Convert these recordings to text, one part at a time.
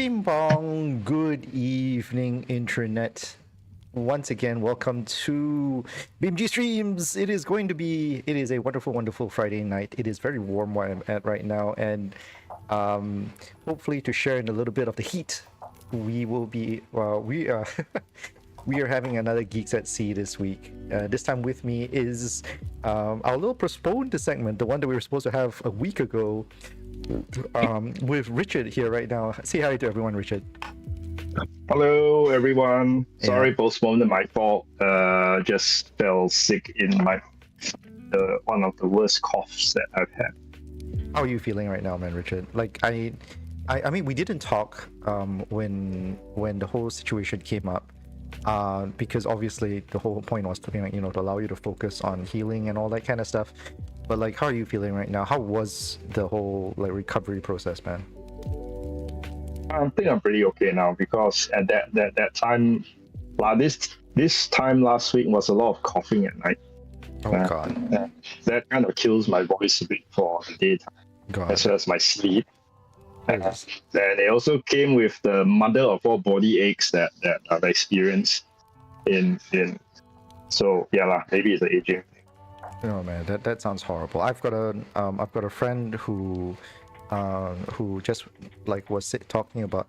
Bing bong, good evening, internet. Once again, welcome to Bimji Streams. It is a wonderful, wonderful Friday night. It is very warm where I'm at right now, and hopefully to share in a little bit of the heat, we will be, we are having another Geeks at Sea this week. This time with me is our little postponed segment, the one that we were supposed to have a week ago, with Richard here right now. Say hi to everyone, Richard. Hello, everyone. Sorry, Yeah. postponed. My fault. Just fell sick in my one of the worst coughs that I've had. How are you feeling right now, man, Richard? Like I mean, we didn't talk when the whole situation came up, because obviously the whole point was to, to allow you to focus on healing and all that kind of stuff. But like, how are you feeling right now? How was the whole like recovery process, man? I think I'm pretty okay now because at that time, this time last week was a lot of coughing at night. Oh God. That kind of kills my voice a bit for the daytime, God. as well as my sleep. Yes. Then it also came with the mother of all body aches that I've experienced in. So yeah lah, maybe it's the aging. Oh man, that sounds horrible. I've got a friend who just like was talking about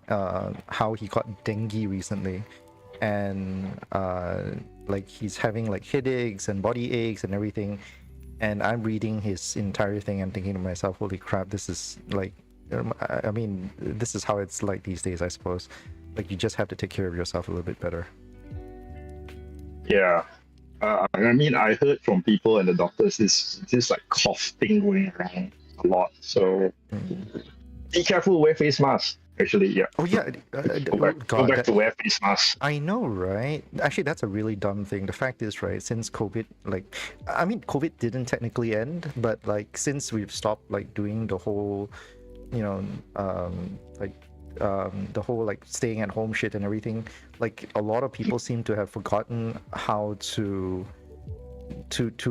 how he got dengue recently, and like he's having like headaches and body aches and everything. And I'm reading his entire thing and thinking to myself, holy crap, this is like, I mean, this is how it's like these days, I suppose. Like you just have to take care of yourself a little bit better. Yeah. I mean, I heard from people and the doctors this like cough thing going around a lot. So be careful, wear face mask. Actually, yeah. Oh yeah, Go back to wear face mask. I know, right? Actually, that's a really dumb thing. The fact is, right, since COVID, like, I mean, COVID didn't technically end, but like since we've stopped like doing the whole, the whole like staying at home shit and everything, like a lot of people seem to have forgotten how to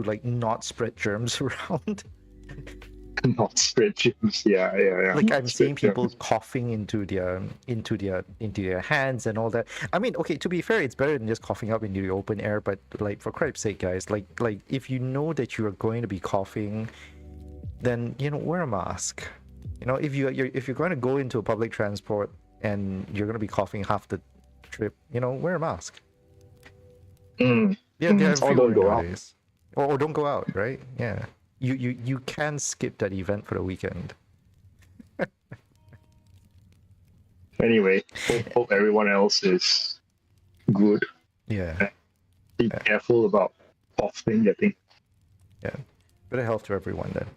like not spread germs around. Not spread germs. Yeah. Like Not I'm spread seeing people germs. coughing into their hands and all that. I mean, okay, to be fair, it's better than just coughing up into the open air, but like for cripe's sake, guys, like if you know that you are going to be coughing, then wear a mask. If you're going to go into a public transport and you're going to be coughing half the trip, wear a mask. Mm. Yeah, they're Or don't everywhere go out. nowadays. Or don't go out, right? Yeah. You can skip that event for the weekend. Anyway, hope everyone else is good. Yeah. Be careful about coughing, getting. Yeah. Better health to everyone then.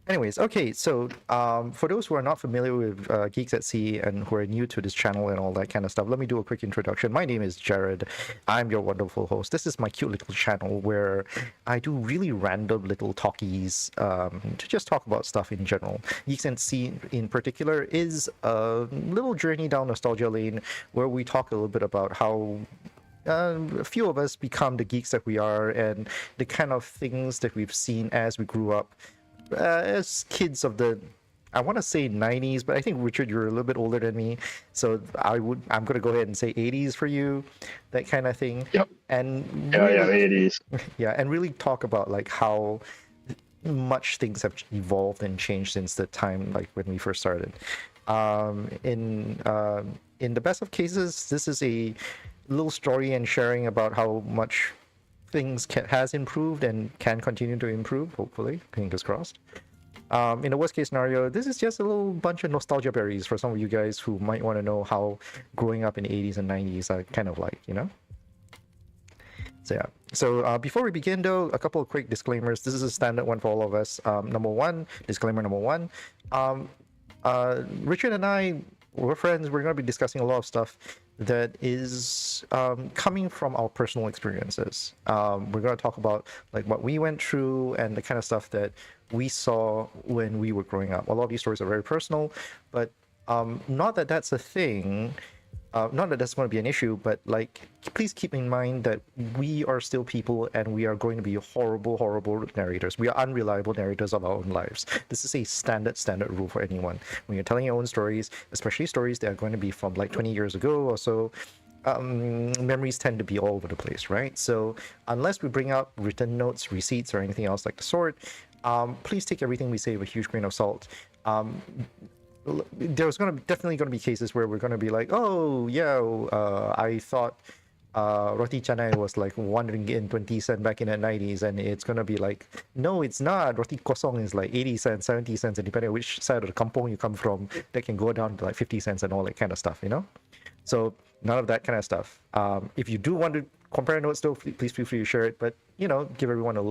Anyways, okay, so for those who are not familiar with Geeks at Sea and who are new to this channel and all that kind of stuff, let me do a quick introduction. My name is Jared. I'm your wonderful host. This is my cute little channel where I do really random little talkies to just talk about stuff in general. Geeks at Sea in particular is a little journey down nostalgia lane where we talk a little bit about how a few of us become the geeks that we are and the kind of things that we've seen as we grew up as kids of the, I want to say 90s, but I think Richard, you're a little bit older than me, so I'm gonna go ahead and say 80s for you, that kind of thing. Yep. And Yeah, really, it is. yeah, and really talk about like how much things have evolved and changed since the time like when we first started. In the best of cases, this is a little story and sharing about how much things has improved and can continue to improve, hopefully, fingers crossed. In the worst case scenario, this is just a little bunch of nostalgia berries for some of you guys who might want to know how growing up in the 80s and 90s are kind of like, So yeah. So before we begin though, a couple of quick disclaimers. This is a standard one for all of us. Disclaimer number one. Richard and I, we're friends. We're going to be discussing a lot of stuff that is coming from our personal experiences. We're going to talk about like what we went through and the kind of stuff that we saw when we were growing up. A lot of these stories are very personal, but not that that's a thing. not that that's going to be an issue, but like, please keep in mind that we are still people and we are going to be horrible, horrible narrators. We are unreliable narrators of our own lives. This is a standard rule for anyone. When you're telling your own stories, especially stories that are going to be from like 20 years ago or so, memories tend to be all over the place, right? So unless we bring out written notes, receipts, or anything else like the sort, please take everything we say with a huge grain of salt. There's definitely going to be cases where we're going to be like, oh yeah, I thought roti canai was like 1 ringgit and 20 cents back in the 90s, and it's going to be like, no, it's not. Roti kosong is like 80 cents, 70 cents, and depending on which side of the kampong you come from, that can go down to like 50 cents and all that kind of stuff, you know? So none of that kind of stuff. If you do want to compare notes, though, please feel free to share it. But you know, give everyone a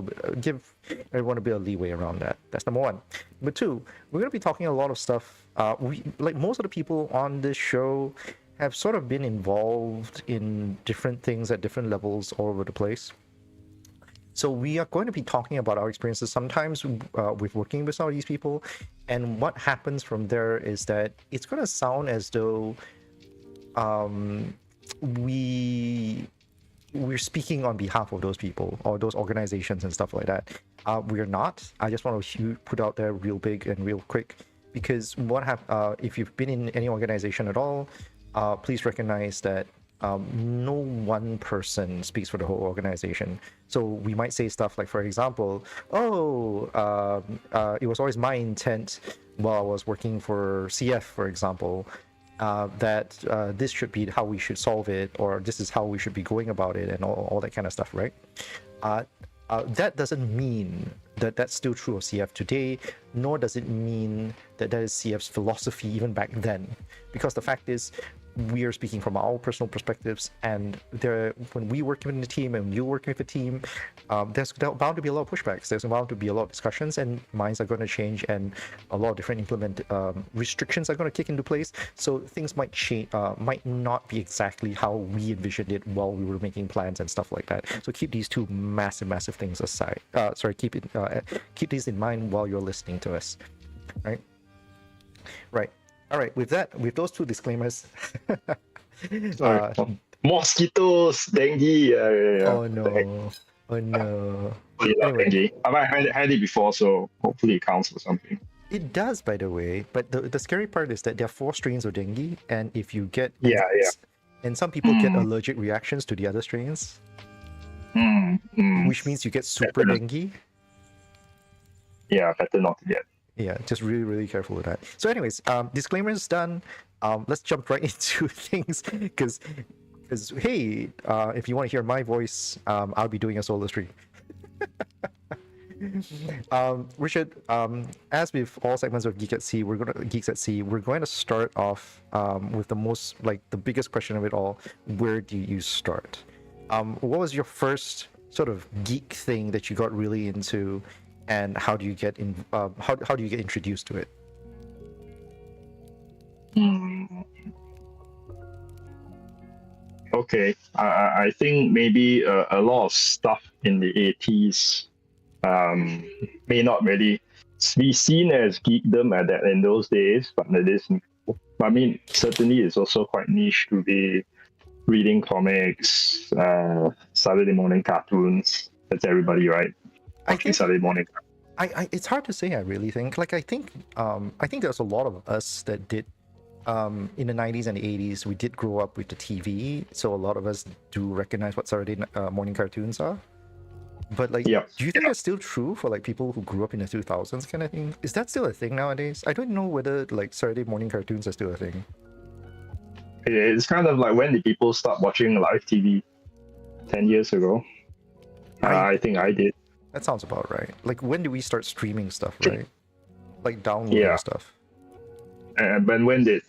bit of leeway around that. That's number one. Number two, we're going to be talking a lot of stuff. Like most of the people on this show have sort of been involved in different things at different levels all over the place. So we are going to be talking about our experiences sometimes with working with some of these people, and what happens from there is that it's going to sound as though we're speaking on behalf of those people or those organizations and stuff like that. We're not. I just want to put out there real big and real quick, because if you've been in any organization at all, please recognize that no one person speaks for the whole organization. So we might say stuff like, for example, it was always my intent while I was working for CF, for example, that this should be how we should solve it, or this is how we should be going about it, and all that kind of stuff, right? That doesn't mean that that's still true of CF today, nor does it mean that that is CF's philosophy even back then. Because the fact is, we are speaking from our personal perspectives, and when we work in the team and you working with a team, there's bound to be a lot of pushbacks. There's bound to be a lot of discussions, and minds are going to change, and a lot of different restrictions are going to kick into place. So things might change, might not be exactly how we envisioned it while we were making plans and stuff like that. So keep these two massive things aside. Keep these in mind while you're listening to us, right? Right. All right. With those two disclaimers. Mosquitoes, dengue. Oh no. Oh no. Anyway. Dengue. I've had it before, so hopefully it counts for something. It does, by the way. But the scary part is that there are 4 strains of dengue, and if you get and some people get allergic reactions to the other strains, which means you get super dengue. Yeah, better not to get. Yeah, just really careful with that. So anyways, disclaimers done. Let's jump right into things, because hey, if you want to hear my voice, I'll be doing a solo stream. Richard, as with all segments of Geeks at Sea, we're going to start off with the biggest question of it all. Where do you start? What was your first sort of geek thing that you got really into, and how do you get introduced to it? Okay, I think maybe a lot of stuff in the 80s may not really be seen as geekdom in those days, but it is. I mean, certainly it's also quite niche to be reading comics, Saturday morning cartoons. That's everybody, right? Watching Saturday morning. It's hard to say. I really think. I think there's a lot of us that did. In the 90s and the 80s, we did grow up with the TV, so a lot of us do recognize what Saturday morning cartoons are. But do you think that's still true for people who grew up in the 2000s kind of thing? Is that still a thing nowadays? I don't know whether Saturday morning cartoons are still a thing. It's kind of like, when did people start watching live TV? 10 years ago. I think I did. That sounds about right. When do we start streaming stuff, right? Downloading stuff. And when did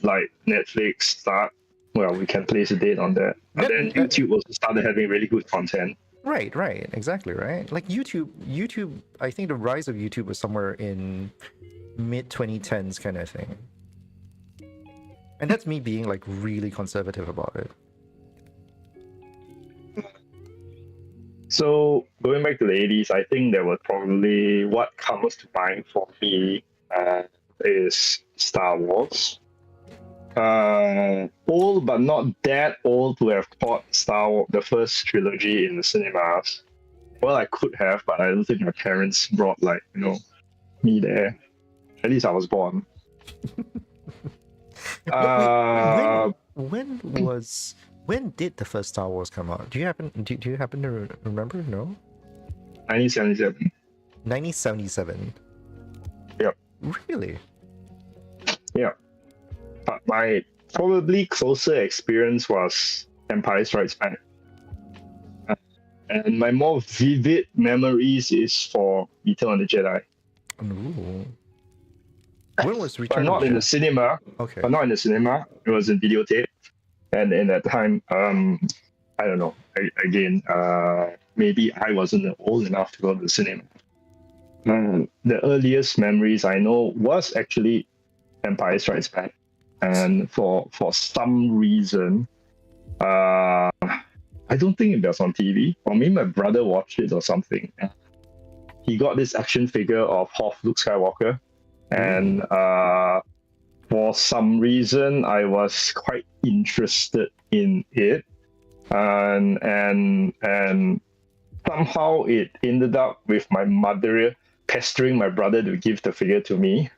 Netflix start? Well, we can place a date on that. And then YouTube also started having really good content. Right, exactly, right. YouTube. I think the rise of YouTube was somewhere in mid 2010s kind of thing. And that's me being really conservative about it. So going back to the 80s, I think there was probably, what comes to mind for me is Star Wars. old, but not that old to have caught the first trilogy in the cinemas. Well, I could have, but I don't think my parents brought me there. At least I was born. Wait, when did the first Star Wars come out? Do you happen to remember? No. 1977. 1977. Yep. Really? Yeah. But my probably closer experience was Empire Strikes Back. And my more vivid memories is for Return of the Jedi. Ooh. When was But Return not of in the the cinema. Okay. But not in the cinema. It was in videotape. And in that time, I don't know. Maybe I wasn't old enough to go to the cinema. The earliest memories I know was actually Empire Strikes Back. And for some reason, I don't think it was on TV, or maybe my brother watched it or something. He got this action figure of Hoth Luke Skywalker, and for some reason I was quite interested in it, and somehow it ended up with my mother pestering my brother to give the figure to me.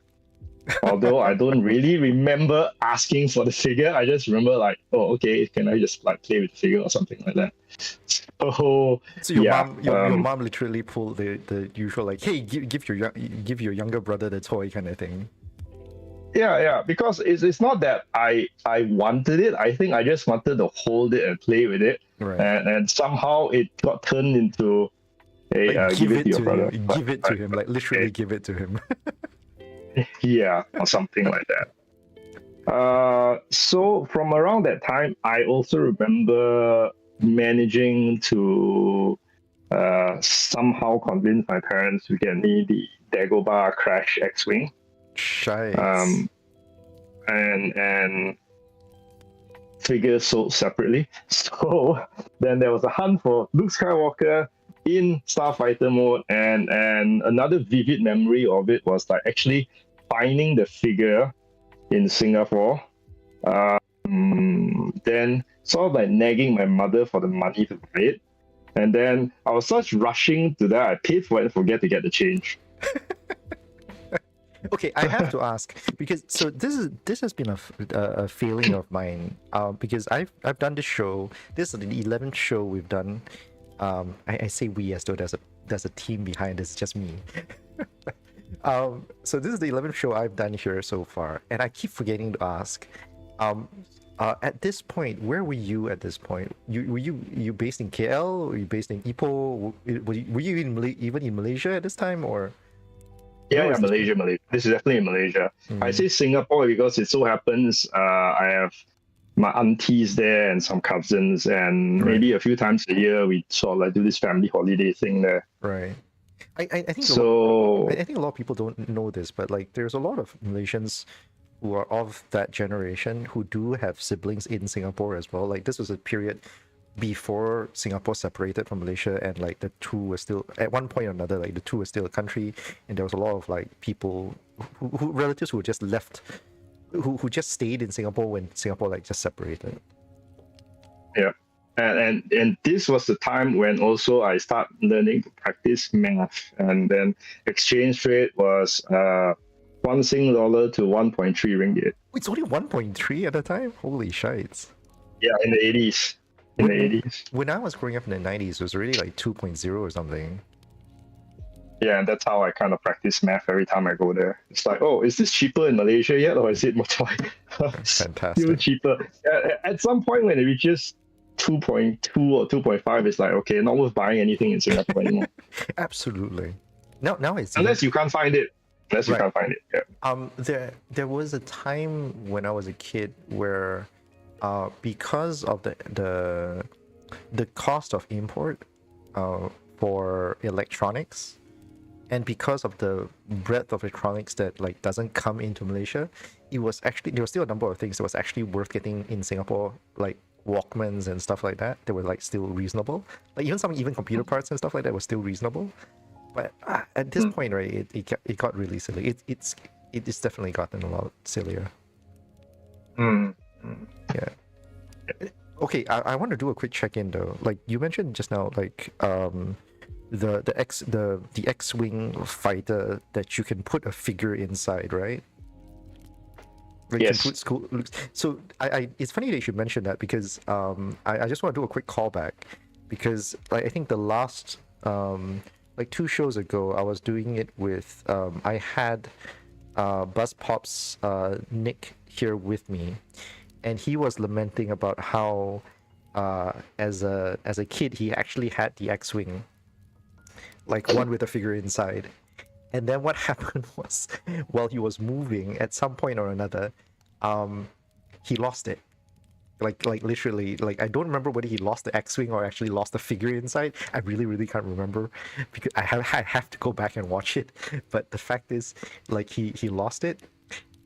Although I don't really remember asking for the figure, I just remember like, oh, okay, can I just like play with the figure or something like that? So your mom literally pulled the usual like, hey, give your younger brother the toy kind of thing. Yeah, because it's not that I wanted it. I think I just wanted to hold it and play with it, right? And somehow it got turned into a like, give it to your brother, give it to him, like literally give it to him. Yeah, or something like that. So from around that time, I also remember managing to somehow convince my parents to get me the Dagobah Crash X-Wing. Shites. And figures sold separately. So then there was a hunt for Luke Skywalker in Starfighter mode, and another vivid memory of it was like actually finding the figure in Singapore, then sort of like nagging my mother for the money to buy it, and then I was such rushing to that I paid for it and forget to get the change. Okay, I have to ask because so this has been a feeling of mine because I've done this show. This is the 11th show we've done. I say we as though there's a team behind this, just me. So this is the 11th show I've done here so far, and I keep forgetting to ask. At this point, where were you at this point? Were you based in KL? Were you based in Ipoh? Were you even in Malaysia at this time, or? Yeah, Malaysia. This is definitely in Malaysia. I say Singapore because it so happens I have my aunties there and some cousins, and maybe a few times a year we sort of like do this family holiday thing there. Right. I think so. I think a lot of people don't know this, but like there's a lot of Malaysians who are of that generation who do have siblings in Singapore as well. Like this was a period before Singapore separated from Malaysia, and like the two were still at one point or another, like the two were still a country, and there was a lot of like people who relatives who just left, who just stayed in Singapore when Singapore like just separated. Yeah. And this was the time when also I start learning to practice math, and then exchange rate was $1 Sing dollar to 1.3 ringgit. It's only 1.3 at the time? Holy shites. Yeah, in the 80s. In the 80s. When I was growing up in the 90s, it was already like 2.0 or something. Yeah, and that's how I kind of practice math every time I go there. It's like, oh, is this cheaper in Malaysia yet, or is it more fantastic? Still cheaper? At some point when it reaches 2.2 or 2.5, it's like, okay, not worth buying anything in Singapore anymore. Absolutely. Now it's unless you can't find it. Unless you can't find it. Yeah. There was a time when I was a kid where because of the cost of import for electronics, and because of the breadth of electronics that like doesn't come into Malaysia, there was still a number of things that was actually worth getting in Singapore, like Walkmans and stuff like that. They were like still reasonable. Like even computer parts and stuff like that was still reasonable. But at this point, right, it got really silly. It's definitely gotten a lot sillier. Mm. Yeah. Okay, I want to do a quick check-in though. Like you mentioned just now, like the X-wing fighter that you can put a figure inside, right? Like you can Yes. put school. So I it's funny that you should mention that because I just want to do a quick callback because like I think the last like 2 shows ago I was doing it with I had Buzz Pop's Nick here with me, and he was lamenting about how as a kid he actually had the X-wing, like one with a figure inside. And then what happened was, while he was moving, at some point or another, he lost it. Like literally, like I don't remember whether he lost the X-wing or actually lost the figure inside. I really can't remember because I have to go back and watch it. But the fact is, like he lost it,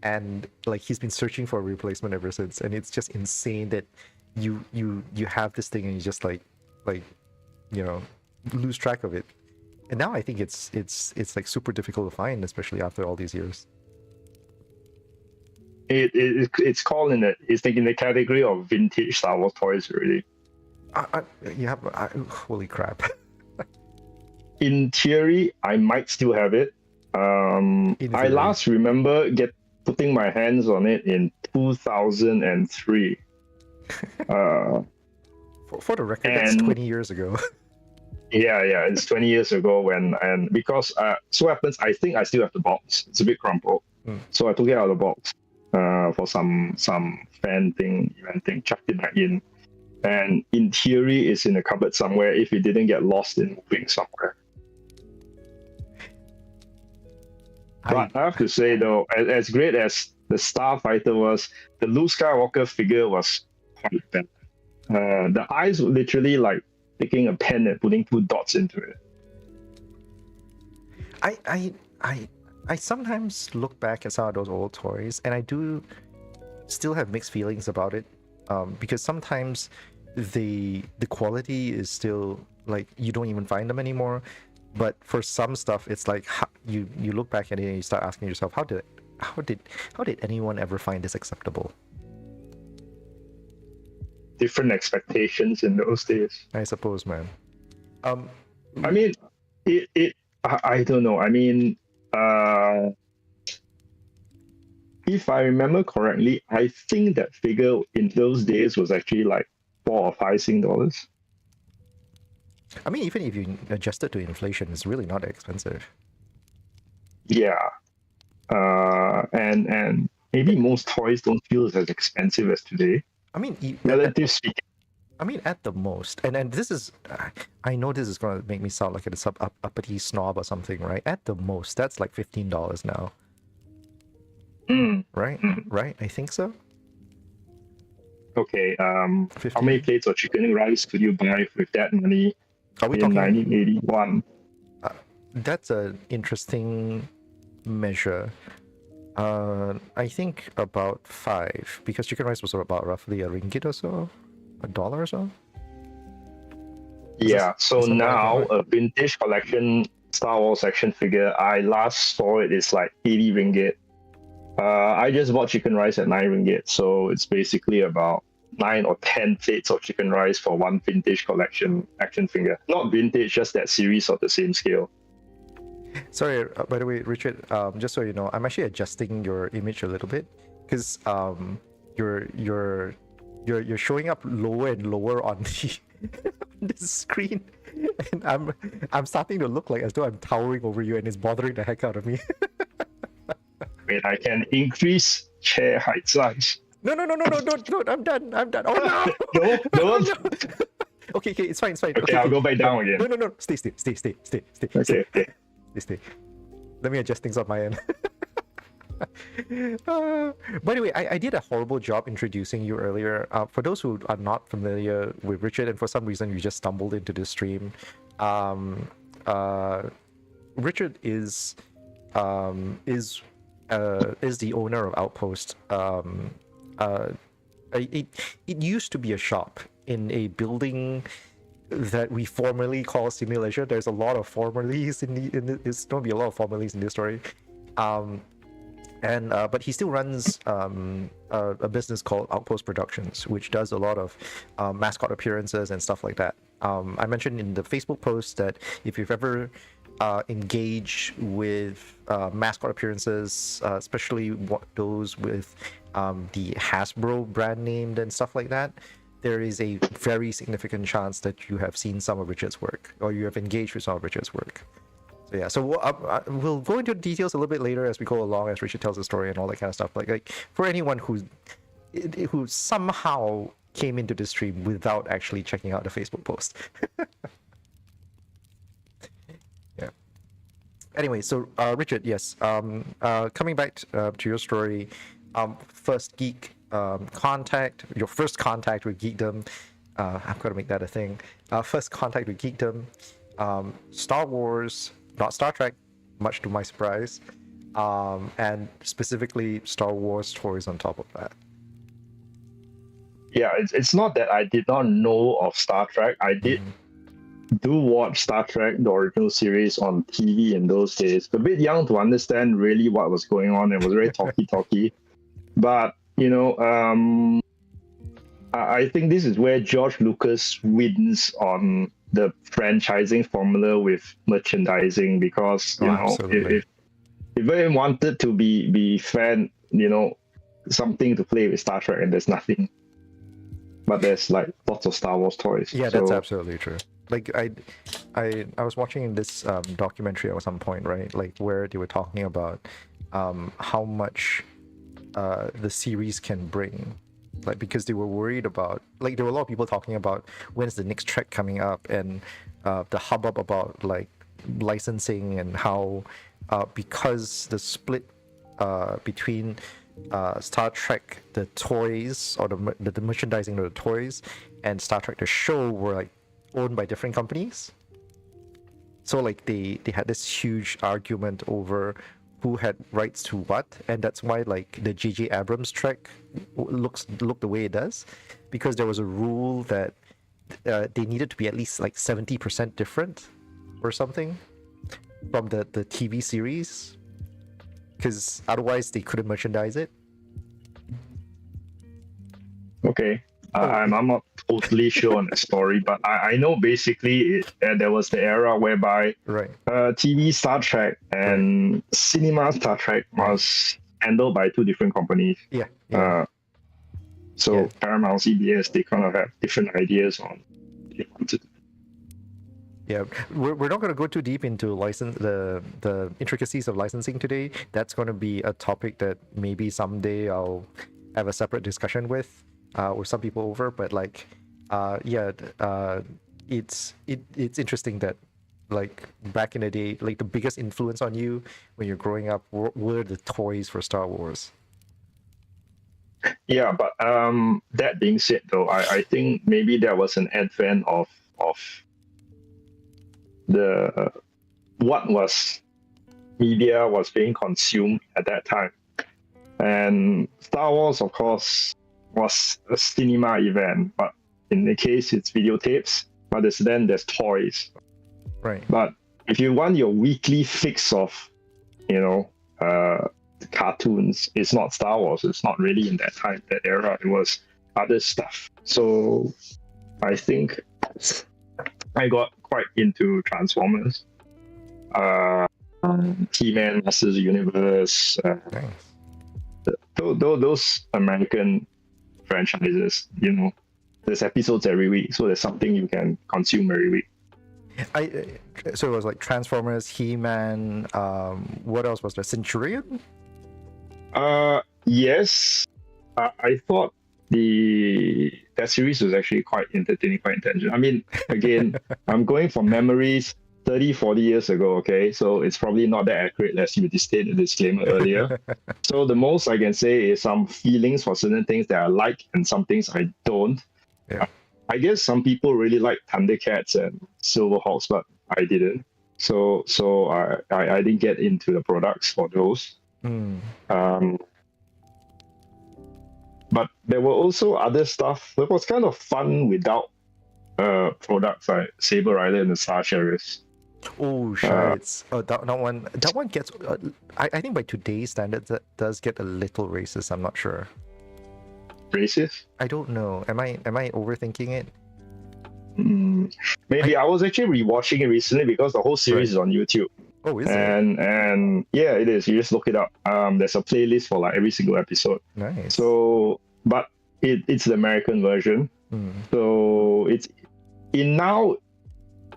and like he's been searching for a replacement ever since. And it's just insane that you have this thing and you just like you know lose track of it. And now I think it's like super difficult to find, especially after all these years. It's called it's like in the category of vintage Star Wars toys already. Holy crap. In theory, I might still have it. I last remember putting my hands on it in 2003. For the record, that's 20 years ago. Yeah, it's 20 years ago and because so happens I think I still have the box. It's a bit crumpled. So I took it out of the box for some fan thing, event thing, chucked it back in. And in theory it's in a cupboard somewhere if it didn't get lost in moving somewhere. But I have to say though, as great as the Starfighter was, the Luke Skywalker figure was quite bad. The eyes were literally like taking a pen and putting 2 dots into it. I sometimes look back at some of those old toys and I do still have mixed feelings about it, because sometimes the quality is still like you don't even find them anymore, but for some stuff it's like you look back at it and you start asking yourself how did anyone ever find this acceptable? Different expectations in those days, I suppose, man. I mean, I don't know. I mean, if I remember correctly, I think that figure in those days was actually like $4 or $5 Sing. I mean, even if you adjust it to inflation, it's really not expensive. Yeah, and maybe most toys don't feel as expensive as today. I mean, relative speaking. I mean, at the most, and this is, I know this is gonna make me sound like a uppity snob or something, right? At the most, that's like $15 now. Right? Right? I think so. Okay. 15? How many plates of chicken rice could you buy with that money Are we in talking 1981? That's an interesting measure. I think about 5, because chicken rice was about roughly $1 or so, $1 or so. Yeah. So now a vintage collection Star Wars action figure, I last saw it is like 80 ringgit. I just bought chicken rice at 9 ringgit, so it's basically about 9 or 10 plates of chicken rice for one vintage collection action figure. Not vintage, just that series of the same scale. Sorry, by the way, Richard, just so you know, I'm actually adjusting your image a little bit because you're showing up lower and lower on the screen, and I'm starting to look like as though I'm towering over you, and it's bothering the heck out of me. Wait, I can increase chair height size. No, I'm done. Oh no! No. Okay, it's fine. Okay, I'll go back down again. No. Stay. Okay. Stay. Let me adjust things on my end. By the way, I did a horrible job introducing you earlier. For those who are not familiar with Richard, and for some reason you just stumbled into this stream, Richard is the owner of Outpost. It used to be a shop in a building that we formerly call Simulasia. There's a lot of formalities there's going to be a lot of formalities in this story. And but he still runs a business called Outpost Productions, which does a lot of mascot appearances and stuff like that. I mentioned in the Facebook post that if you've ever engaged with mascot appearances, especially those with the Hasbro brand name and stuff like that, there is a very significant chance that you have seen some of Richard's work, or you have engaged with some of Richard's work. So yeah, so we'll go into details a little bit later as we go along, as Richard tells the story and all that kind of stuff. Like for anyone who somehow came into this stream without actually checking out the Facebook post. Yeah. Anyway, so Richard, yes, coming back to your story, first geek contact, your first contact with geekdom. I'm gonna make that a thing. First contact with geekdom, Star Wars. Not Star Trek, much to my surprise, and specifically Star Wars toys on top of that. Yeah, it's not that I did not know of Star Trek. I did do watch Star Trek, the original series, on TV in those days. A bit young to understand really what was going on. It was very talky. But, you know, I think this is where George Lucas wins on the franchising formula with merchandising, because you know, if they wanted to be fan, you know, something to play with Star Trek, and there's nothing, but there's like lots of Star Wars toys. Yeah, that's absolutely true. Like I was watching this documentary at some point, right? Like where they were talking about how much the series can bring. Like, because they were worried about, like, there were a lot of people talking about when's the next Trek coming up, and the hubbub about like licensing, and how because the split between Star Trek the toys, or the merchandising of the toys, and Star Trek the show were like owned by different companies. So like they had this huge argument over who had rights to what, and that's why like the J.J. Abrams Trek looked the way it does, because there was a rule that they needed to be at least like 70% different or something from the TV series, because otherwise they couldn't merchandise it. Okay. I'm not totally sure on the story, but I know basically there was the era whereby TV Star Trek and cinema Star Trek was handled by two different companies. So Paramount, CBS, they kind of have different ideas on what they wanted. Yeah, we're not going to go too deep into the intricacies of licensing today. That's going to be a topic that maybe someday I'll have a separate discussion with some people over. But like, it's interesting that like back in the day, like the biggest influence on you when you're growing up were the toys for Star Wars. Yeah, but that being said, though, I think maybe there was an advent of the what was media was being consumed at that time, and Star Wars, of course, was a cinema event, but in the case it's videotapes. But there's toys, right? But if you want your weekly fix of, you know, cartoons, it's not Star Wars. It's not really in that time, that era. It was other stuff. So I think I got quite into Transformers, He-Man, Masters of the Universe, those American franchises. You know, there's episodes every week, so there's something you can consume every week. So it was like Transformers, He-Man. What else was there? Centurion? Yes. I thought that series was actually quite entertaining, quite intelligent. I mean, again, I'm going from memories 30, 40 years ago, okay? So it's probably not that accurate, as you stated the disclaimer earlier. So the most I can say is some feelings for certain things that I like and some things I don't. Yeah. I guess some people really like Thundercats and Silverhawks, but I didn't. So I didn't get into the products for those. But there were also other stuff that was kind of fun without products like Saber Rider and the Star Sheriffs. Oh, shit. Oh, that one gets. I think by today's standards, that does get a little racist. I'm not sure. Racist? I don't know. Am I overthinking it? Maybe I was actually rewatching it recently because the whole series Right. is on YouTube. Oh, is it? And yeah, it is. You just look it up. There's a playlist for like every single episode. Nice. So, but it's the American version. Hmm. So it's in now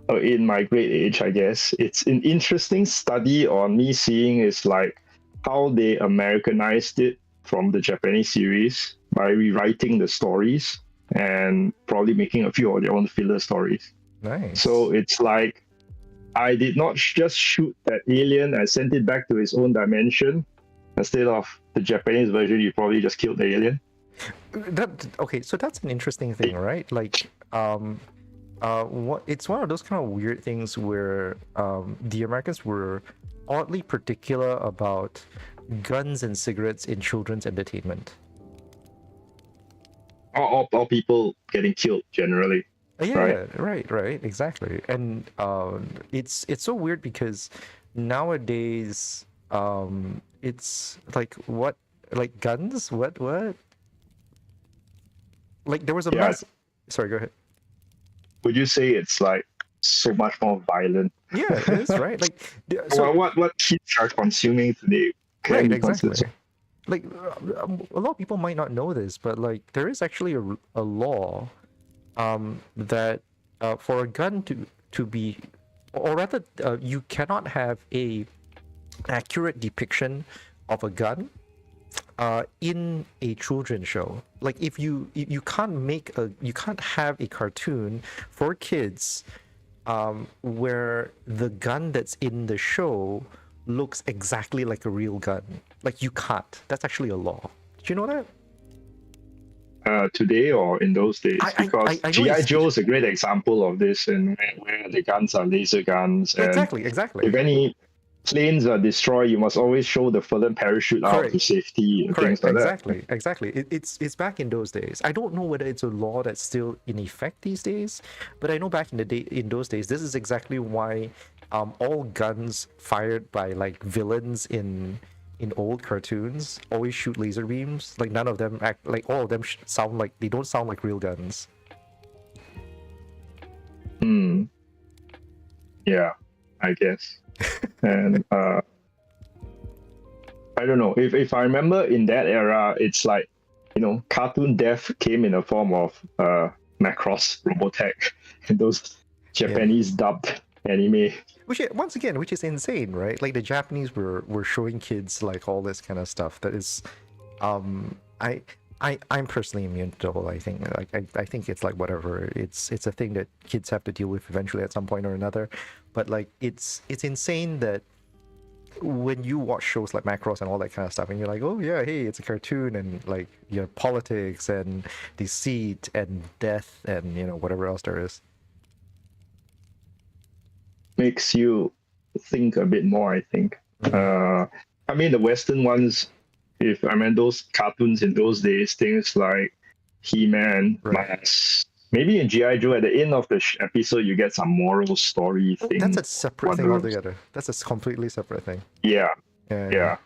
in my great age, I guess. It's an interesting study on me seeing is like how they Americanized it from the Japanese series by rewriting the stories and probably making a few of their own filler stories. Nice. So it's like I did not just shoot that alien and sent it back to its own dimension. Instead of the Japanese version, you probably just killed the alien. Okay, so that's an interesting thing, right? Like, what it's one of those kind of weird things where the Americans were oddly particular about guns and cigarettes in children's entertainment. Or people getting killed generally. Yeah, right, exactly. And it's so weird because nowadays it's like what, like guns? What? Like there was a Yeah. mass. Sorry, go ahead. Would you say it's like so much more violent? Yeah, it is, right? Like so, what kids are consuming today can right, be exactly. considered. Like a lot of people might not know this, but like there is actually a law that for a gun to be, or rather you cannot have a accurate depiction of a gun in a children's show. Like if you can't have a cartoon for kids where the gun that's in the show looks exactly like a real gun. Like you can't. That's actually a law. Did you know that? Today or in those days, because I know GI Joe is a great example of this, and where the guns are laser guns, and exactly. if any planes are destroyed, you must always show the fallen parachute out to Correct. safety and things like Exactly. It's back in those days. I don't know whether it's a law that's still in effect these days, but I know back in those days, this is exactly why all guns fired by like villains in old cartoons always shoot laser beams. Like none of them act like, all of them sound like, they don't sound like real guns. that. Yeah, I guess. And I don't know, if I remember in that era, it's like, cartoon death came in the form of Macross, Robotech, and those Japanese dubbed anime. Which is insane, right? Like the Japanese were showing kids like all this kind of stuff that is, I'm personally immune to the whole. I think I think it's like whatever. It's a thing that kids have to deal with eventually at some point or another. But like it's insane that when you watch shows like Macross and all that kind of stuff, and you're like, oh yeah, hey, it's a cartoon, and like politics and deceit and death and whatever else there is. Makes you think a bit more, I think. I mean, the Western ones, those cartoons in those days, things like He-Man, Right. maybe in G.I. Joe, at the end of the episode, you get some moral story thing. That's a separate thing altogether. That's a completely separate thing. Yeah. Yeah.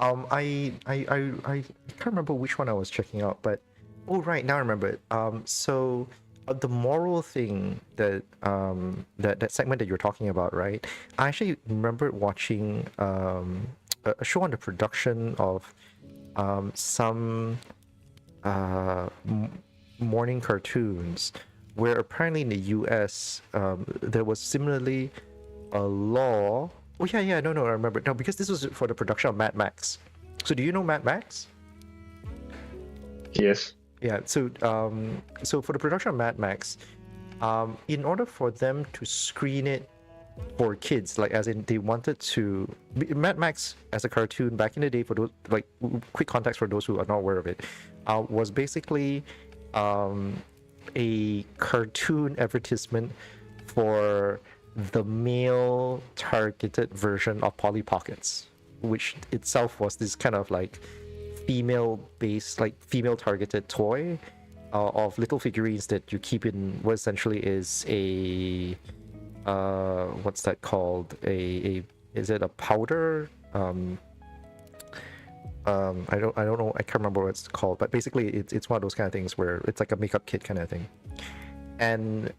I can't remember which one I was checking out, but right, now I remember it. So the moral thing that that segment that you're talking about, right? I actually remember watching a show on the production of some morning cartoons, where apparently in the US there was similarly a law. Oh yeah, no, I remember. No, because this was for the production of Mad Max. So do you know Mad Max? Yes. Yeah, so for the production of Mad Max, in order for them to screen it for kids, like as in they wanted to, Mad Max as a cartoon back in the day, for those, like quick context for those who are not aware of it, was basically a cartoon advertisement for the male targeted version of Polly Pockets, which itself was this kind of like female based, like female targeted toy of little figurines that you keep in what essentially is what's that called? A is it a powder? I don't know. I can't remember what it's called, but basically it's one of those kind of things where it's like a makeup kit kind of thing. And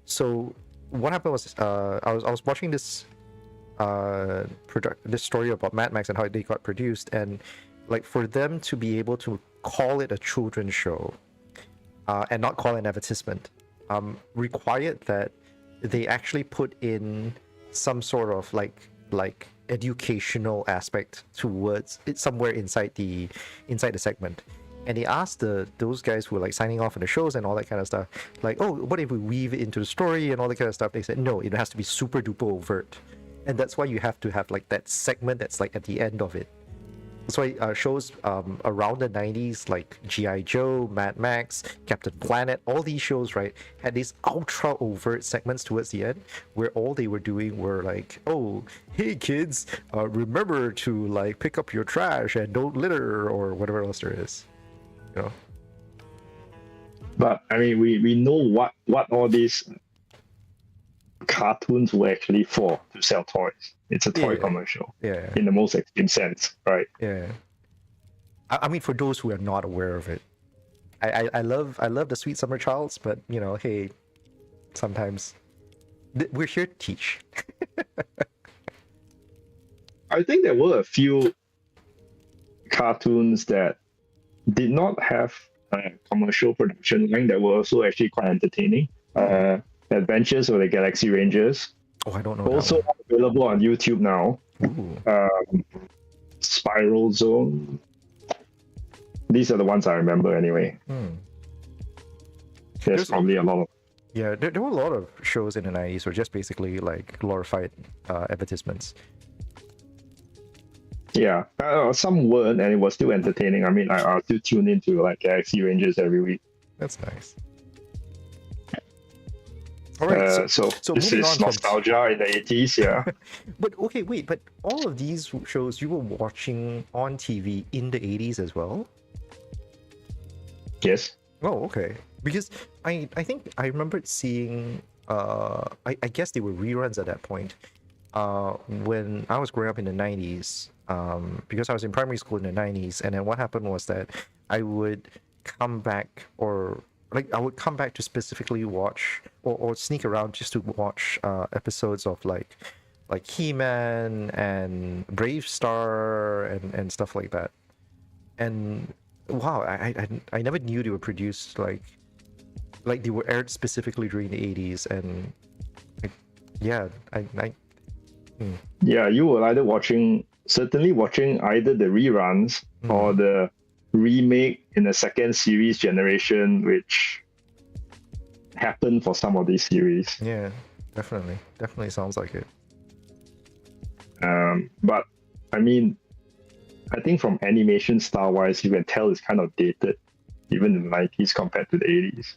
so what happened was I was watching this this story about Mad Max and how they got produced, and like for them to be able to call it a children's show and not call it an advertisement required that they actually put in some sort of like educational aspect towards it somewhere inside the segment. And they asked those guys who were like signing off on the shows and all that kind of stuff, like, oh, what if we weave it into the story and all that kind of stuff? They said no, it has to be super duper overt, and that's why you have to have like that segment that's like at the end of it. That's why shows around the 90s like G.I. Joe, Mad Max, Captain Planet, all these shows, right, had these ultra overt segments towards the end where all they were doing were like, oh, hey kids, remember to like pick up your trash and don't litter or whatever else there is, you know. But I mean, we know what all these cartoons were actually for, to sell toys. It's a toy commercial. Yeah. In the most extreme sense, right? Yeah. I mean, for those who are not aware of it, I love the Sweet Summer Childs, but you know, hey, sometimes we're here to teach. I think there were a few cartoons that did not have a commercial production line that were also actually quite entertaining. Adventures of the Galaxy Rangers. Oh, I don't know. Also available on YouTube now. Spiral Zone. These are the ones I remember anyway. There's probably a lot of... Yeah, there were a lot of shows in the 90s were just basically like glorified advertisements. Yeah, some weren't, and it was still entertaining. I mean, I'll still tune into like Galaxy Rangers every week. That's nice. All right, so this is nostalgia in the 80s, yeah. But okay, wait, but all of these shows you were watching on TV in the 80s as well? Yes. Oh, okay. Because I think I remembered seeing I guess they were reruns at that point when I was growing up in the 90s, because I was in primary school in the 90s, and then what happened was that I would come back to specifically watch or sneak around just to watch episodes of like He-Man and Brave Star and stuff like that. And wow, I never knew they were produced like they were aired specifically during the 80s. And yeah, yeah, you were either watching either the reruns or the remake in the second series generation, which happened for some of these series. Yeah, definitely sounds like it. But I mean, I think from animation style wise, you can tell it's kind of dated, even in the 90s compared to the 80s.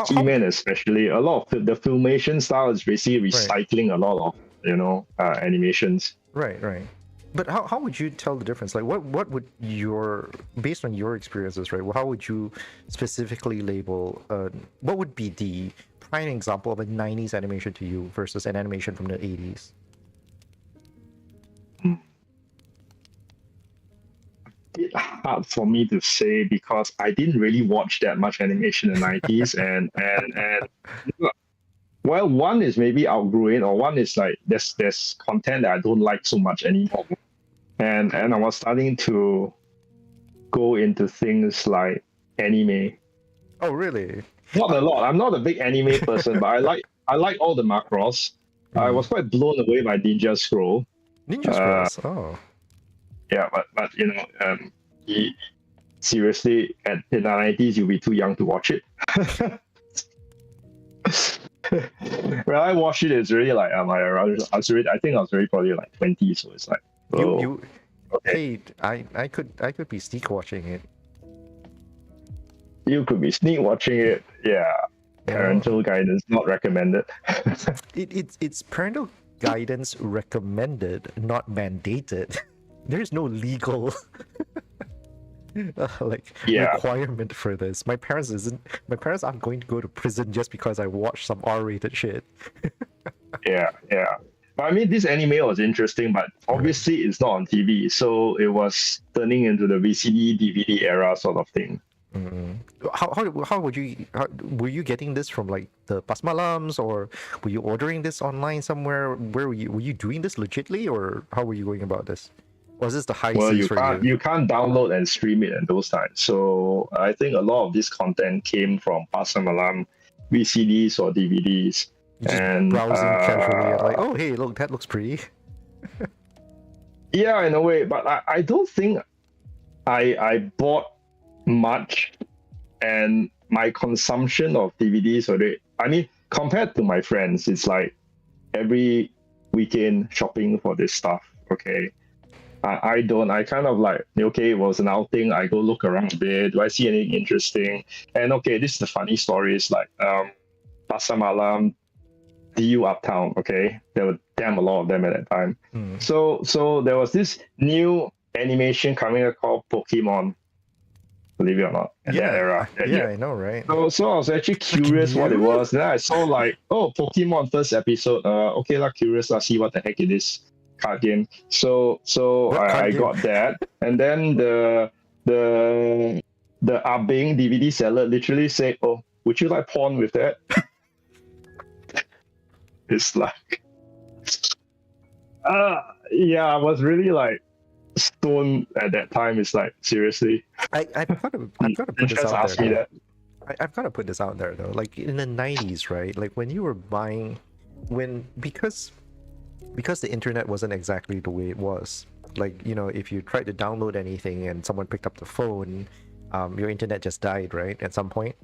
He-Man especially, a lot of the filmation style is basically recycling a lot of animations. Right. But how would you tell the difference? Like, what would based on your experiences, right? How would you specifically label? What would be the prime example of a 90s animation to you versus an animation from the 80s? It's hard for me to say because I didn't really watch that much animation in the 90s, and well, one is maybe outgrowing, or one is like there's content that I don't like so much anymore. And I was starting to go into things like anime. Oh, really? Not a lot. I'm not a big anime person, but I like all the Macross. I was quite blown away by Ninja Scroll. Ninja Scrolls. Oh. Yeah, but seriously, in the 90s, you'll be too young to watch it. When I watched it, it's really like I think I was really probably like 20, so it's like okay. Hey, I could be sneak watching it. You could be sneak watching it. Yeah. Parental guidance not recommended. It's parental guidance recommended, not mandated. There's no legal requirement for this. My parents aren't going to go to prison just because I watched some R-rated shit. Yeah, yeah. But I mean, this anime was interesting, but Right. obviously it's not on TV, so it was turning into the VCD, DVD era sort of thing. Mm. How would you were you getting this from like the Pasmalams, or were you ordering this online somewhere? Where were you doing this legitly, or how were you going about this? Was this the high Well, seas you for can't you? you can't download and stream it at those times. So I think a lot of this content came from Pasar Malam, VCDs or DVDs, You just and browsing casually and like, oh hey, look, that looks pretty. yeah, in a way. But I don't think I bought much, and my consumption of DVDs or I mean, compared to my friends, it's like every weekend shopping for this stuff. Okay. I don't. I kind of like, okay, it was an outing. I go look around a bit. Do I see anything interesting? And okay, this is the funny story. Is like Pasar Malam, DU Uptown. Okay, there were damn a lot of them at that time. Hmm. So there was this new animation coming out called Pokemon. Believe it or not, at that Yeah, era, that yeah, year. I know, right? So I was actually Freaking curious what it new. was. Then I saw like, oh, Pokemon first episode. Okay, like curious. Let's see what the heck it is. Card game. So What I card game? got that, and then the the Abing DVD seller literally said, "Oh, would you like porn with that?" It's like, yeah, I was really like stoned at that time. It's like, seriously, I've got to you put this just out there asked me though. that. I've got to put this out there though. Like in the 90s, right? Like when you were buying, when because the internet wasn't exactly the way it was. Like, you know, if you tried to download anything and someone picked up the phone, your internet just died, right? At some point.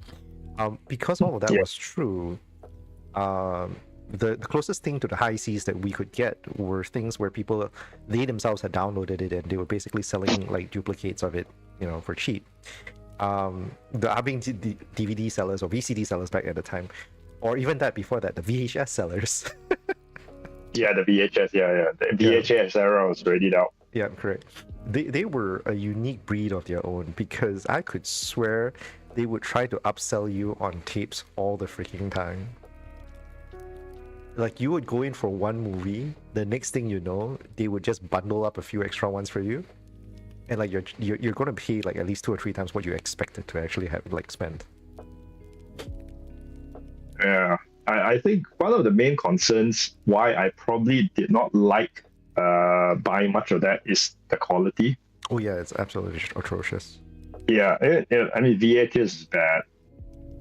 Because all of that Yeah, was true, um, the closest thing to the high seas that we could get were things where people, they themselves had downloaded it and they were basically selling like duplicates of it, you know, for cheap. The Abing DVD sellers or VCD sellers back at the time, or even that before that, the VHS sellers. yeah, the VHS, yeah. The Yeah, VHS era was already out. yeah, correct. They were a unique breed of their own because I could swear they would try to upsell you on tapes all the freaking time. Like you would go in for one movie, the next thing you know, they would just bundle up a few extra ones for you, and like you're gonna pay like at least 2 or 3 times what you expected to actually have like spend. Yeah, I think one of the main concerns why I probably did not like buying much of that is the quality. Oh yeah, it's absolutely atrocious. Yeah, I mean VHS is bad.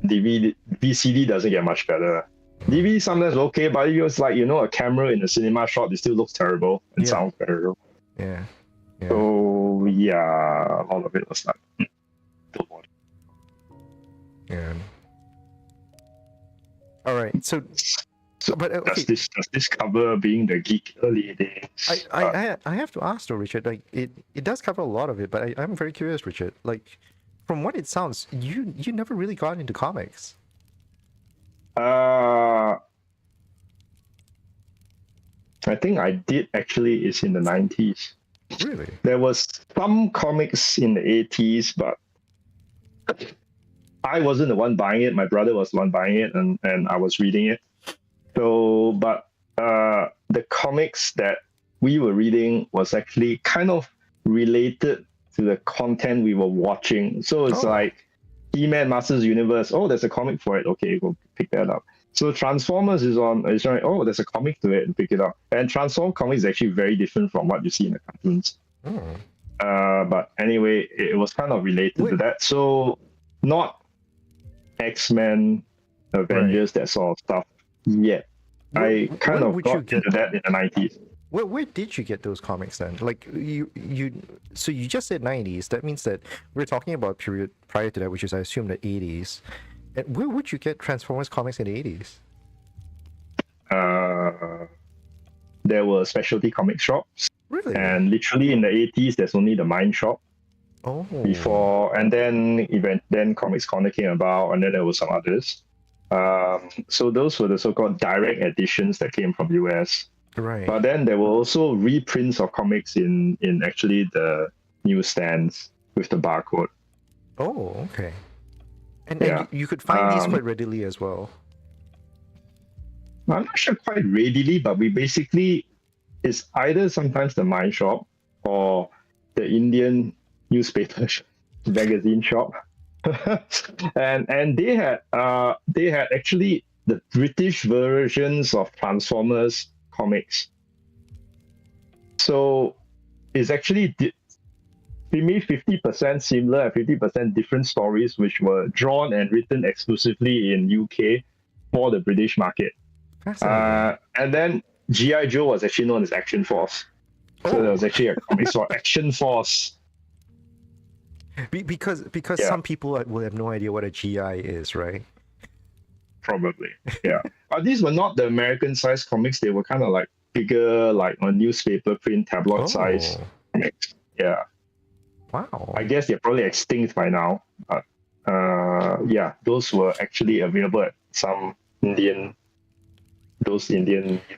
DVD, VCD doesn't get much better. DVD sometimes okay, but it was like, a camera in a cinema shot, it still looks terrible and Yeah, sounds terrible. yeah, yeah, So yeah, all of it was like, don't want yeah. All right, so So but okay, does this cover being the geek early days? I have to ask though, Richard. Like it does cover a lot of it, but I'm very curious, Richard. Like from what it sounds, you never really got into comics. I think I did actually is in the 90s. Really? There was some comics in the 80s, but I wasn't the one buying it. My brother was the one buying it, and I was reading it. So, but the comics that we were reading was actually kind of related to the content we were watching. So it's Oh, like He-Man Masters Universe. Oh, there's a comic for it. Okay, go pick that up. So Transformers is on. Oh, there's a comic to it, and pick it up. And Transform comics is actually very different from what you see in the cartoons. oh. But anyway, it was kind of related to that. So not X-Men, Avengers, that sort of stuff yet. I kind of got into that in the 90s. Where did you get those comics then? Like so you just said 90s. That means that we're talking about a period prior to that, which is I assume the 80s. And where would you get Transformers comics in the 80s? There were specialty comic shops. Really? And literally in the 80s, there's only the Mine Shop. Oh. Before, and then Comics Corner came about, and then there were some others. So those were the so-called direct editions that came from US. Right. But then there were also reprints of comics in actually the newsstands with the barcode. Oh, okay. And Yeah. you could find these quite readily as well. I'm not sure quite readily, but we basically, it's either sometimes the mine shop or the Indian newspaper magazine shop. and they had actually the British versions of Transformers comics. So it's actually maybe 50% similar and 50% different stories, which were drawn and written exclusively in UK for the British market. Fascinating. And then G.I. Joe was actually known as Action Force. So there was actually a comics for Action Force. Because Yeah. some people will have no idea what a GI is, right? Probably, yeah. But these were not the American-sized comics. They were kind of like bigger, like on newspaper print, tabloid size comics. Yeah. Wow. I guess they're probably extinct by now. But yeah, those were actually available at some Indian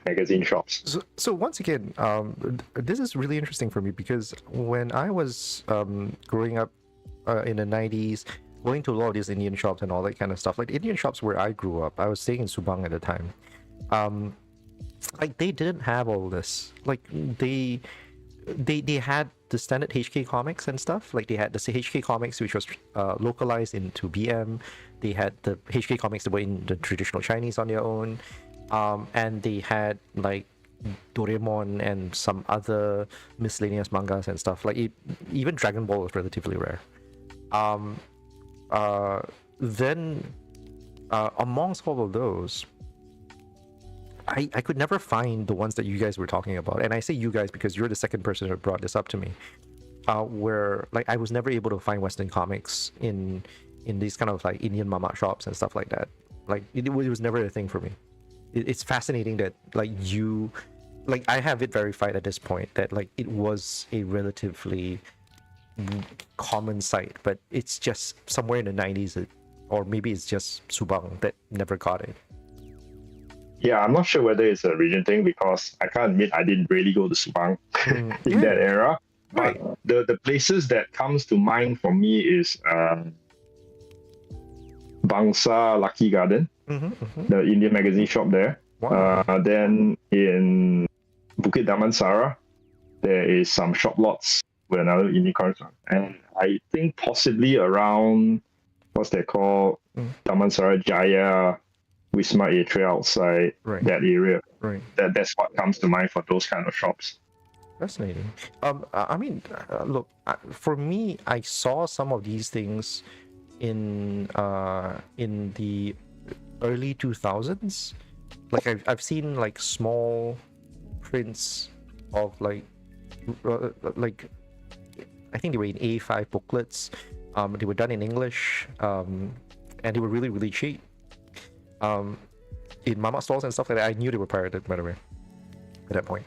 magazine shops. So once again, this is really interesting for me because when I was growing up in the 90s, going to a lot of these Indian shops and all that kind of stuff, like Indian shops where I grew up, I was staying in Subang at the time. Like they didn't have all this. Like they had the standard HK comics and stuff. Like they had the HK comics which was localized into BM. They had the HK comics that were in the traditional Chinese on their own. And they had like Doraemon and some other miscellaneous mangas and stuff. Like even Dragon Ball was relatively rare. Then amongst all of those, I could never find the ones that you guys were talking about. And I say you guys because you're the second person who brought this up to me. Where like I was never able to find Western comics in these kind of like Indian mama shops and stuff like that. Like it was never a thing for me. It's fascinating that like you, like I have it verified at this point that like it was a relatively common sight, but it's just somewhere in the 90s, or maybe it's just Subang that never got it. Yeah, I'm not sure whether it's a region thing because I can't admit I didn't really go to Subang in that era. Right. But the places that comes to mind for me is Bangsa Lucky Garden, the Indian magazine shop there. Wow. Then in Bukit Damansara, there is some shop lots with another Indian comic shop. And I think possibly around, what's that called? Damansara Jaya, Wisma Atria outside that area. Right. That's what comes to mind for those kind of shops. Fascinating. I mean, look, for me, I saw some of these things in the early 2000s. Like I've seen like small prints of like I think they were in A5 booklets. They were done in English, and they were really, really cheap. In mama stores and stuff like that. I knew they were pirated, by the way, at that point.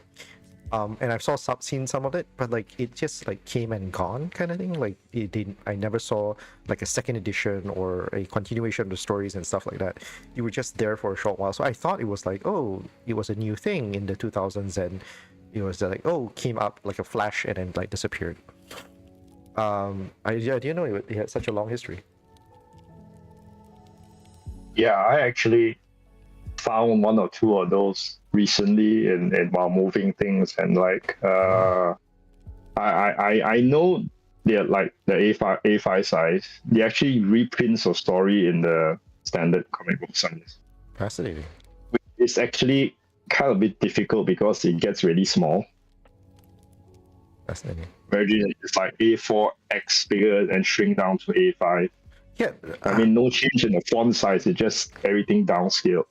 And I've seen some of it, but like it just like came and gone kind of thing. Like I never saw like a second edition or a continuation of the stories and stuff like that. You were just there for a short while. So I thought it was like, oh, it was a new thing in the 2000s, and it was like, oh, came up like a flash and then like disappeared. I didn't know it had such a long history. Yeah, I actually found one or two of those recently and while moving things, and like I know they're like the A5 size. They actually reprints a story in the standard comic book size. Fascinating. It's actually kind of a bit difficult because it gets really small. Fascinating. Imagine it's like A4X bigger and shrink down to A5. Yeah. I mean, no change in the font size. It's just everything downscaled.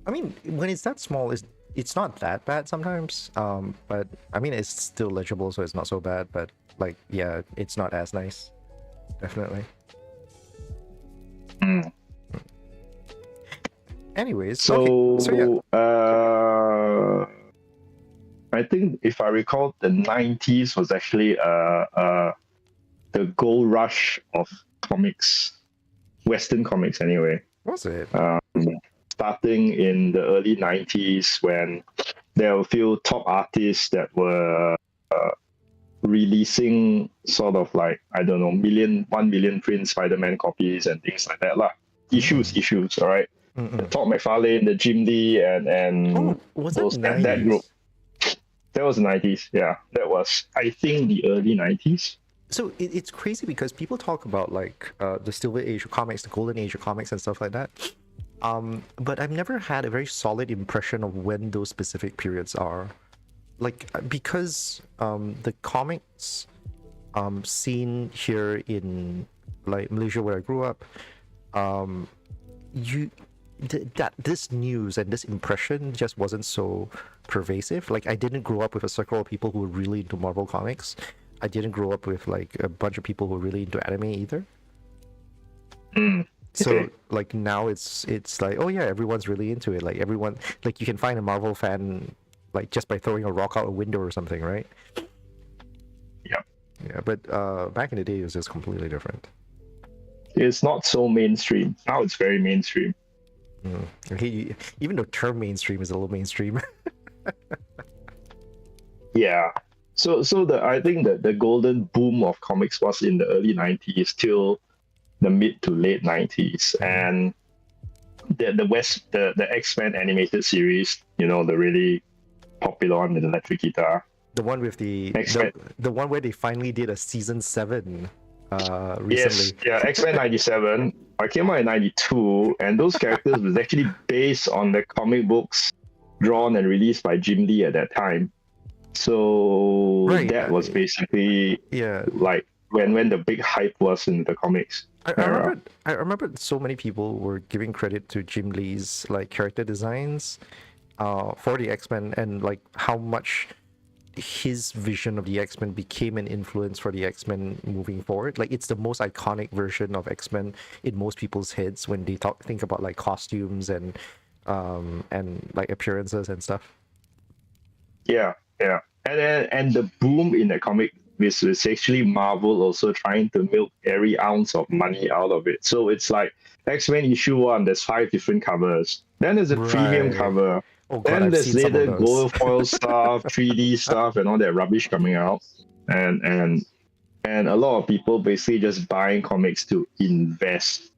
I mean, when it's that small, it's not that bad sometimes. But I mean, it's still legible, so it's not so bad. But like, yeah, it's not as nice. Definitely. Anyways, so yeah. I think if I recall, the 90s was actually the gold rush of comics, Western comics anyway. Was it? Starting in the early 90s when there were a few top artists that were releasing sort of like, I don't know, 1 million print Spider-Man copies and things like that lah. Issues, all right? Todd McFarlane, the Jim Lee, and Oh, was that those that group. 90s? That was the 90s. Yeah, that was, I think, the early 90s. So it's crazy because people talk about like the Silver Age of comics, the Golden Age of comics, and stuff like that. But I've never had a very solid impression of when those specific periods are. Like because the comics scene here in like Malaysia where I grew up, that this news and this impression just wasn't so pervasive. Like I didn't grow up with a circle of people who were really into Marvel comics. I didn't grow up with like a bunch of people who were really into anime either. So like now it's like, oh yeah, everyone's really into it. Like everyone, like you can find a Marvel fan like just by throwing a rock out a window or something, right? Yeah, but back in the day it was just completely different. It's not so mainstream. Now it's very mainstream. Okay, even the term mainstream is a little mainstream. Yeah. So I think that the golden boom of comics was in the early 90s till the mid to late 90s, and the X-Men animated series, the really popular one with the electric guitar. The one with the one where they finally did a season 7 recently. Yes, yeah, X-Men 97. I came out in 92, and those characters was actually based on the comic books drawn and released by Jim Lee at that time. So that was basically like when the big hype was in the comics. I remember so many people were giving credit to Jim Lee's like character designs for the X-Men, and like how much his vision of the X-Men became an influence for the X-Men moving forward. Like it's the most iconic version of X-Men in most people's heads when they think about like costumes and like appearances and stuff. Yeah. And the boom in the comic is actually Marvel also trying to milk every ounce of money out of it. So it's like X-Men issue 1, there's 5 different covers. Then there's a premium cover. Oh God, then there's later gold foil stuff, 3D stuff, and all that rubbish coming out. And a lot of people basically just buying comics to invest.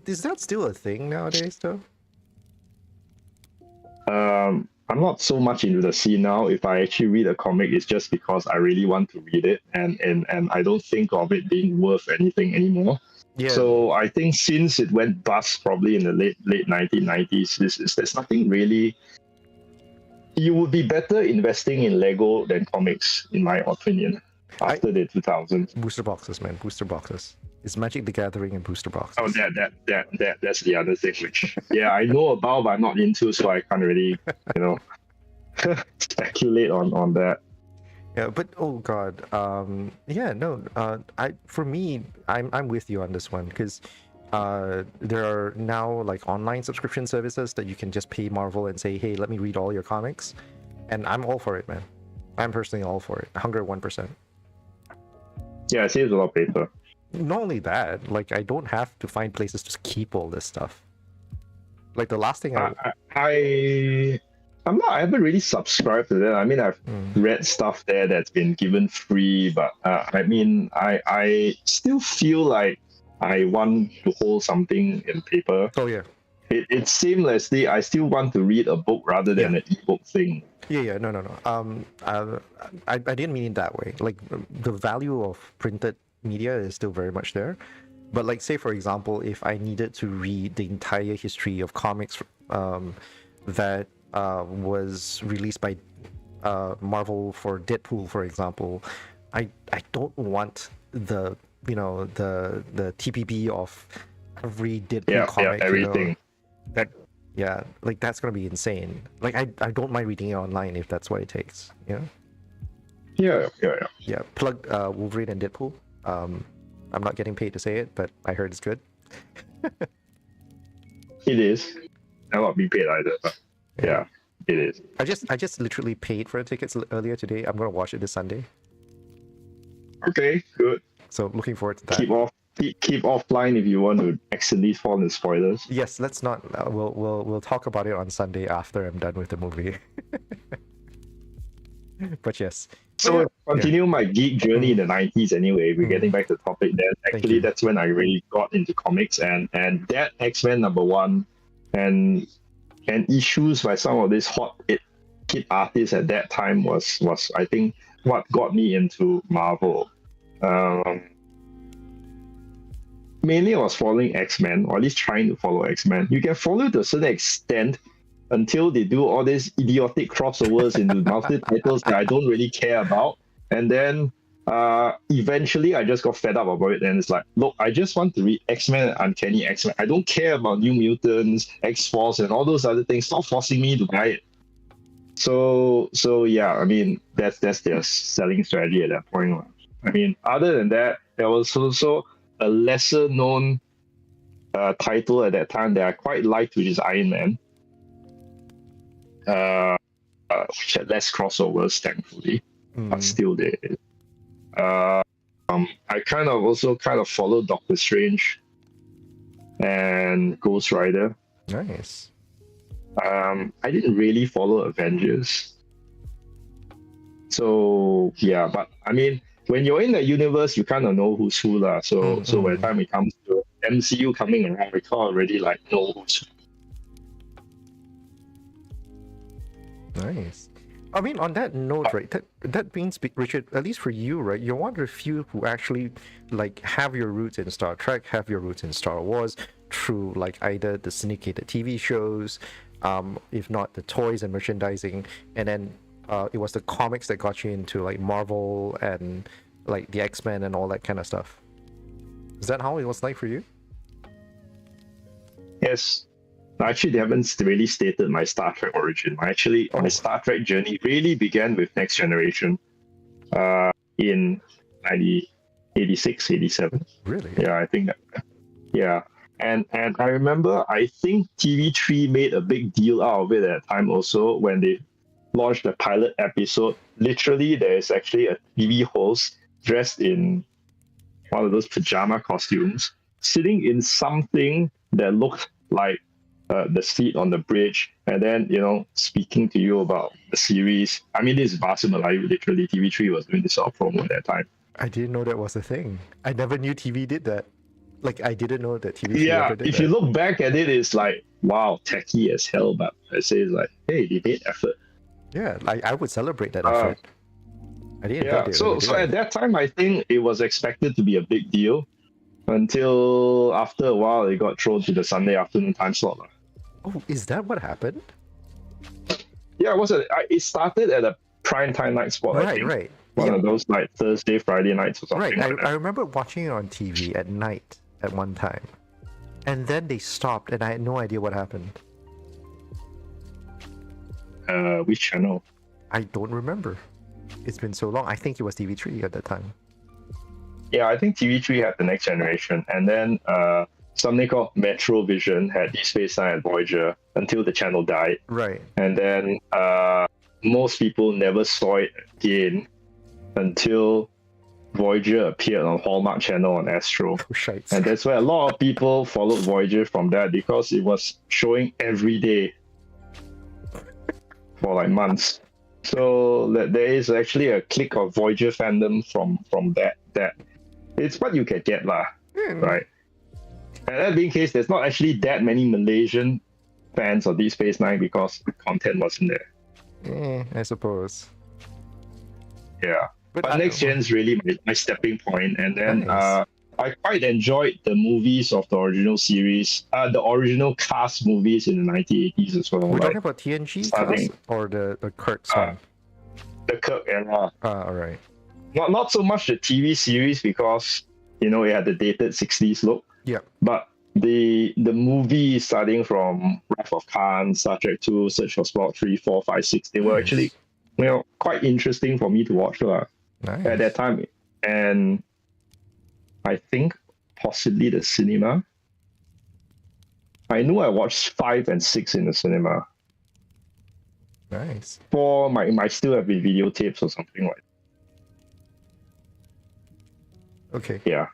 Is that still a thing nowadays, though? I'm not so much into the scene now. If I actually read a comic, it's just because I really want to read it, and I don't think of it being worth anything anymore. Yeah. So I think since it went bust probably in the late 1990s, there's nothing really. You would be better investing in Lego than comics, in my opinion, after the 2000s. Booster boxes, man. Booster boxes. It's Magic the Gathering and booster boxes. Oh, that's the other thing, which I know about, but I'm not into, so I can't really, speculate on that. Yeah, but oh God, for me, I'm with you on this one because there are now like online subscription services that you can just pay Marvel and say, hey, let me read all your comics, and I'm all for it, man. I'm personally all for it, 101%. Yeah, it saves a lot of paper. Not only that, like I don't have to find places to keep all this stuff. Like the last thing I haven't really subscribed to that. I mean, I've read stuff there that's been given free, but I still feel like I want to hold something in paper. Oh yeah. It's seamlessly. I still want to read a book rather than an ebook thing. Yeah, no. I didn't mean it that way. Like the value of printed media is still very much there. But like, say for example, if I needed to read the entire history of comics that was released by Marvel for Deadpool, for example, I don't want the the TPB of every Deadpool comic. Everything. Like that's gonna be insane. Like I don't mind reading it online if that's what it takes. Yeah, plug Wolverine and Deadpool. I'm not getting paid to say it, but I heard it's good. It is. I'm not being paid either, but yeah, it is. I just literally paid for the tickets earlier today. I'm gonna watch it this Sunday. Okay, good. So looking forward to that. Keep offline if you want to accidentally fall into spoilers. Yes, let's not. We'll talk about it on Sunday after I'm done with the movie. But yes. So continue my geek journey in the 90s anyway. We're getting back to the topic then. Actually, you. that's when I really got into comics, and that X-Men #1 and issues by some of these hot kid artists at that time was I think what got me into Marvel. Mainly I was following X-Men, or at least trying to follow X-Men. You can follow to a certain extent until they do all these idiotic crossovers into multi-titles that I don't really care about. And then eventually I just got fed up about it, and it's like, look, I just want to read X-Men and Uncanny X-Men. I don't care about New Mutants, X-Force, and all those other things. Stop forcing me to buy it. So yeah, I mean, that's their selling strategy at that point. I mean, other than that, there was also a lesser known title at that time that I quite liked, which is Iron Man. Which had less crossovers, thankfully, but still there. I kind of followed Doctor Strange and Ghost Rider. Nice. I didn't really follow Avengers. So yeah, but I mean, when you're in the universe, you kind of know who's who lah. So by the time it comes to MCU coming around, we can't already like know who's who. Nice. I mean, on that note, right? That means, Richard, at least for you, right? You're one of the few who actually like have your roots in Star Trek, have your roots in Star Wars through like either the syndicated TV shows, if not the toys and merchandising, and then it was the comics that got you into like Marvel and like the X-Men and all that kind of stuff. Is that how it was like for you? Yes. Actually, they haven't really stated my Star Trek origin. My Star Trek journey really began with Next Generation in 86, 87. Really? Yeah, I think that. Yeah. And I remember, I think TV3 made a big deal out of it at the time also when they launched the pilot episode. Literally, there is actually a TV host dressed in one of those pajama costumes, sitting in something that looked like the seat on the bridge, and then, you know, speaking to you about the series. I mean, this is Basim Melayu, literally. TV3 was doing this sort of promo at that time. I didn't know that was a thing. I never knew TV did that. Like, I didn't know that TV3 ever did if that. you look back at it, it's like, wow, tacky as hell, but I say it's like, hey, they made effort. Yeah, I would celebrate that effort. I didn't know they so at that time, I think it was expected to be a big deal until after a while, it got thrown to the Sunday afternoon time slot. Oh, is that what happened? Yeah, it started at a prime time night spot, I think. Right. One of those like Thursday, Friday nights or something. Right, like I remember watching it on TV at night at one time. And then they stopped and I had no idea what happened. Which channel? I don't remember. It's been so long. I think it was TV3 at that time. Yeah, I think TV3 had the Next Generation, and then something called Metrovision had Deep Space Nine and Voyager until the channel died. Right. And then most people never saw it again until Voyager appeared on Hallmark Channel on Astro. Oh, shite. And that's why a lot of people followed Voyager from that, because it was showing every day for like months. So there is actually a clique of Voyager fandom from that. It's what you can get lah, right? And that being the case, there's not actually that many Malaysian fans of Deep Space Nine because the content wasn't there. I suppose. Yeah. But Next Gen's really my stepping point. And then Nice. I quite enjoyed the movies of the original series, the original cast movies in the 1980s as well. We're like talking about TNG starting- cast or the Kirk's one? the Kirk era. Alright. Not so much the TV series because, you know, it had the dated 60s look. Yeah. But the movie starting from Wrath of Khan, Star Trek 2, Search for Spock 3, 4, 5, 6, they were actually, you know, quite interesting for me to watch Nice. at that time. And I think possibly the cinema. I knew I watched 5 and 6 in the cinema. Nice. 4 might still have been videotapes or something like that. Okay. Yeah.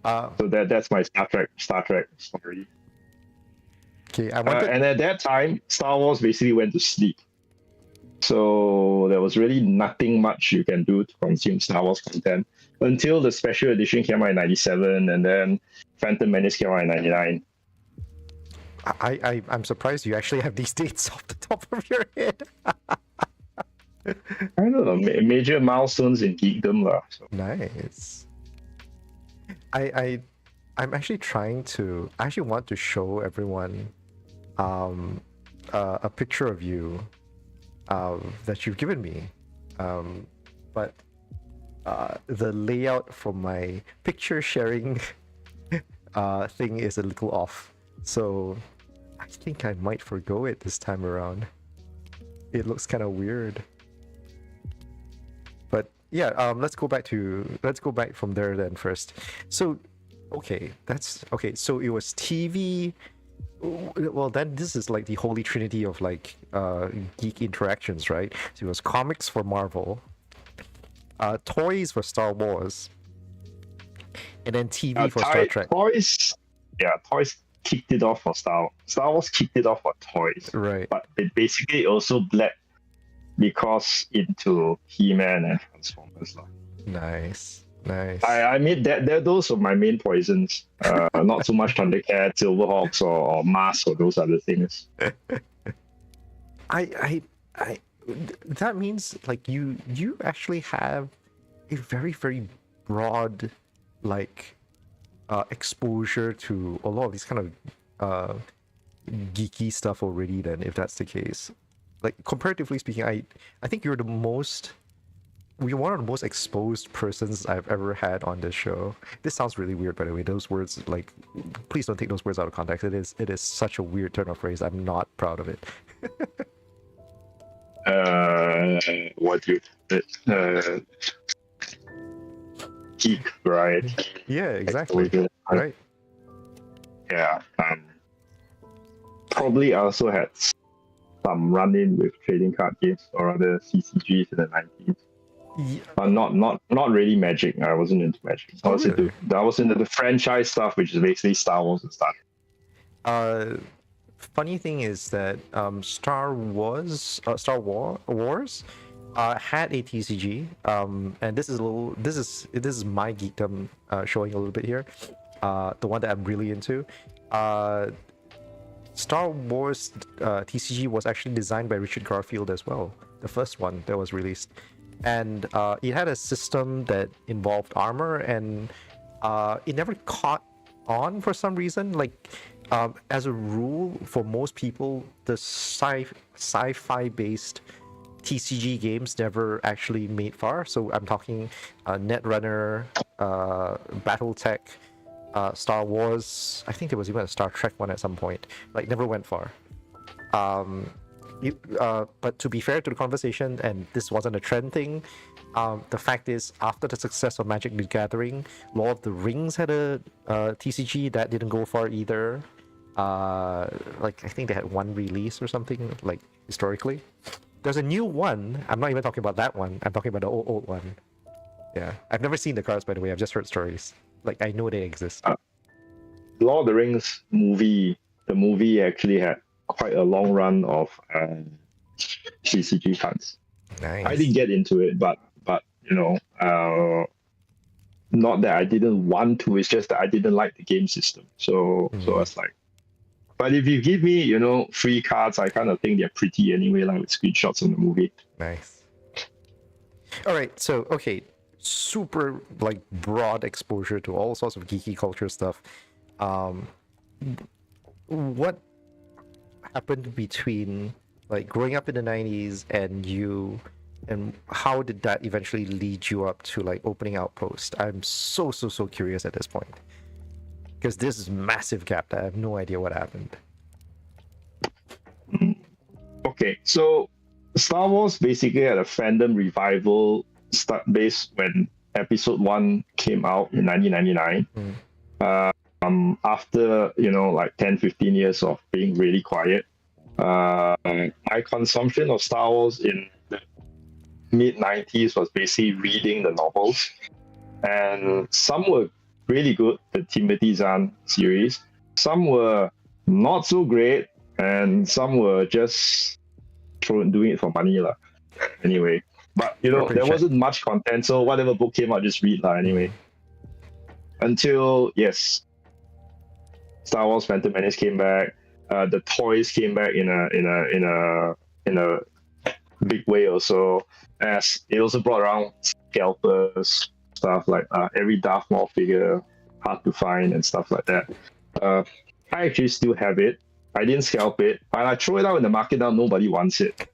So that's my Star Trek story. Okay, I wanted... And at that time, Star Wars basically went to sleep. So there was really nothing much you can do to consume Star Wars content until the special edition came out in 97 and then Phantom Menace came out in 99. I'm surprised you actually have these dates off the top of your head. I don't know, major milestones in geekdom lah. So. Nice. I'm actually I actually want to show everyone a picture of you that you've given me, but the layout for my picture sharing thing is a little off, so I think I might forgo it this time around. It looks kind of weird. But yeah, let's go back from there then first. So okay, so it was TV. Well, then this is like the holy trinity of like geek interactions, right? So it was comics for Marvel, toys for Star Wars, and then TV for Star Trek. Toys kicked it off for Star Wars kicked it off for toys, right? But it basically also bled because into He-Man and Transformers. Nice. I mean that those are my main poisons. Not so much Thundercats, Silverhawks, or Mask or those other things. I that means like you actually have a very, very broad like exposure to a lot of these kind of geeky stuff already then, if that's the case. Like comparatively speaking, I think you're one of the most exposed persons I've ever had on this show. This sounds really weird, by the way. Those words, like, please don't take those words out of context. It is such a weird turn of phrase. I'm not proud of it. Geek, right? Yeah, exactly. Right. Yeah. Probably I also had some run-in with trading card games or other CCGs in the 90s. Yeah. But not really Magic. I wasn't into Magic. I was into the franchise stuff, which is basically Star Wars and stuff. Funny thing is that Star Wars had a TCG, and this is my geekdom showing a little bit here. The one that I'm really into. Star Wars TCG was actually designed by Richard Garfield as well, the first one that was released. And it had a system that involved armor, and it never caught on for some reason. Like, as a rule, for most people, the sci-fi based TCG games never actually made far. So I'm talking Netrunner, BattleTech, Star Wars. I think there was even a Star Trek one at some point. Like, never went far. But to be fair to the conversation, and this wasn't a trend thing, the fact is, after the success of Magic the Gathering, Lord of the Rings had a TCG that didn't go far either. Like, I think they had one release or something, like, historically. There's a new one. I'm not even talking about that one. I'm talking about the old one. Yeah. I've never seen the cards, by the way. I've just heard stories. Like, I know they exist. Lord of the Rings movie, the movie actually had quite a long run of CCG cards. Nice. I didn't get into it, but you know, not that I didn't want to. It's just that I didn't like the game system. So I was like, but if you give me, you know, free cards, I kind of think they're pretty anyway, like with screenshots in the movie. Nice. All right, so okay, super like broad exposure to all sorts of geeky culture stuff. What happened between like growing up in the 90s and you, and how did that eventually lead you up to like opening Outpost? I'm so curious at this point, because this is massive gap that I have no idea what happened. Okay, so Star Wars basically had a fandom revival start base when episode 1 came out in 1999. After, you know, like 10-15 years of being really quiet, my consumption of Star Wars in the mid-90s was basically reading the novels, and some were really good, the Timothy Zahn series. Some were not so great, and some were just doing it for money. Anyway, but you know, there wasn't much content, so whatever book came out, just read lah. Anyway, until yes, Star Wars Phantom Menace came back. The toys came back in a big way also. As it also brought around scalpers, stuff like every Darth Maul figure hard to find and stuff like that. I actually still have it. I didn't scalp it, but I throw it out in the market now. Nobody wants it.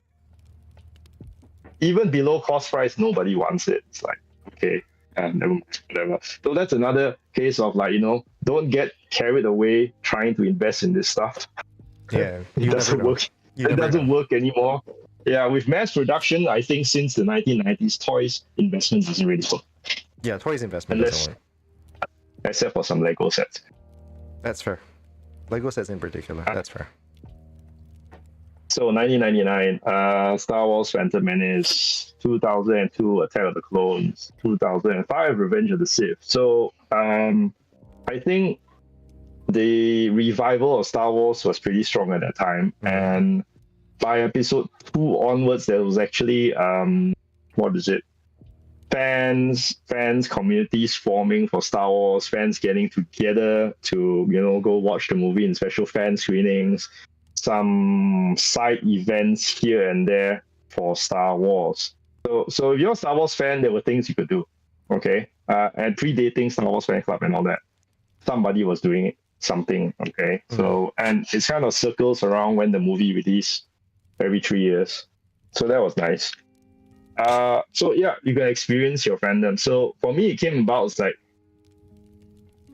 Even below cost price, nobody wants it. It's like, okay, never mind, whatever. So that's another case of like, you know, don't get carried away trying to invest in this stuff. Yeah, it doesn't work. It doesn't work anymore. Yeah, with mass production, I think since the 1990s, toys investment doesn't really work. Yeah, toys investment doesn't work. Except for some Lego sets. That's fair. Lego sets in particular, that's fair. So 1999, Star Wars Phantom Menace, 2002, Attack of the Clones, 2005, Revenge of the Sith. So I think the revival of Star Wars was pretty strong at that time. And by episode 2 onwards, there was actually, fans, communities forming for Star Wars, fans getting together to, you know, go watch the movie in special fan screenings, some side events here and there for Star Wars. So if you're a Star Wars fan, there were things you could do, okay? And predating Star Wars Fan Club and all that, somebody was doing something, okay? So, and it's kind of circles around when the movie released every 3 years. So that was nice. So yeah, you can experience your fandom. So for me, it came about, it's like,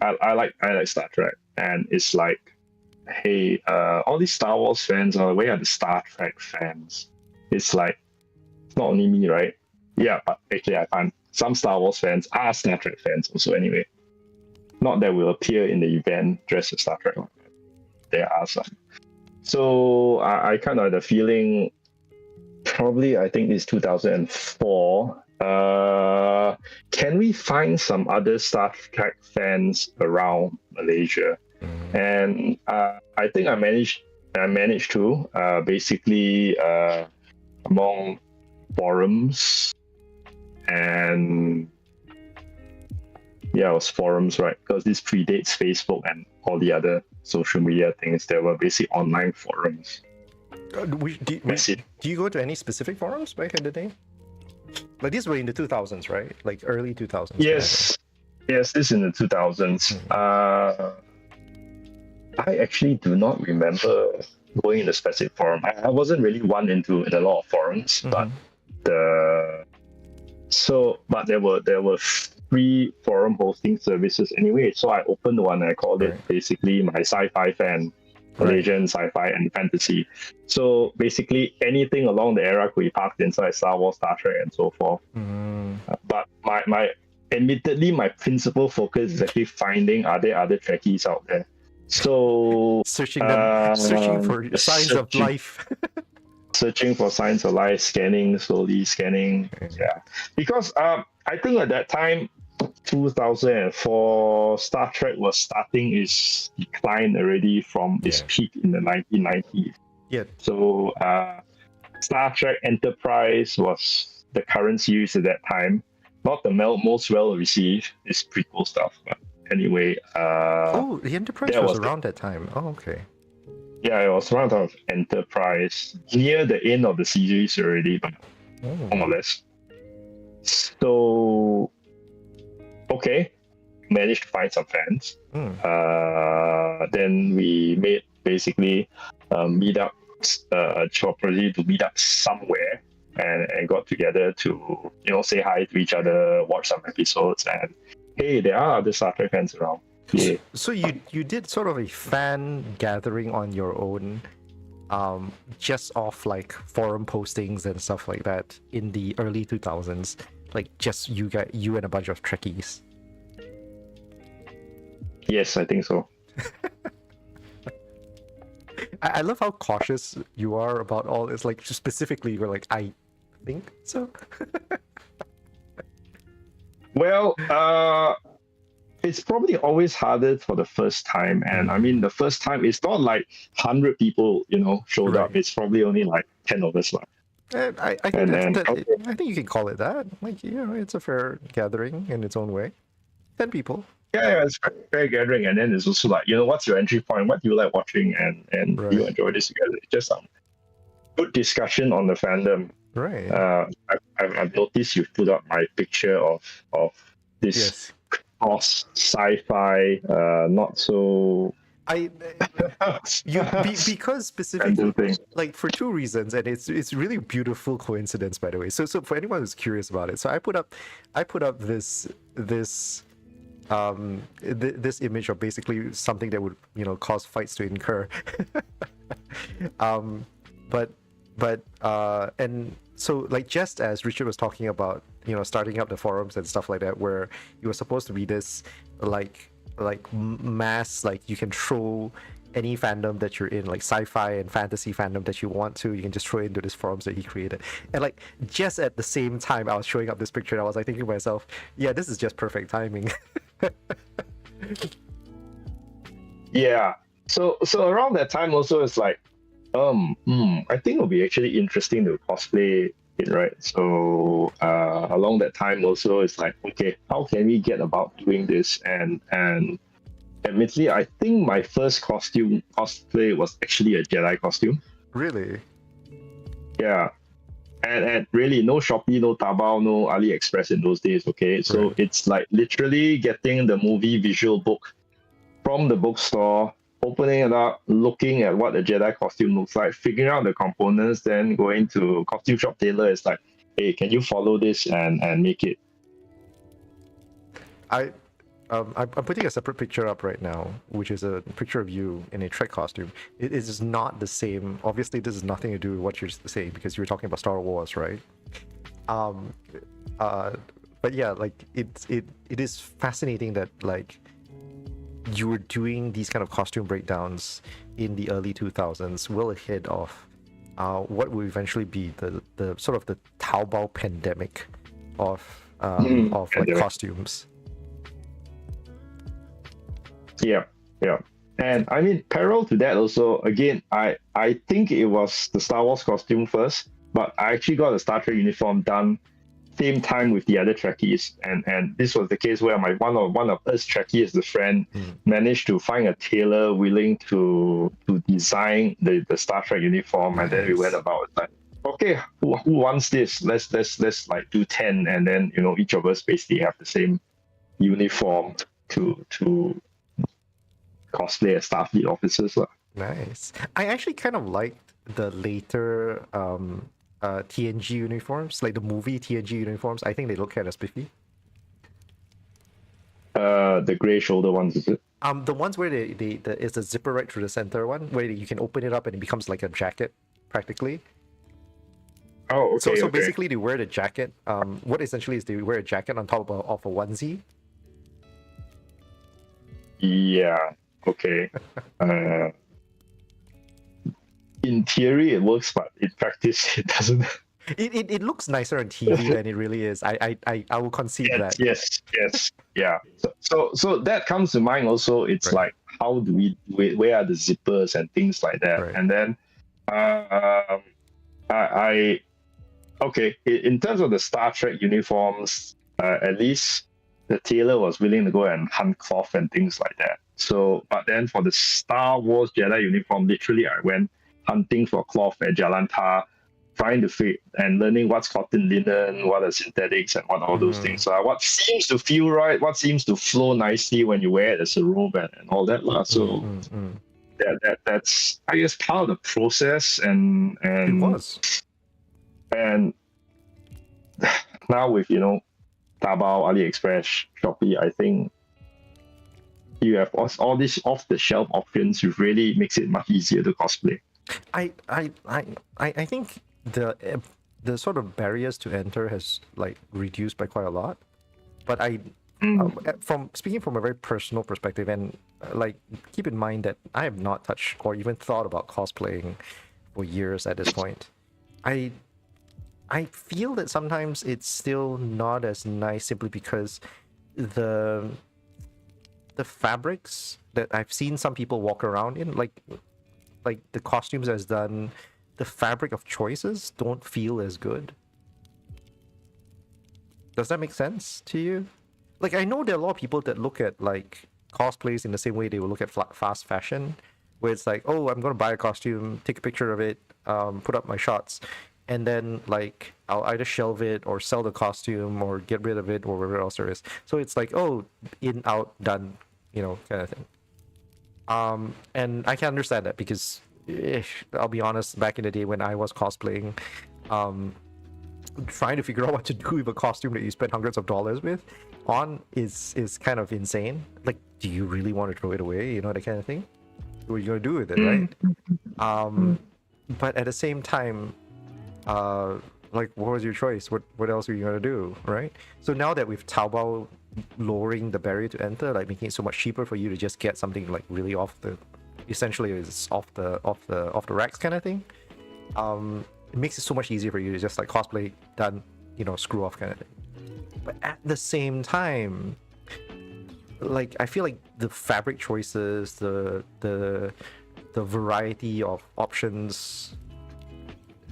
I like Star Trek, and it's like, hey, all these Star Wars fans are, where are the Star Trek fans? It's like, it's not only me, right? Yeah, but actually I find some Star Wars fans are Star Trek fans also anyway. Not that will appear in the event dressed as Star Trek. There are some. So I kind of had a feeling, probably I think it's 2004. Can we find some other Star Trek fans around Malaysia? And I think I managed to basically among forums, and yeah, it was forums, right? Because this predates Facebook and all the other social media things. There were basically online forums. Do you go to any specific forums back in the day? Like these were in the 2000s, right? Like early 2000s. Yes, this is in the 2000s. I actually do not remember going in a specific forum. I wasn't really one into a lot of forums, but there were free forum hosting services anyway. So I opened one. I called it basically my sci-fi fan, Malaysian sci-fi and fantasy. So basically anything along the era could be parked inside Star Wars, Star Trek, and so forth. But admittedly, my principal focus is actually finding are there other Trekkies out there. So searching for signs of life. Searching for signs of life, slowly scanning. Yeah, because I think at that time, 2004, Star Trek was starting its decline already from its peak in the 1990s. Yeah. So Star Trek Enterprise was the current series at that time. Not the most well received. It's prequel stuff, but anyway. The Enterprise was around that time. Oh, okay. Yeah, it was around of Enterprise, near the end of the series already, but more or less. So, okay, managed to find some fans. Then we made basically meetups, opportunity to meet up somewhere, and got together to say hi to each other, watch some episodes, and hey, there are other Star Trek fans around. Yeah. So you did sort of a fan gathering on your own, just off like forum postings and stuff like that in the early 2000s, like just you and a bunch of Trekkies. Yes, I think so. I love how cautious you are about all this. Like specifically, you're like, I think so. Well, it's probably always harder for the first time. And I mean, the first time, it's not like 100 people, showed up. It's probably only like 10 of us. I think And that's then that. okay, I think you can call it that. Like, it's a fair gathering in its own way. 10 people. yeah, it's fair gathering, and then it's also like, what's your entry point? What do you like watching, and do you Right. enjoy this together? It's just some good discussion on the fandom. Right. I've noticed you've put up my picture of this Yes. cross sci-fi, not so I because specifically, random thing. like, for two reasons, and it's really a beautiful coincidence, by the way. So for anyone who's curious about it, so I put up this image of basically something that would cause fights to incur. um and so, like, just as Richard was talking about starting up the forums and stuff like that, where you were supposed to be this mass, like, you can throw any fandom that you're in, like sci-fi and fantasy fandom that you want to, you can just throw into this forums that he created. And, like, just at the same time I was showing up this picture, I was like thinking to myself, yeah, this is just perfect timing. Yeah. So around that time also, it's like, I think it'll be actually interesting to cosplay it, right? So along that time also, it's like, okay, how can we get about doing this? And admittedly, I think my first cosplay was actually a Jedi costume. Really? Yeah. And really, no Shopee, no Taobao, no AliExpress in those days, okay? So Right. it's like literally getting the movie visual book from the bookstore, opening it up, looking at what a Jedi costume looks like, figuring out the components, then going to costume shop tailor. It's like, hey, can you follow this and make it? I'm putting a separate picture up right now, which is a picture of you in a Trek costume. It is not the same. Obviously, this has nothing to do with what you're saying, because you were talking about Star Wars, right? Um, but yeah, like, it is fascinating that, like, you were doing these kind of costume breakdowns in the early 2000s, well ahead of what will eventually be the sort of the Taobao pandemic of like And costumes. yeah, yeah. And I mean, parallel to that also, again, I think it was the Star Wars costume first, but I actually got a Star Trek uniform done same time with the other Trekkies, and this was the case where my one of us Trekkies, the friend, managed to find a tailor willing to design the Star Trek uniform, and then we went Nice. about like, okay, who wants this? Let's like do 10, and then each of us basically have the same uniform to cosplay as Starfleet officers. Nice. I actually kind of liked the later TNG uniforms, like the movie TNG uniforms. I think they look kind of spiffy. The gray shoulder ones, is it? The ones where it's a zipper right through the center one, where you can open it up and it becomes like a jacket, practically. Oh, okay, So okay. basically, they wear the jacket. What essentially is they wear a jacket on top of a onesie. Yeah, okay. In theory it works, but in practice it doesn't. It looks nicer on TV than it really is. I will concede that. Yes, yeah. So that comes to mind also. It's Right. like, how do where are the zippers and things like that? Right. And then I okay, in terms of the Star Trek uniforms, at least the tailor was willing to go and hunt cloth and things like that. So, but then for the Star Wars Jedi uniform, literally I went hunting for cloth at Jalan Tar, trying to fit and learning what's cotton linen, what are synthetics, and what all those things. So, what seems to feel right, what seems to flow nicely when you wear it as a robe and all that. So that's, I guess, part of the process, and It was. and now with Taobao, AliExpress, Shopee, I think you have all these off-the-shelf options, which really makes it much easier to cosplay. I think the sort of barriers to enter has, like, reduced by quite a lot. But from speaking from a very personal perspective, and like, keep in mind that I have not touched or even thought about cosplaying for years at this point. I feel that sometimes it's still not as nice, simply because the fabrics that I've seen some people walk around in, like the costumes as done the fabric of choices don't feel as good. Does that make sense to you? Like, I know there are a lot of people that look at like cosplays in the same way they will look at fast fashion, where it's like, oh, I'm gonna buy a costume, take a picture of it, put up my shots, and then like I'll either shelve it or sell the costume or get rid of it or whatever else there is. So it's like, oh, in, out, done, kind of thing. And I can understand that because I'll be honest, back in the day when I was cosplaying, trying to figure out what to do with a costume that you spent hundreds of dollars on is kind of insane. Like, do you really want to throw it away? That kind of thing. What are you gonna do with it, right? But at the same time, like, what was your choice? What else are you gonna do, right? So now that with Taobao lowering the barrier to enter, like making it so much cheaper for you to just get something like really essentially it's off the racks kind of thing. It makes it so much easier for you to just like cosplay, done, screw off kind of thing. But at the same time, like, I feel like the fabric choices, the variety of options,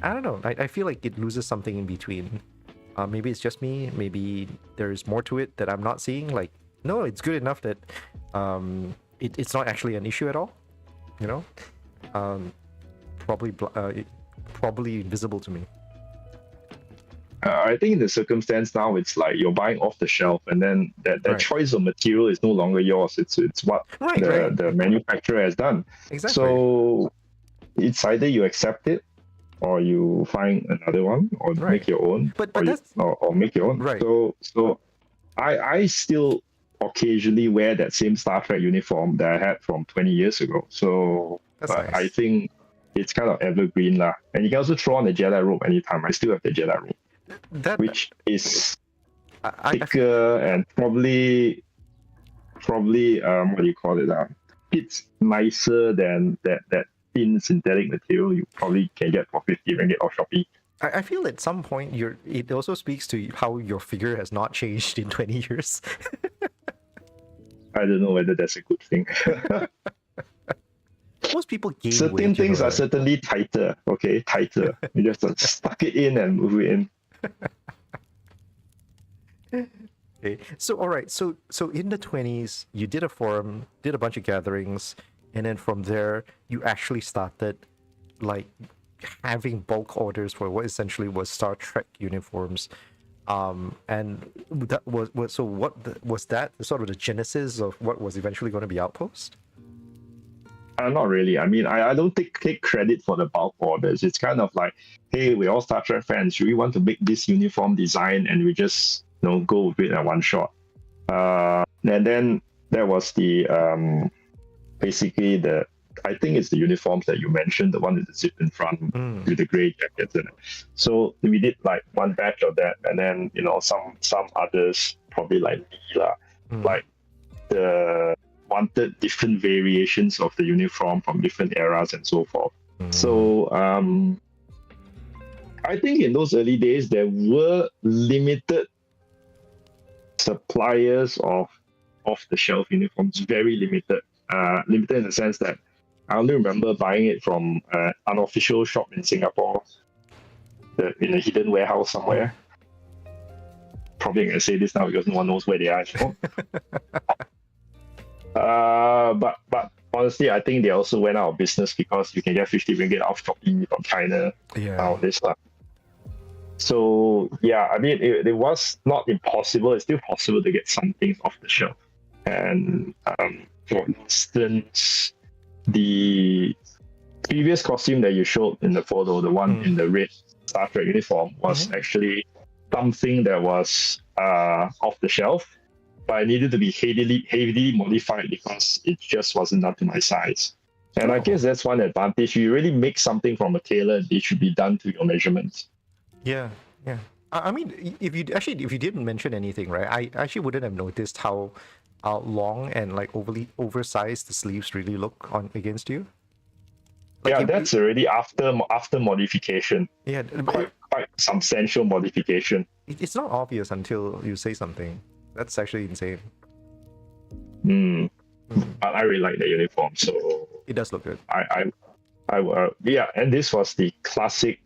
I don't know. I feel like it loses something in between. Maybe it's just me. Maybe there's more to it that I'm not seeing. Like, no, it's good enough that it's not actually an issue at all. Probably invisible to me. I think in the circumstance now, it's like you're buying off the shelf, and then that Right. choice of material is no longer yours. It's what Right. the manufacturer has done. Exactly. So it's either you accept it, or you find another one, or Right. make your own, But or that's or make your own. Right. So I still occasionally wear that same Star Trek uniform that I had from 20 years ago. So That's but nice. I think it's kind of evergreen lah. And you can also throw on the Jedi robe anytime. I still have the Jedi robe, which is I thicker and probably what do you call it? It's nicer than that thin synthetic material you probably can get for 50 ringgit off Shopee. I feel at some point it also speaks to how your figure has not changed in 20 years. I don't know whether that's a good thing. Most people gain Certain weight, things are right? certainly tighter. Okay, tighter. You just stuck it in and move it in. Okay. So all right. So in the 20s, you did a forum, did a bunch of gatherings, and then from there you actually started like having bulk orders for what essentially was Star Trek uniforms. And that was so was that sort of the genesis of what was eventually going to be Outpost? Not really. I mean, I don't take credit for the bulk orders. It's kind of like, hey, we're all Star Trek fans. We want to make this uniform design, and we just go with it at one shot. And then there was the basically I think it's the uniforms that you mentioned, the one with the zip in front with the grey jackets in it. So we did like one batch of that, and then some others probably like me like the wanted different variations of the uniform from different eras and so forth. So I think in those early days there were limited suppliers of off-the-shelf uniforms, very limited. Limited in the sense that I only remember buying it from an unofficial shop in Singapore, in a hidden warehouse somewhere. Probably going to say this now because no one knows where they are anymore. But honestly, I think they also went out of business because you can get 50 ringgit off Shopee from China nowadays. So yeah, I mean, it was not impossible. It's still possible to get some things off the shelf. And for instance, the previous costume that you showed in the photo, the one in the red Star Trek uniform, was actually something that was off the shelf, but it needed to be heavily modified because it just wasn't done to my size. And I guess that's one advantage. You really make something from a tailor, it should be done to your measurements. Yeah. I mean, if you didn't mention anything, right? I actually wouldn't have noticed how long and like overly oversized the sleeves really look on against you. Like that's already after modification. Yeah, quite substantial modification. It's not obvious until you say something. That's actually insane. But I really like the uniform, so it does look good. Yeah, and this was the classic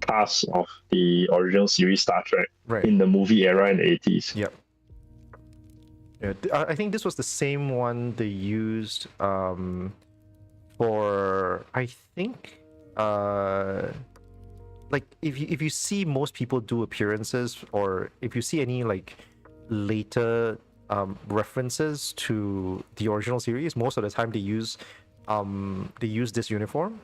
cast of the original series Star Trek Right. in the movie era in the 80s. Yep. Yeah, I think this was the same one they used for, I think, like if you see most people do appearances, or if you see any like later references to the original series, most of the time they use this uniform.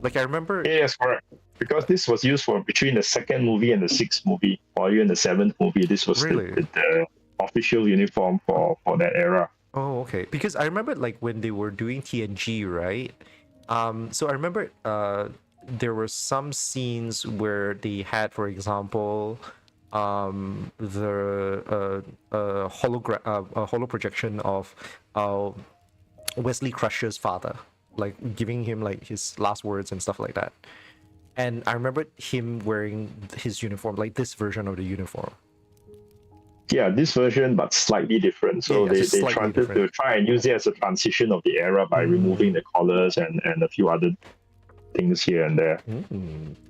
Like I remember. Yes, correct. Because this was used for between the second movie and the sixth movie, or even the seventh movie. This was Really? the official uniform for that era. Oh, okay. Because I remember like when they were doing TNG, right? So I remember there were some scenes where they had, for example, a holo projection of Wesley Crusher's father, like giving him like his last words and stuff like that. And I remember him wearing his uniform, like this version of the uniform. Yeah, this version, but slightly different. So Yeah, they just slightly tried different. to try and use it as a transition of the era by removing the collars and a few other things here and there.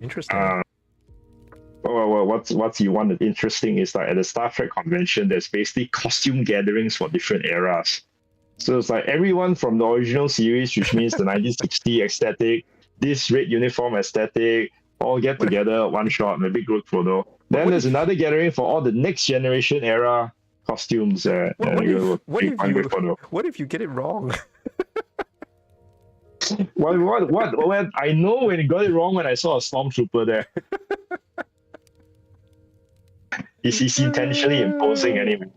Interesting. Well, what's you want interesting is that at the Star Trek convention, there's basically costume gatherings for different eras. So it's like everyone from the original series, which means the 1960 aesthetic, this red uniform aesthetic, all get together one shot in a big group photo. Then there's another gathering for all the next generation era costumes. What if you get it wrong? What? I know when you got it wrong when I saw a stormtrooper there. He's intentionally imposing anyway.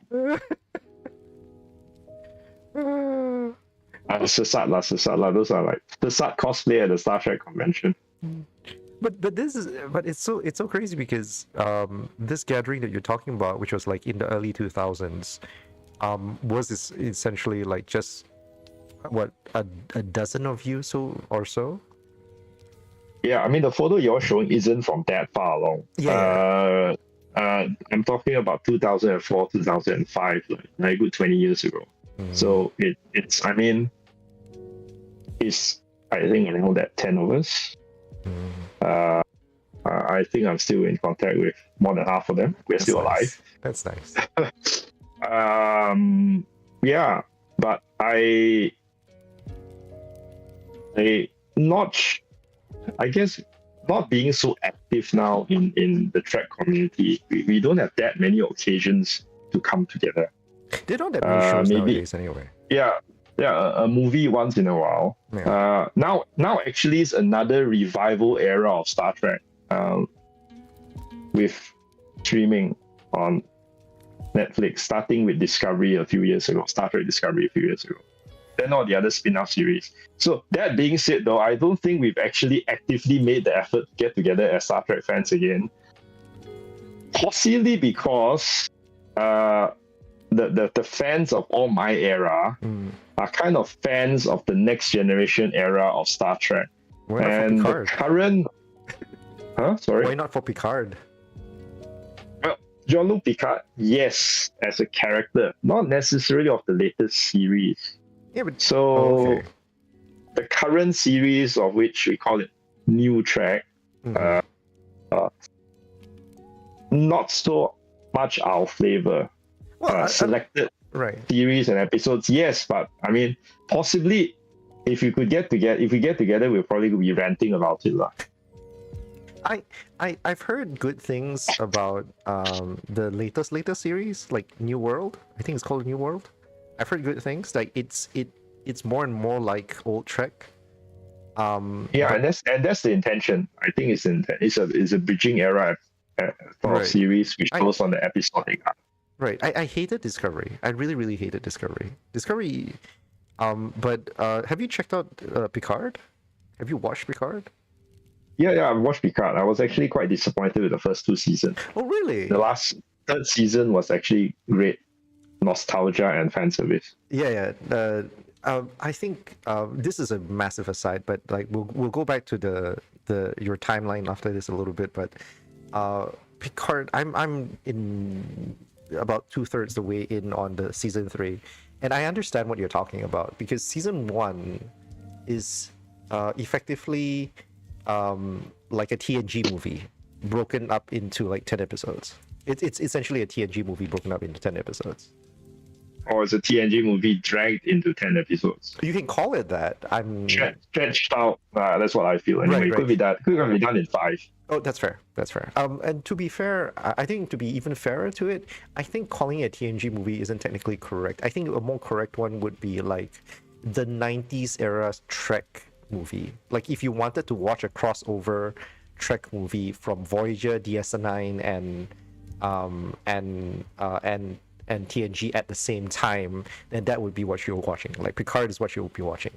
S.E.A. Those are like S.E.A. cosplay at the Star Trek convention. But it's so crazy because this gathering that you're talking about, which was like in the early 2000s, was essentially like just what a dozen of you or so. Yeah, I mean the photo you're showing isn't from that far along. Yeah. I'm talking about 2004, 2005, like a good 20 years ago. So it's I think around that 10 of us. I think I'm still in contact with more than half of them. We're still alive. That's nice. Yeah, but I guess not being so active now in the Trek community, we don't have that many occasions to come together. They don't have many shows nowadays anyway. Yeah, a movie once in a while. Yeah. Now actually is another revival era of Star Trek, with streaming on Netflix, starting with Discovery a few years ago, Star Trek Discovery a few years ago. Then all the other spin-off series. So that being said, though, I don't think we've actually actively made the effort to get together as Star Trek fans again. Possibly because the fans of all my era are kind of fans of the next generation era of Star Trek. And the current... Sorry? Why not for Picard? Well, Jean-Luc Picard, yes, as a character, not necessarily of the latest series. Yeah, but the current series, of which we call it New Trek, not so much our flavor. Selected series and episodes, yes, but I mean, possibly if we get together, we'll probably be ranting about it, lah. I've heard good things about the latest series, like New World. I think it's called New World. I've heard good things. Like it's more and more like old Trek. And that's the intention. I think it's a bridging era for a series which goes on the episodic arc. Right. I hated Discovery. I really hated Discovery. But have you checked out Picard? Have you watched Picard? Yeah, I've watched Picard. I was actually quite disappointed with the first two seasons. Oh, really? The third season was actually great nostalgia and fan service. Yeah. I think this is a massive aside, but like we'll go back to your timeline after this a little bit. But Picard, I'm in about 2/3 the way in on the season 3, and I understand what you're talking about because season 1 is effectively like a TNG movie broken up into like 10 episodes. It's essentially a TNG movie broken up into 10 episodes. Or it's a TNG movie dragged into 10 episodes. You can call it that. Stretched out. That's what I feel. Anyway, Right, right. Could be done in 5. Oh, that's fair. That's fair. And to be fair, I think to be even fairer to it, I think calling it a TNG movie isn't technically correct. I think a more correct one would be like the 90s era Trek movie. Like if you wanted to watch a crossover Trek movie from Voyager, DS9, and TNG at the same time, then that would be what you're watching. Like Picard is what you'll be watching.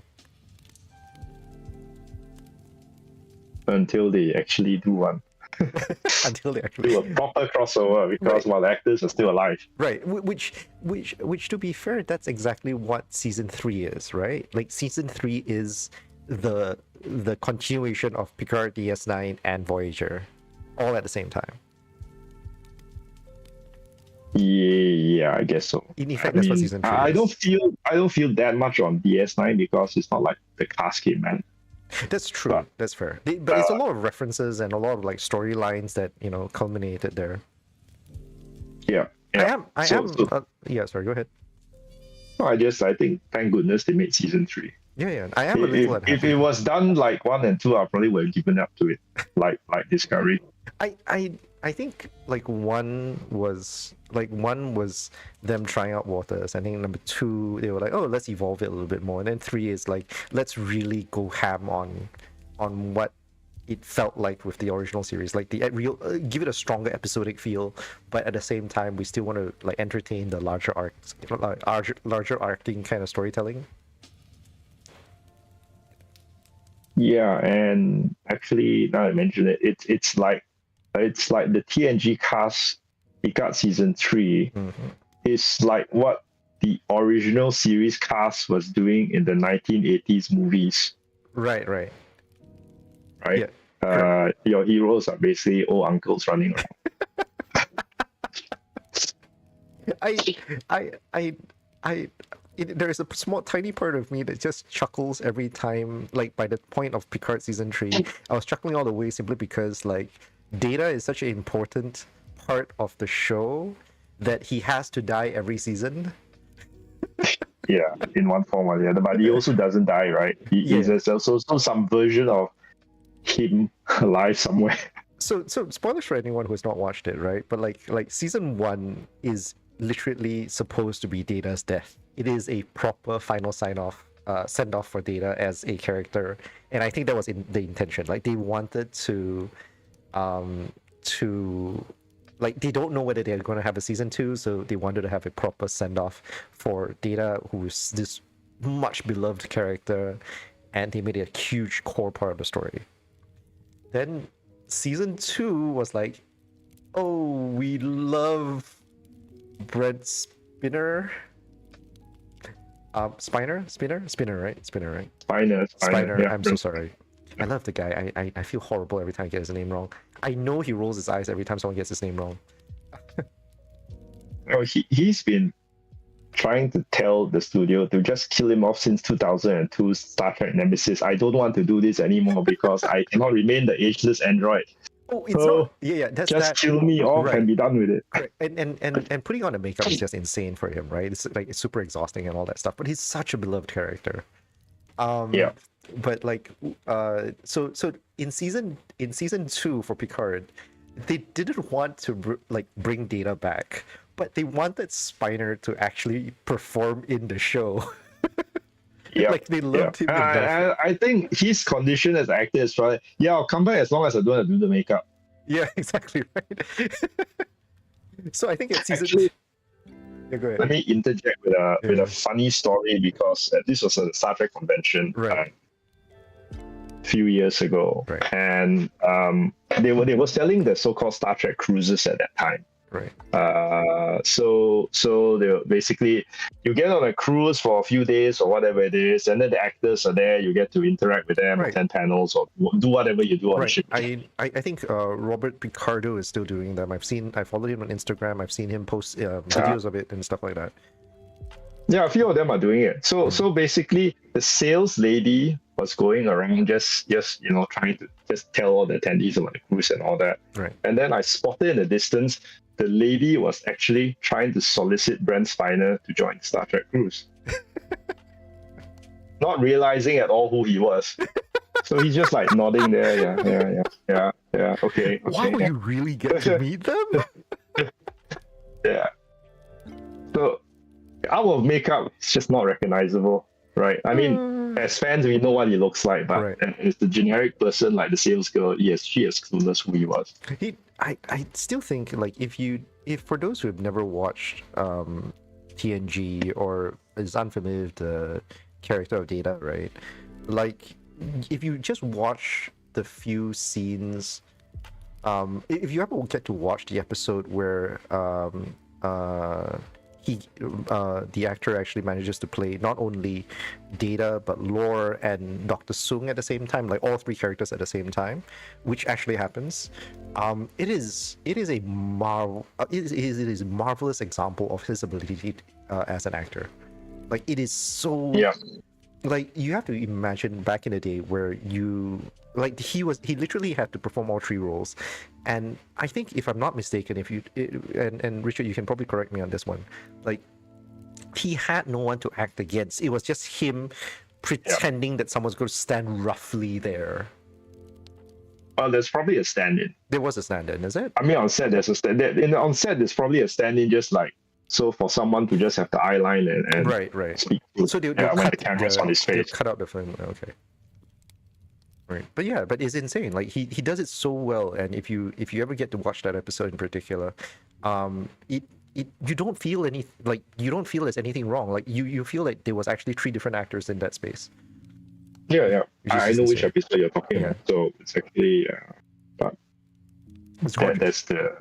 Until they actually do one. Until they actually do a proper crossover, because while the actors are still alive. Right. Which to be fair, that's exactly what season 3 is, right? Like season 3 is the continuation of Picard, DS9, and Voyager, all at the same time. Yeah, I guess so. In effect, that's what season 3 I is. don't feel that much on DS9 because it's not like the cast came, man. That's true. That's fair. But it's a lot of references and a lot of like storylines that culminated there. Yeah. Yeah. Sorry. Go ahead. No, I think thank goodness they made season 3. Yeah. I am a little unhappy. If it was done like 1 and 2, I probably would have given up to it. Like Discovery. I think like one was them trying out waters. I think number 2 they were like, oh, let's evolve it a little bit more, and then 3 is like, let's really go ham on what it felt like with the original series, like the real give it a stronger episodic feel, but at the same time we still want to like entertain the larger arcs, larger arcing kind of storytelling. Yeah, and actually now I mention it, it's like the TNG cast Picard season 3 is like what the original series cast was doing in the 1980s movies. Right. Yeah. Your heroes are basically old uncles running around. There is a small tiny part of me that just chuckles every time, like by the point of Picard season 3 I was chuckling all the way simply because like Data is such an important part of the show that he has to die every season. Yeah, in one form or the other, but he also doesn't die, right? There's also some version of him alive somewhere. So spoilers for anyone who's not watched it, right? But like season 1 is literally supposed to be Data's death. It is a proper final send off for Data as a character, and I think that was the intention. Like they wanted to like they don't know whether they're going to have a season 2, so they wanted to have a proper send off for Data, who's this much beloved character, and they made it a huge core part of the story. Then season 2 was like, oh, we love Brent Spinner. Spinner, right? Spinner. Yeah, I'm so sorry. I love the guy. I feel horrible every time I get his name wrong. I know he rolls his eyes every time someone gets his name wrong. Oh, he's been trying to tell the studio to just kill him off since 2002 Star Trek Nemesis. I don't want to do this anymore because I cannot remain the ageless android. Oh, it's not. Yeah. That's just kill me off and be done with it. Right. And putting on the makeup is just insane for him, right? It's like it's super exhausting and all that stuff. But he's such a beloved character. Yeah. But like, so in season 2 for Picard, they didn't want to bring Data back, but they wanted Spiner to actually perform in the show. Yeah, like they loved him. I think his condition as an actor is right. Yeah, I'll come back as long as I don't have to do the makeup. Yeah, exactly right. So I think it's season. Actually, yeah, go ahead. Let me interject with a funny story because this was a Star Trek convention a few years ago, and they were selling the so-called Star Trek cruises at that time. Right. So they basically, you get on a cruise for a few days or whatever it is, and then the actors are there. You get to interact with them, attend panels, or do whatever you do on the ship. I think Robert Picardo is still doing them. I followed him on Instagram. I've seen him post videos of it and stuff like that. Yeah, a few of them are doing it. So basically, the sales lady was going around just trying to just tell all the attendees about the cruise and all that. Right. And then I spotted in the distance the lady was actually trying to solicit Brent Spiner to join Star Trek cruise, not realizing at all who he was. So he's just like nodding there. Yeah. Okay. Why would yeah. you really get to meet them? Yeah. So out of makeup, it's just not recognizable, right? I mean, as fans, we know what he looks like, but Right. it's the generic person like the sales girl. Yes, she is clueless who he was. I still think like if for those who have never watched TNG or is unfamiliar with the character of Data, right? Like if you just watch the few scenes, if you ever get to watch the episode where the actor actually manages to play not only Data but Lore and Dr. Sung at the same time, like all three characters at the same time, which actually happens. It is a marvelous example of his ability as an actor. Like it is so like you have to imagine back in the day where he literally had to perform all three roles, and I think if I'm not mistaken, and Richard, you can probably correct me on this one, like he had no one to act against. It was just him pretending that someone's going to stand roughly there. Well, there's probably a stand-in. There was a stand-in, is it? I mean, on set there's a stand-in. On set there's probably a stand-in, just like so for someone to just have the eye line and right. speak. So they'll when cut the camera's on his face. They'll cut out the film. Okay. Right, but it's insane. Like he does it so well, and if you ever get to watch that episode in particular, you don't feel there's anything wrong. Like you feel like there was actually three different actors in that space. Yeah. I know insane. which episode you're talking about. So it's actually, but that's the.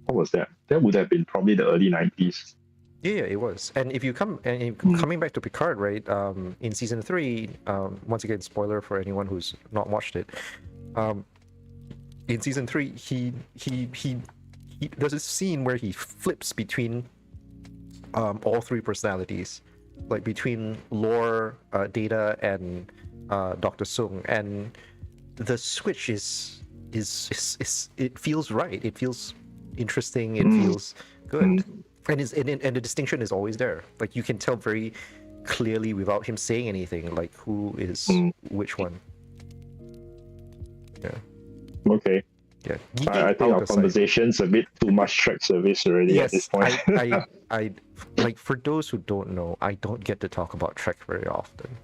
What was that? That would have been probably the early 90s. Yeah, it was. And if you coming back to Picard, right? In season 3, once again, spoiler for anyone who's not watched it. In season 3, he there's a scene where he flips between all three personalities, like between Lore, Data, and Dr. Sung, and the switch is it feels right. It feels interesting. It feels good. And the distinction is always there. Like you can tell very clearly without him saying anything, like who is which one. Yeah. Okay. Yeah. I think our conversation's a bit too much Trek service already at this point. I like for those who don't know, I don't get to talk about Trek very often.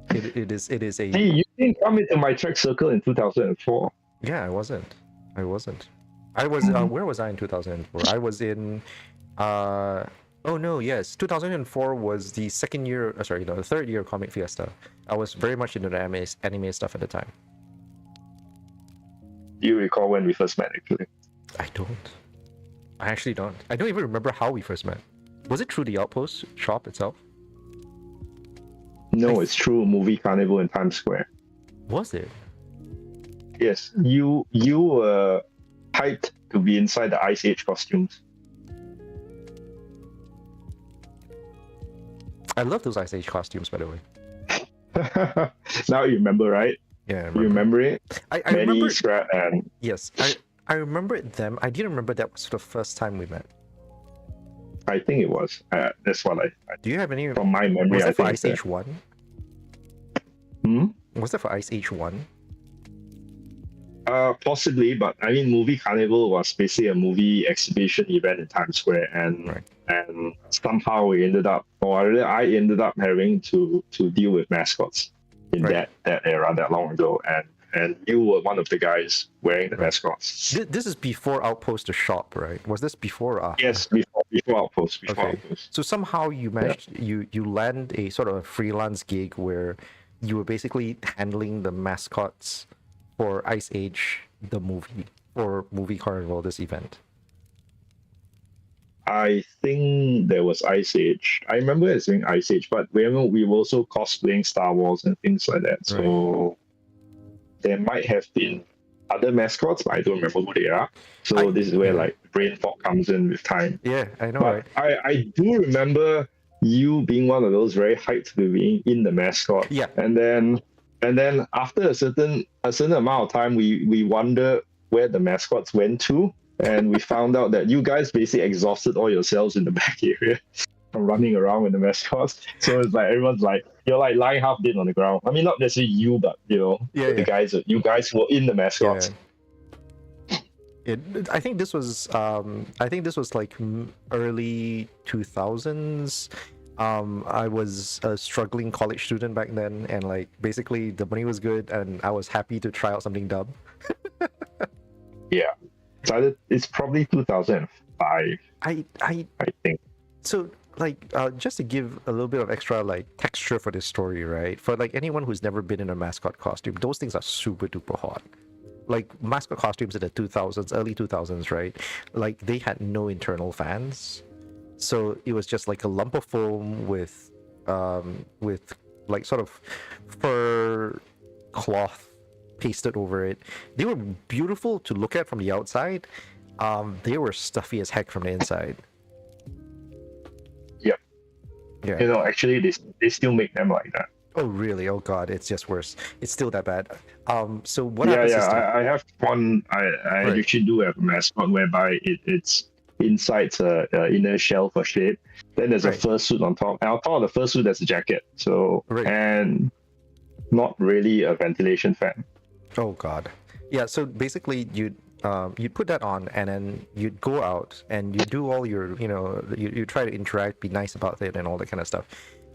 It is a. Hey, you didn't come into my Trek circle in 2004. Yeah, I wasn't. I was where was I in 2004? I was in 2004 was the second year, the third year of Comic Fiesta. I was very much into the anime stuff at the time. Do you recall when we first met, actually? I actually don't. I don't even remember how we first met. Was it through the Outpost shop itself? No, it's through Movie Carnival in Times Square. Was it? Yes, you were hyped to be inside the Ice Age costumes. I love those Ice Age costumes, by the way. Now you remember, right? Yeah, you remember it? I remember. Scrat and yes, I remember them. I didn't remember that was the first time we met. I think it was. That's what I. Do you have any? From my memory, was that I for think Ice Age 1? Was that for Ice Age 1? Possibly, but I mean, Movie Carnival was basically a movie exhibition event in Times Square, and somehow I ended up having to deal with mascots in that era, that long ago, and you were one of the guys wearing the mascots. This is before Outpost the shop, right? Was this before or after? Yes, before Outpost. Outpost. So somehow you managed you land a sort of a freelance gig where you were basically handling the mascots for Ice Age, the movie, or Movie Carnival, this event. I think there was Ice Age. I remember it saying Ice Age, but we were also cosplaying Star Wars and things like that. So there might have been other mascots, but I don't remember who they are. So I- this is where yeah. like brain fog comes in with time. Yeah, I know, But right? I do remember you being one of those very hyped to being in the mascot. Yeah. And then after a certain amount of time we wonder where the mascots went to. And we found out that you guys basically exhausted all yourselves in the back area from running around with the mascots. So it's like everyone's like you're like lying half dead on the ground. I mean not necessarily you, but Yeah, the guys you guys were in the mascots. I think this was like early 2000s. I was a struggling college student back then, and like basically the money was good, and I was happy to try out something dumb. Yeah. So it's probably 2005, I I think. So like just to give a little bit of extra like texture for this story, right? For like anyone who's never been in a mascot costume, those things are super duper hot. Like mascot costumes in the 2000s, early 2000s, right? Like they had no internal fans, so it was just like a lump of foam with like sort of fur cloth pasted over it. They were beautiful to look at from the outside. They were stuffy as heck from the inside. Yep. Yeah. Actually they still make them like that. Oh really? Oh god, it's just worse. It's still that bad. So what Yeah, happens yeah. is that I have one. I Right. actually do have a mascot whereby it's inside a inner shell for shape. Then there's a Right. fursuit on top. And on top of the fursuit, there's a jacket. So Right. and not really a ventilation fan. Oh god. Yeah, so basically you'd put that on, and then you'd go out and you do all your, you try to interact, be nice about it and all that kind of stuff.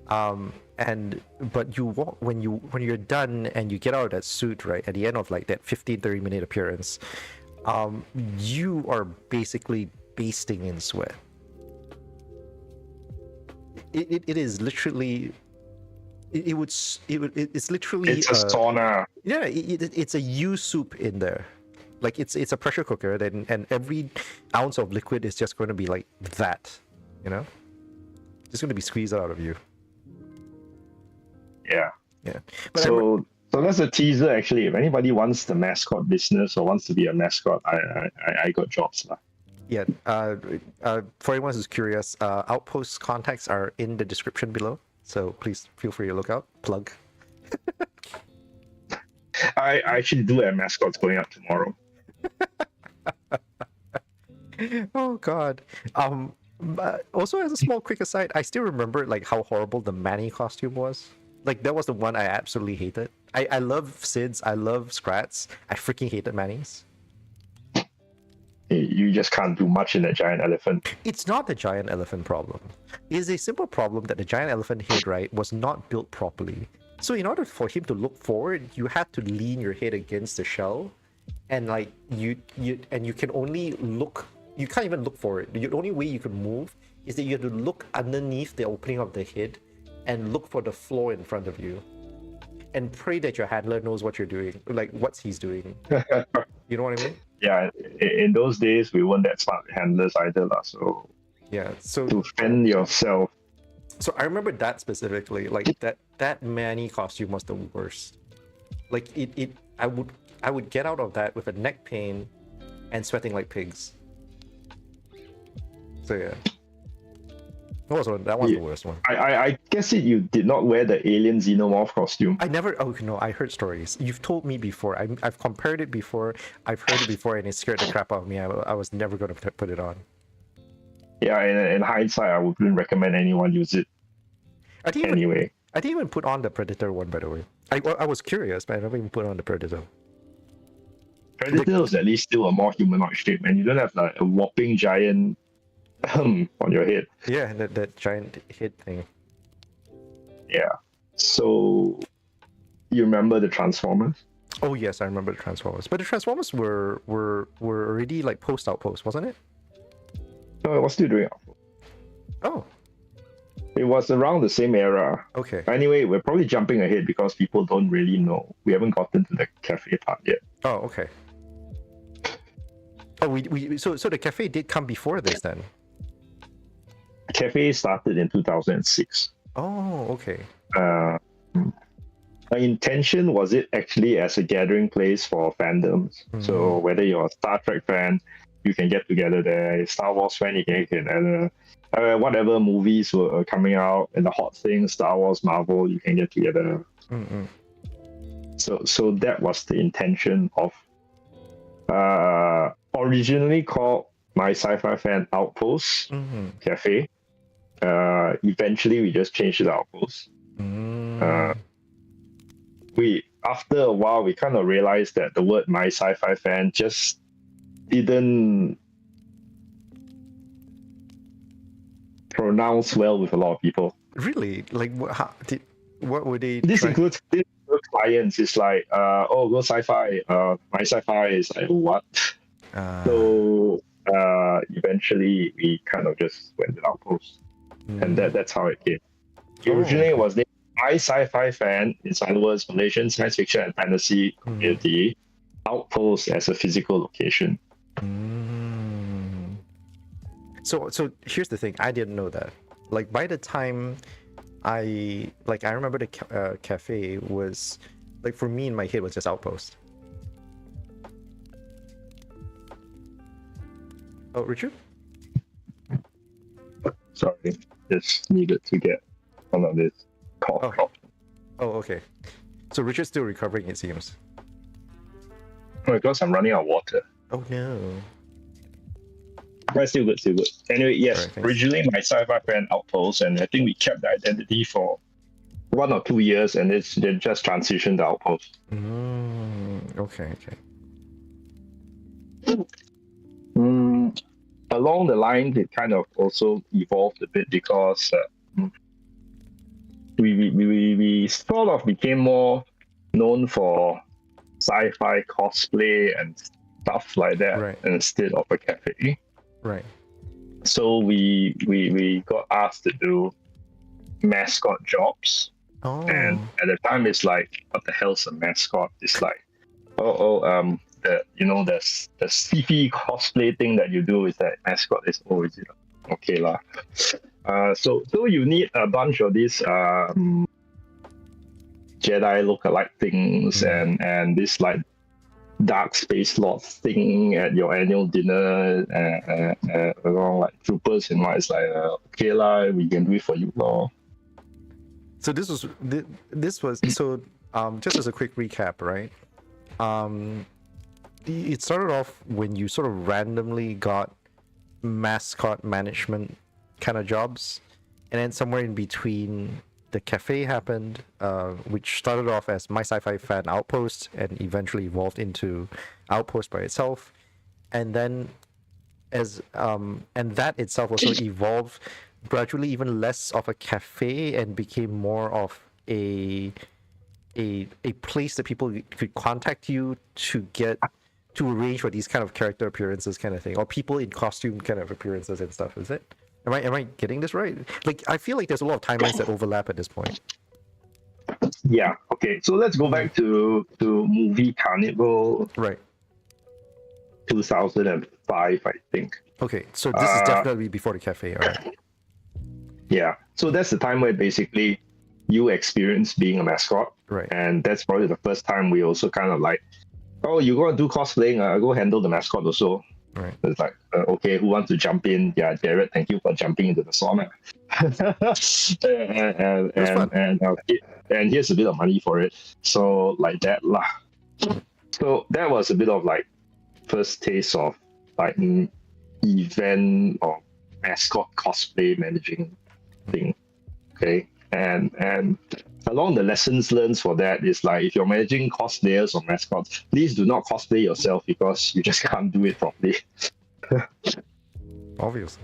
But you walk when you're done and you get out of that suit, right, at the end of like that 15-30 minute appearance, you are basically basting in sweat. It is literally it's literally It's a sauna. yeah, it's a U soup in there. Like it's a pressure cooker, then and every ounce of liquid is just going to be like that, just going to be squeezed out of you. Yeah. Yeah, but So that's a teaser actually. If anybody wants the mascot business or wants to be a mascot, I got jobs lah. yeah, for anyone who's curious, Outpost contacts are in the description below, so please feel free to look out. Plug. I actually do have mascots going up tomorrow. Oh god. But also as a small quick aside, I still remember like how horrible the Manny costume was. Like that was the one I absolutely hated. I love Sids, I love Scrats. I freaking hated Manny's. You just can't do much in a giant elephant. It's not the giant elephant problem. It is a simple problem that the giant elephant head, right, was not built properly. So in order for him to look forward, you had to lean your head against the shell, and like you can only look. You can't even look forward. The only way you can move is that you have to look underneath the opening of the head, and look for the floor in front of you, and pray that your handler knows what you're doing, like what he's doing. You know what I mean? Yeah, in those days we weren't that smart handlers either lah. So Yeah. So to fend yourself. So I remember that specifically, like that Manny costume was the worst. Like I would get out of that with a neck pain and sweating like pigs. So yeah, that was the worst one. I guess you did not wear the alien xenomorph costume. I never. Oh no, I heard stories. You've told me before. I've compared it before. I've heard it before, and it scared the crap out of me. I was never going to put it on. Yeah, in hindsight, I wouldn't recommend anyone use it. I didn't Anyway, even put on the Predator one, by the way. I was curious, but I never even put on the Predator. Predator is at least still a more humanoid shape, and you don't have like a whopping giant on your head. Yeah, that giant head thing. Yeah. So you remember the Transformers? Oh yes, I remember the Transformers. But the Transformers were already like post Outpost, wasn't it? No, it was still doing Outpost. Oh, It was around the same era. okay. Anyway, we're probably jumping ahead because people don't really know. We haven't gotten to the cafe part yet. Oh, okay. Oh, so the cafe did come before this then. Cafe started in 2006. Oh, okay. our intention was it actually as a gathering place for fandoms. So whether you're a Star Trek fan, you can get together there. Star Wars fan, you can get together. Whatever movies were coming out and the hot things, Star Wars, Marvel, you can get together. So that was the intention of originally called My Sci-Fi Fan Outpost Cafe. Eventually we just changed it to Outpost. We after a while we kind of realized that the word My Sci-Fi Fan just didn't pronounce well with a lot of people. Really? Like, what would they? This includes clients. It's like, oh, go sci-fi. My sci-fi is like what? So eventually we kind of just went to Outpost, and that's how it came. Originally it was named My Sci-Fi Fan. In other words, Malaysian science fiction and fantasy community. Outpost as a physical location. So here's the thing. I didn't know that. Like, by the time I remember the cafe was like, for me in my head was just Outpost. Oh, Richard? Sorry, just needed to get one of this cough drop. Oh, okay. So Richard's still recovering, it seems. Because I'm running out of water. Oh no. But still good. Anyway, yes, right, originally My Sci-Fi Fan Outpost, and I think we kept the identity for 1 or 2 years, and then just transitioned to Outpost. Okay. Along the line, it kind of also evolved a bit because we sort of became more known for sci-fi cosplay and stuff like that instead of a cafe. Right. So we got asked to do mascot jobs. And at the time it's like, what the hell's a mascot? It's like, the sci-fi cosplay thing that you do is that mascot is always okay lah. So you need a bunch of these Jedi lookalike things and this like dark space lord thing at your annual dinner, along like troopers and what. It's like okay lah, we can do it for you lor. So this was so just as a quick recap, right? It started off when you sort of randomly got mascot management kind of jobs, and then somewhere in between the cafe happened, which started off as My Sci-Fi Fan Outpost and eventually evolved into Outpost by itself, and then and that itself also evolved gradually even less of a cafe and became more of a place that people could contact you to arrange for these kind of character appearances kind of thing, or people in costume kind of appearances and stuff. Is it? Am I getting this right? Like, I feel like there's a lot of timelines that overlap at this point. Yeah. Okay. So let's go back to movie Carnival. Right. 2005, I think. Okay. So this is definitely before the cafe. All right. Yeah. So that's the time where basically you experience being a mascot. Right. And that's probably the first time we also kind of like, oh, you're going to do cosplaying, go handle the mascot also. Right. It's like, okay, who wants to jump in? Yeah, Jared, thank you for jumping into the sauna. and here's a bit of money for it. So like that lah. So that was a bit of like first taste of like event or mascot cosplay managing thing. Okay. And along the lessons learned for that is like, if you're managing cosplayers or mascots, please do not cosplay yourself because you just can't do it properly. Obviously.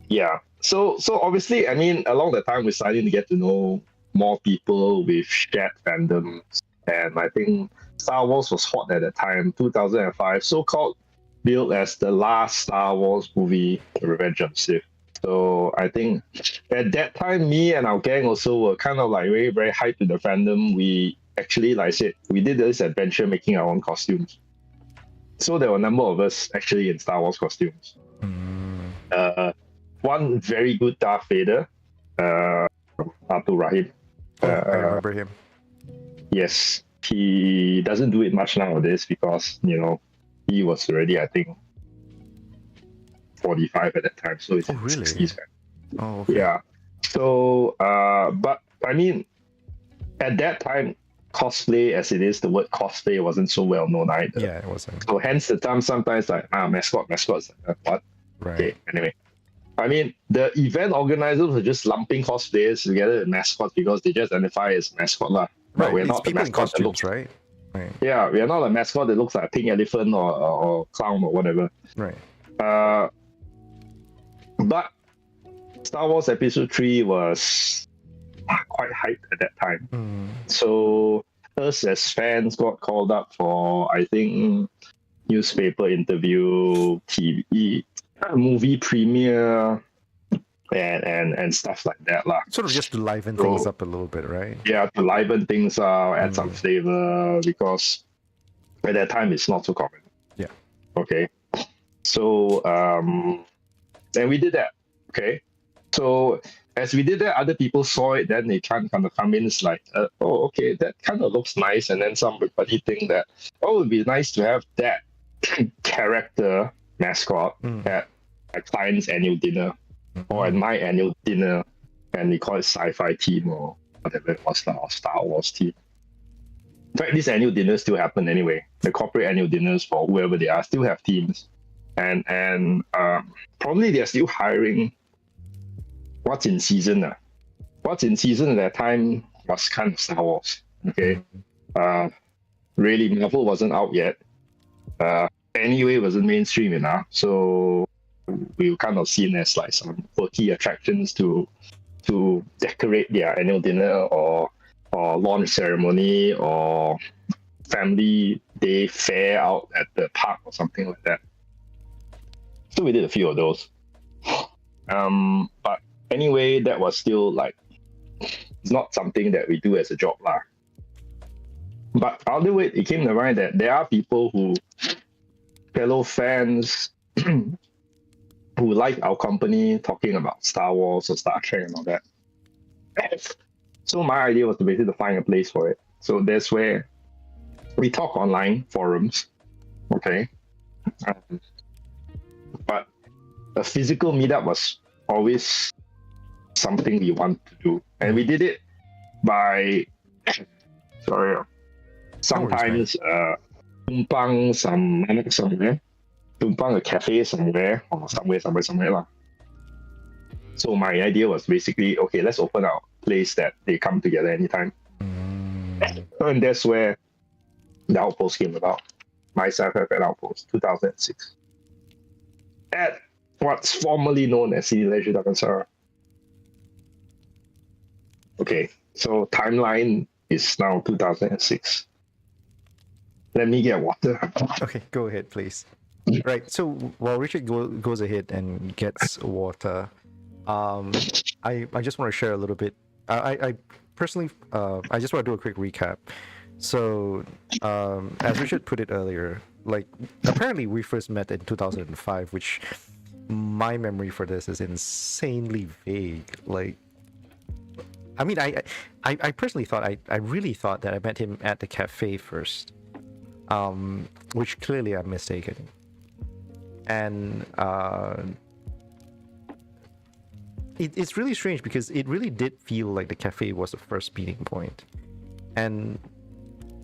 Yeah. So obviously, I mean, along the time we're starting to get to know more people with shared fandoms, and I think Star Wars was hot at the time, 2005, so-called billed as the last Star Wars movie, The Revenge of the Sith. So I think at that time, me and our gang also were kind of like very, very hyped in the fandom. We actually, like I said, we did this adventure making our own costumes. So there were a number of us actually in Star Wars costumes. One very good Darth Vader, Abdul Rahim. Oh, I remember him. Yes, he doesn't do it much nowadays because he was already, I think, 45 at that time, so he's in his Really? 60s. Oh, okay. Yeah. So, but I mean, at that time, cosplay as it is, the word cosplay wasn't so well known either. Yeah, it wasn't. So hence the term sometimes like mascots. What? Right. Okay. Anyway, I mean, the event organizers were just lumping cosplayers together with mascots because they just identify as mascot lah. But Right. we're It's not the people in mascot that looks. costumes, right? Right. Yeah, we are not a mascot that looks like a pink elephant or clown or whatever. Right. But Star Wars Episode 3 was quite hyped at that time. So us as fans got called up for, I think, newspaper interview, TV, movie premiere, and stuff like that lah. Sort of just to liven things up a little bit, right? Yeah, to liven things up, add some flavor, because at that time it's not so common. Yeah. Okay. So then we did that. Okay. So as we did that, other people saw it, then they kind of come in, it's like, oh, okay, that kind of looks nice. And then somebody think that, oh, it'd be nice to have that character mascot at a client's annual dinner or at my annual dinner, and they call it sci-fi team or whatever it was, or Star Wars team. In fact, these annual dinners still happen anyway. The corporate annual dinners for whoever they are still have teams. And probably they're still hiring what's in season. What's in season at that time was kind of Star Wars. Okay. Really, Marvel wasn't out yet. Anyway, wasn't mainstream enough. So we were kind of seen as like some quirky attractions to decorate their annual dinner or launch ceremony or family day fair out at the park or something like that. So we did a few of those. But anyway, that was still like, it's not something that we do as a job lah. But other way, it came to mind that there are people fellow fans who like our company talking about Star Wars or Star Trek and all that. So my idea was to basically find a place for it. So that's where we talk online forums, okay? But a physical meetup was always something we want to do. And we did it by, sometimes tumpang somewhere, tumpang a cafe somewhere, or somewhere lah. So my idea was basically, okay, let's open our place that they come together anytime. And that's where the Outpost came about. Myself at Outpost, 2006. At what's formerly known as C Leisure Dakansara. Okay, so timeline is now 2006. Let me get water. Okay, go ahead, please. Right, so while Richard goes ahead and gets water, I just want to share a little bit. I personally, I just want to do a quick recap. So, as Richard put it earlier, like, apparently we first met in 2005, which my memory for this is insanely vague. Like, I mean, I personally thought, I really thought that I met him at the cafe first, which clearly I'm mistaken. And it's really strange because it really did feel like the cafe was the first meeting point. And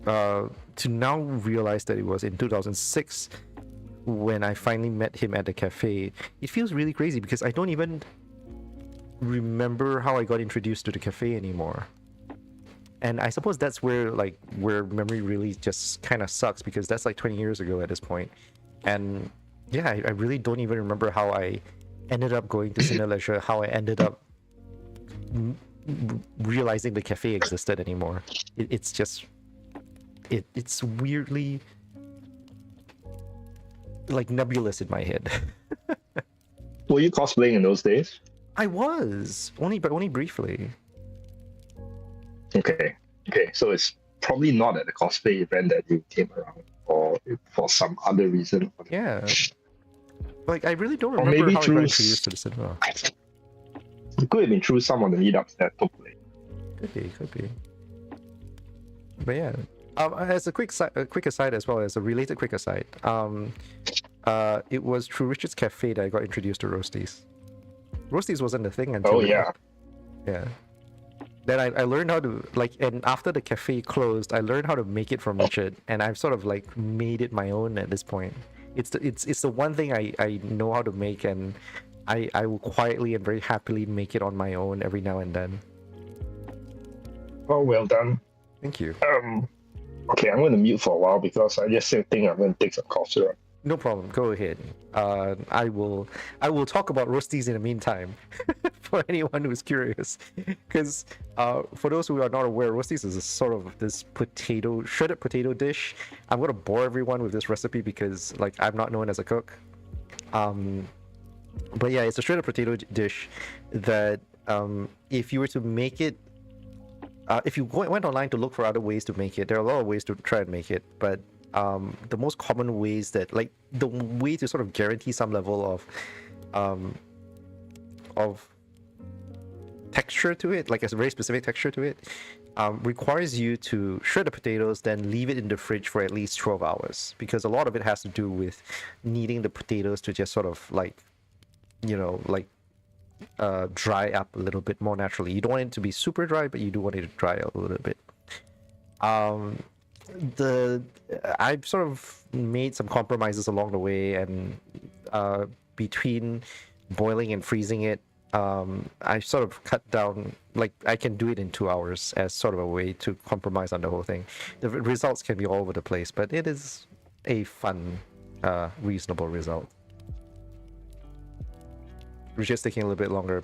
to now realize that it was in 2006 when I finally met him at the cafe, it feels really crazy because I don't even remember how I got introduced to the cafe anymore. And I suppose that's where memory really just kind of sucks, because that's like 20 years ago at this point. And yeah, I really don't even remember how I ended up going to Cine Leisure, how I ended up realizing the cafe existed anymore. It's just, it's weirdly like nebulous in my head. Were you cosplaying in those days? I was, but only briefly. Okay, so it's probably not at the cosplay event that you came around, or for some other reason. Yeah. Like, I really don't Or remember maybe how I got through introduced to the cinema. It could have been through some of the meetups that took place. Could be. But yeah, as a quick aside as well as a related quick aside, it was through Richard's Cafe that I got introduced to Roasties. Roasties wasn't a thing until Oh yeah. yeah. Then I learned how to and after the cafe closed, I learned how to make it from Richard, and I've sort of like made it my own at this point. It's the one thing I know how to make, and I will quietly and very happily make it on my own every now and then. Oh, well done. Thank you. Okay, I'm going to mute for a while because I just think I'm going to take some cough syrup. No problem. Go ahead. I will talk about roasties in the meantime for anyone who's curious. Because for those who are not aware, roasties is a sort of this shredded potato dish. I'm gonna bore everyone with this recipe because like I'm not known as a cook. But yeah, it's a shredded potato dish that if you were to make it, if you went online to look for other ways to make it, there are a lot of ways to try and make it, but the most common ways that the way to sort of guarantee some level of texture to it, like a very specific texture to it, requires you to shred the potatoes, then leave it in the fridge for at least 12 hours, because a lot of it has to do with needing the potatoes to just sort of dry up a little bit more naturally. You don't want it to be super dry, but you do want it to dry out a little bit. I've sort of made some compromises along the way, and between boiling and freezing it, I sort of cut down, like I can do it in 2 hours as sort of a way to compromise on the whole thing. The results can be all over the place, but it is a fun, reasonable result. It's just taking a little bit longer.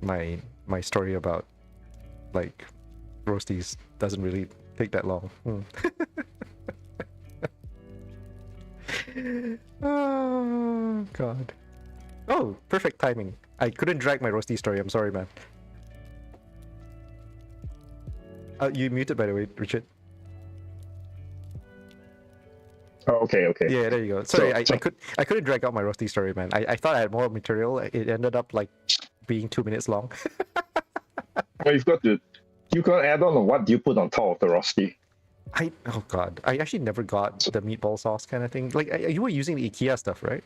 My story about like roasties doesn't really take that long. Oh god. Oh, perfect timing. I couldn't drag my roasty story. I'm sorry, man. You muted, by the way, Richard. Oh, okay. Yeah, there you go. Sorry, So- I couldn't drag out my roasty story, man. I thought I had more material. It ended up like being 2 minutes long. Well, you got add on, or what do you put on top of the rosti? Oh god, I actually never got the meatball sauce kind of thing. Like you were using the IKEA stuff, right?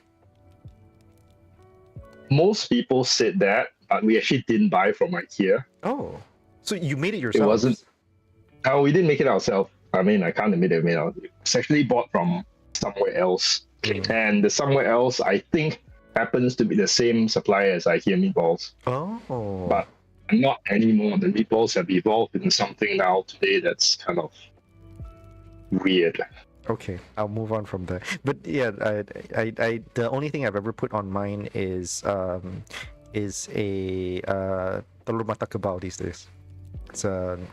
Most people said that, but we actually didn't buy from IKEA. Oh, so you made it yourself? It wasn't. Oh, we didn't make it ourselves. I mean, I can't admit it. It's actually bought from somewhere else, and the somewhere else I think happens to be the same supplier as IKEA meatballs. Oh, But not anymore. The meatballs have evolved into something now today that's kind of weird. okay. I'll move on from there. But yeah, I the only thing I've ever put on mine is a telur mata kebal these days.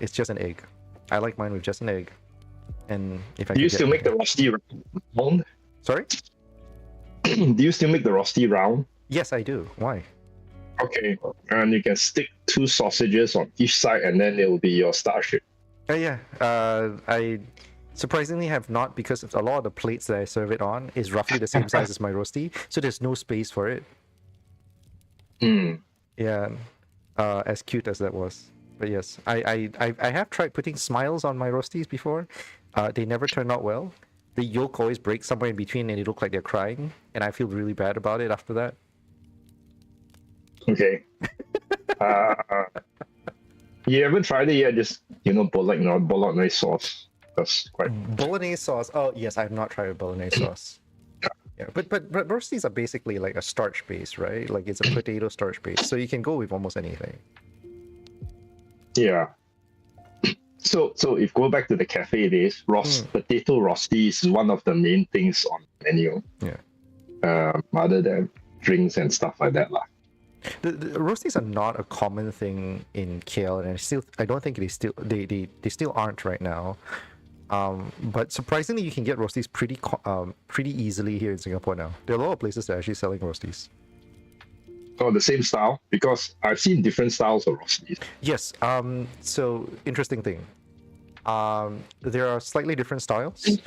It's just an egg. I like mine with just an egg. And if I Do you can still get- make the rosti round? Sorry? Do you still make the rosti round? Yes, I do. Why? Okay, and you can stick 2 sausages on each side, and then it will be your starship. Yeah. I surprisingly have not, because a lot of the plates that I serve it on is roughly the same size as my rosti, so there's no space for it. Yeah, as cute as that was. But yes, I have tried putting smiles on my roasties before. They never turn out well. The yolk always breaks somewhere in between, and it look like they're crying, and I feel really bad about it after that. Okay. You haven't tried it yet? Just bolognese sauce. That's quite. Bolognese sauce. Oh yes, I have not tried a bolognese sauce. Yeah, but roasties are basically like a starch base, right? Like it's a potato starch base, so you can go with almost anything. Yeah. So if go back to the cafe days, potato rosti is one of the main things on the menu. Yeah. Other than drinks and stuff like that, lah. The roasties are not a common thing in KL, and I don't think they still aren't right now. But surprisingly, you can get roasties pretty easily here in Singapore now. There are a lot of places that are actually selling roasties. Oh, the same style? Because I've seen different styles of roasties. Yes. So interesting thing. There are slightly different styles.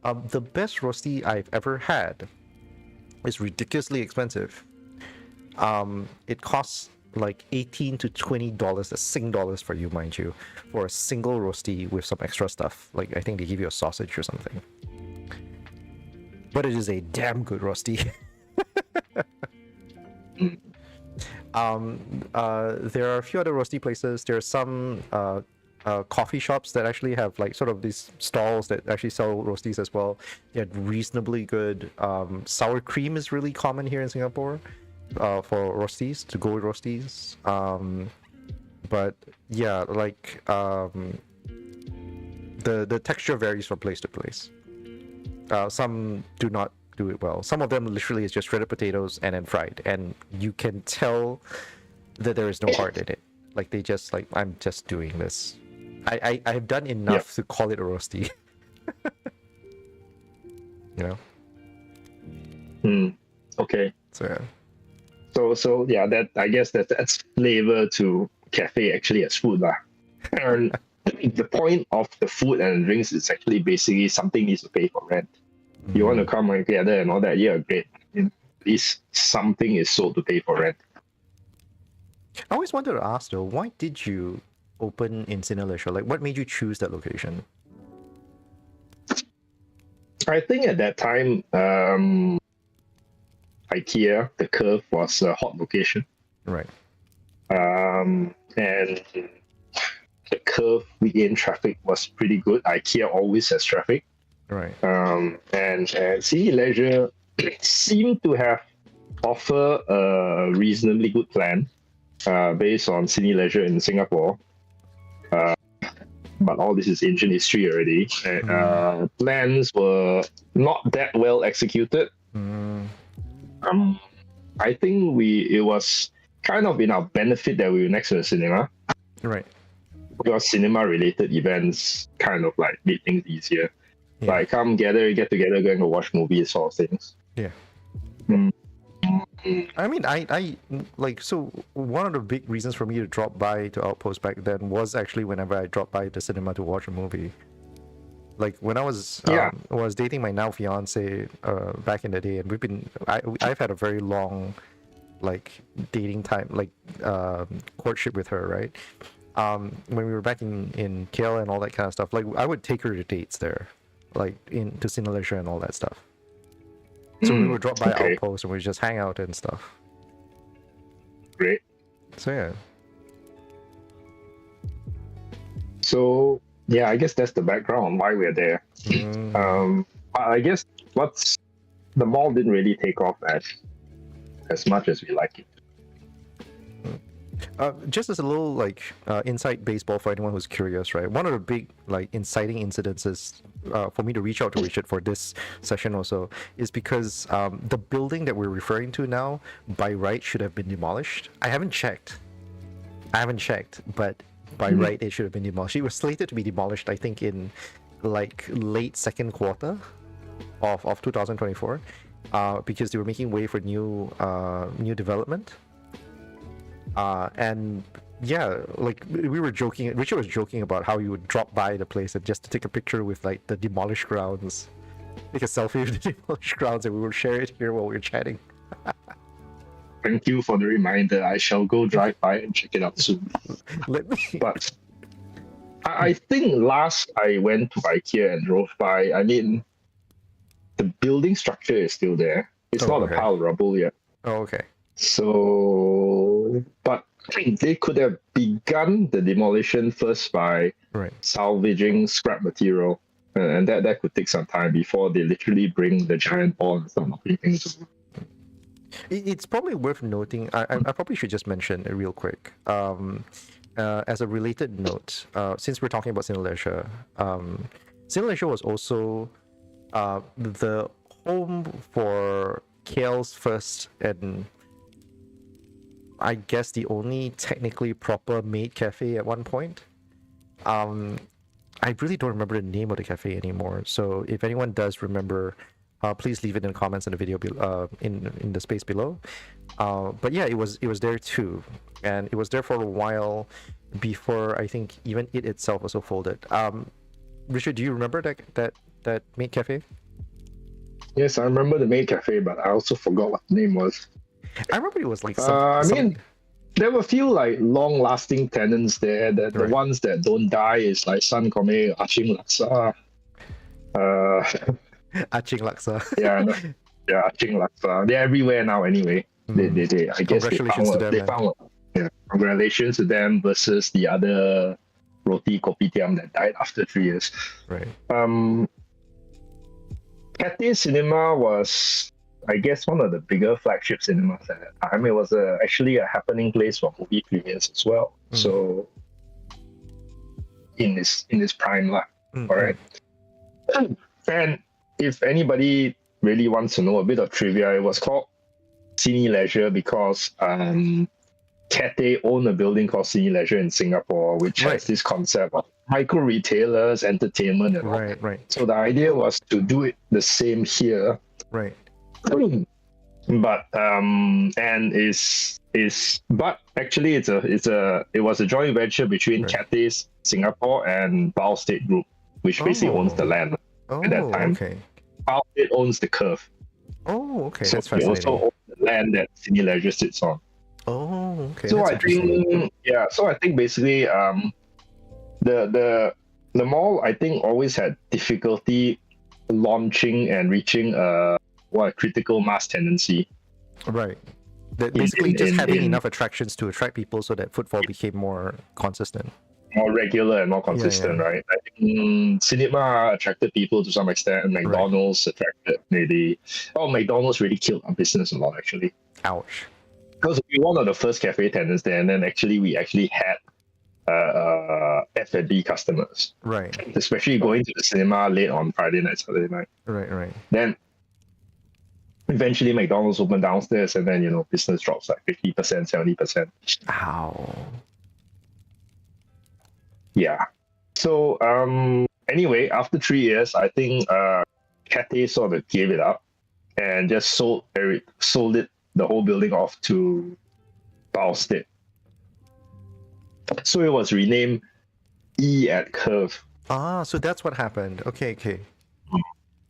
The best roasty I've ever had is ridiculously expensive. It costs like $18 to $20, that's Sing dollars for you, mind you, for a single roasty with some extra stuff. Like I think they give you a sausage or something. But it is a damn good roasty. There are a few other roasty places. There are some coffee shops that actually have like sort of these stalls that actually sell roasties as well. They're reasonably good. Sour cream is really common here in Singapore for roasties, to go with roasties. But yeah, like the texture varies from place to place. Some do not do it well. Some of them literally is just shredded potatoes and then fried, and you can tell that there is no heart in it. Like they just like, I'm just doing this. I have done enough to call it a roasty. You know. Okay. So yeah. So yeah, that I guess that's flavor to cafe actually as food lah. And the point of the food and drinks is actually basically something needs to pay for rent. You want to come together and all that, yeah, great. At least something is sold to pay for rent. I always wanted to ask though, why did you open in Malaysia? Like, what made you choose that location? I think at that time, IKEA, the Curve was a hot location. Right. And the Curve weekend traffic was pretty good. IKEA always has traffic. Right. And C Leisure seemed to have offer a reasonably good plan based on Cine Leisure in Singapore. But all this is ancient history already. Plans were not that well executed. I think it was kind of in our benefit that we were next to the cinema. Right. Because cinema-related events kind of like made things easier. Yeah. Like come get together, going to watch movies, sort of things. Yeah. I mean, I like, so one of the big reasons for me to drop by to Outpost back then was actually whenever I dropped by the cinema to watch a movie. Like when I was dating my now fiance back in the day, and I've had a very long like dating time, like courtship with her, right? When we were back in KL and all that kind of stuff, like I would take her to dates there, like to Cine Leisure and all that stuff. So we would drop by Outpost and we would just hang out and stuff. Great. So yeah. So yeah, I guess that's the background on why we're there. I guess the mall didn't really take off as much as we like it. Just as a little like inside baseball for anyone who's curious, right? One of the big like inciting incidences for me to reach out to Richard for this session also is because the building that we're referring to now by right should have been demolished. I haven't checked, but by right it should have been demolished. It was slated to be demolished, I think, in like late second quarter of 2024 because they were making way for new development. And yeah, like we were joking, Richard was joking about how he would drop by the place and just to take a picture with like the demolished grounds, take a selfie with the demolished grounds, and we would share it here while we were chatting. Thank you for the reminder. I shall go drive by and check it out soon. But I think last I went to IKEA and drove by, I mean, the building structure is still there. It's not a pile of rubble yet. Oh, okay. So, but they could have begun the demolition first by salvaging scrap material, and that could take some time before they literally bring the giant ball and start knocking things over. It's probably worth noting, I probably should just mention it real quick. As a related note, since we're talking about Cine Leisure, Cine Leisure was also the home for KL's first and I guess the only technically proper maid cafe at one point. I really don't remember the name of the cafe anymore. So if anyone does remember, please leave it in the comments in the video in the space below. But yeah, it was there too, and it was there for a while before I think even it itself also folded. Richard, do you remember that maid cafe? Yes, I remember the maid cafe, but I also forgot what the name was. I remember it was like there were a few like long-lasting tenants there. The Right. ones that don't die is like Sun Kome, Aching Laksa. Aching Laksa. Yeah, no, yeah, Aching Laksa. They're everywhere now anyway. They I guess Congratulations to them, they man. found yeah, congratulations to them versus the other roti kopitiam that died after 3 years. Right. Cathay Cinema was, I guess, one of the bigger flagship cinemas at that time. It was actually a happening place for movie premieres as well. So in this prime lah. All right. And if anybody really wants to know a bit of trivia, it was called Cine Leisure because Cathay owned a building called Cine Leisure in Singapore, which has this concept of micro retailers, entertainment, and all that. Right. So the idea was to do it the same here. Right. But but actually it was a joint venture between Cathay Singapore and Bao State Group, which basically owns the land at that time. Okay. Bao State owns the curve. Oh, okay. So That's we fascinating. also own the land that Cine Leisure sits on. Oh, okay. So That's I think so I think basically the mall I think always had difficulty launching and reaching a critical mass tendency. Right. That basically just having enough attractions to attract people so that footfall became more consistent. More regular and more consistent, right? I think cinema attracted people to some extent, and McDonald's attracted maybe. Oh, McDonald's really killed our business a lot, actually. Ouch. Because we were one of the first cafe tenants there, and then we actually had F&B customers. Right. Especially going to the cinema late on Friday night, Saturday night. Right. Then eventually McDonald's opened downstairs, and then business drops like 50%, 70%. Ow. Yeah. So anyway, after 3 years, I think Cathay sort of gave it up and just sold it, the whole building off to Bao State. So it was renamed E at Curve. Ah, so that's what happened. Okay.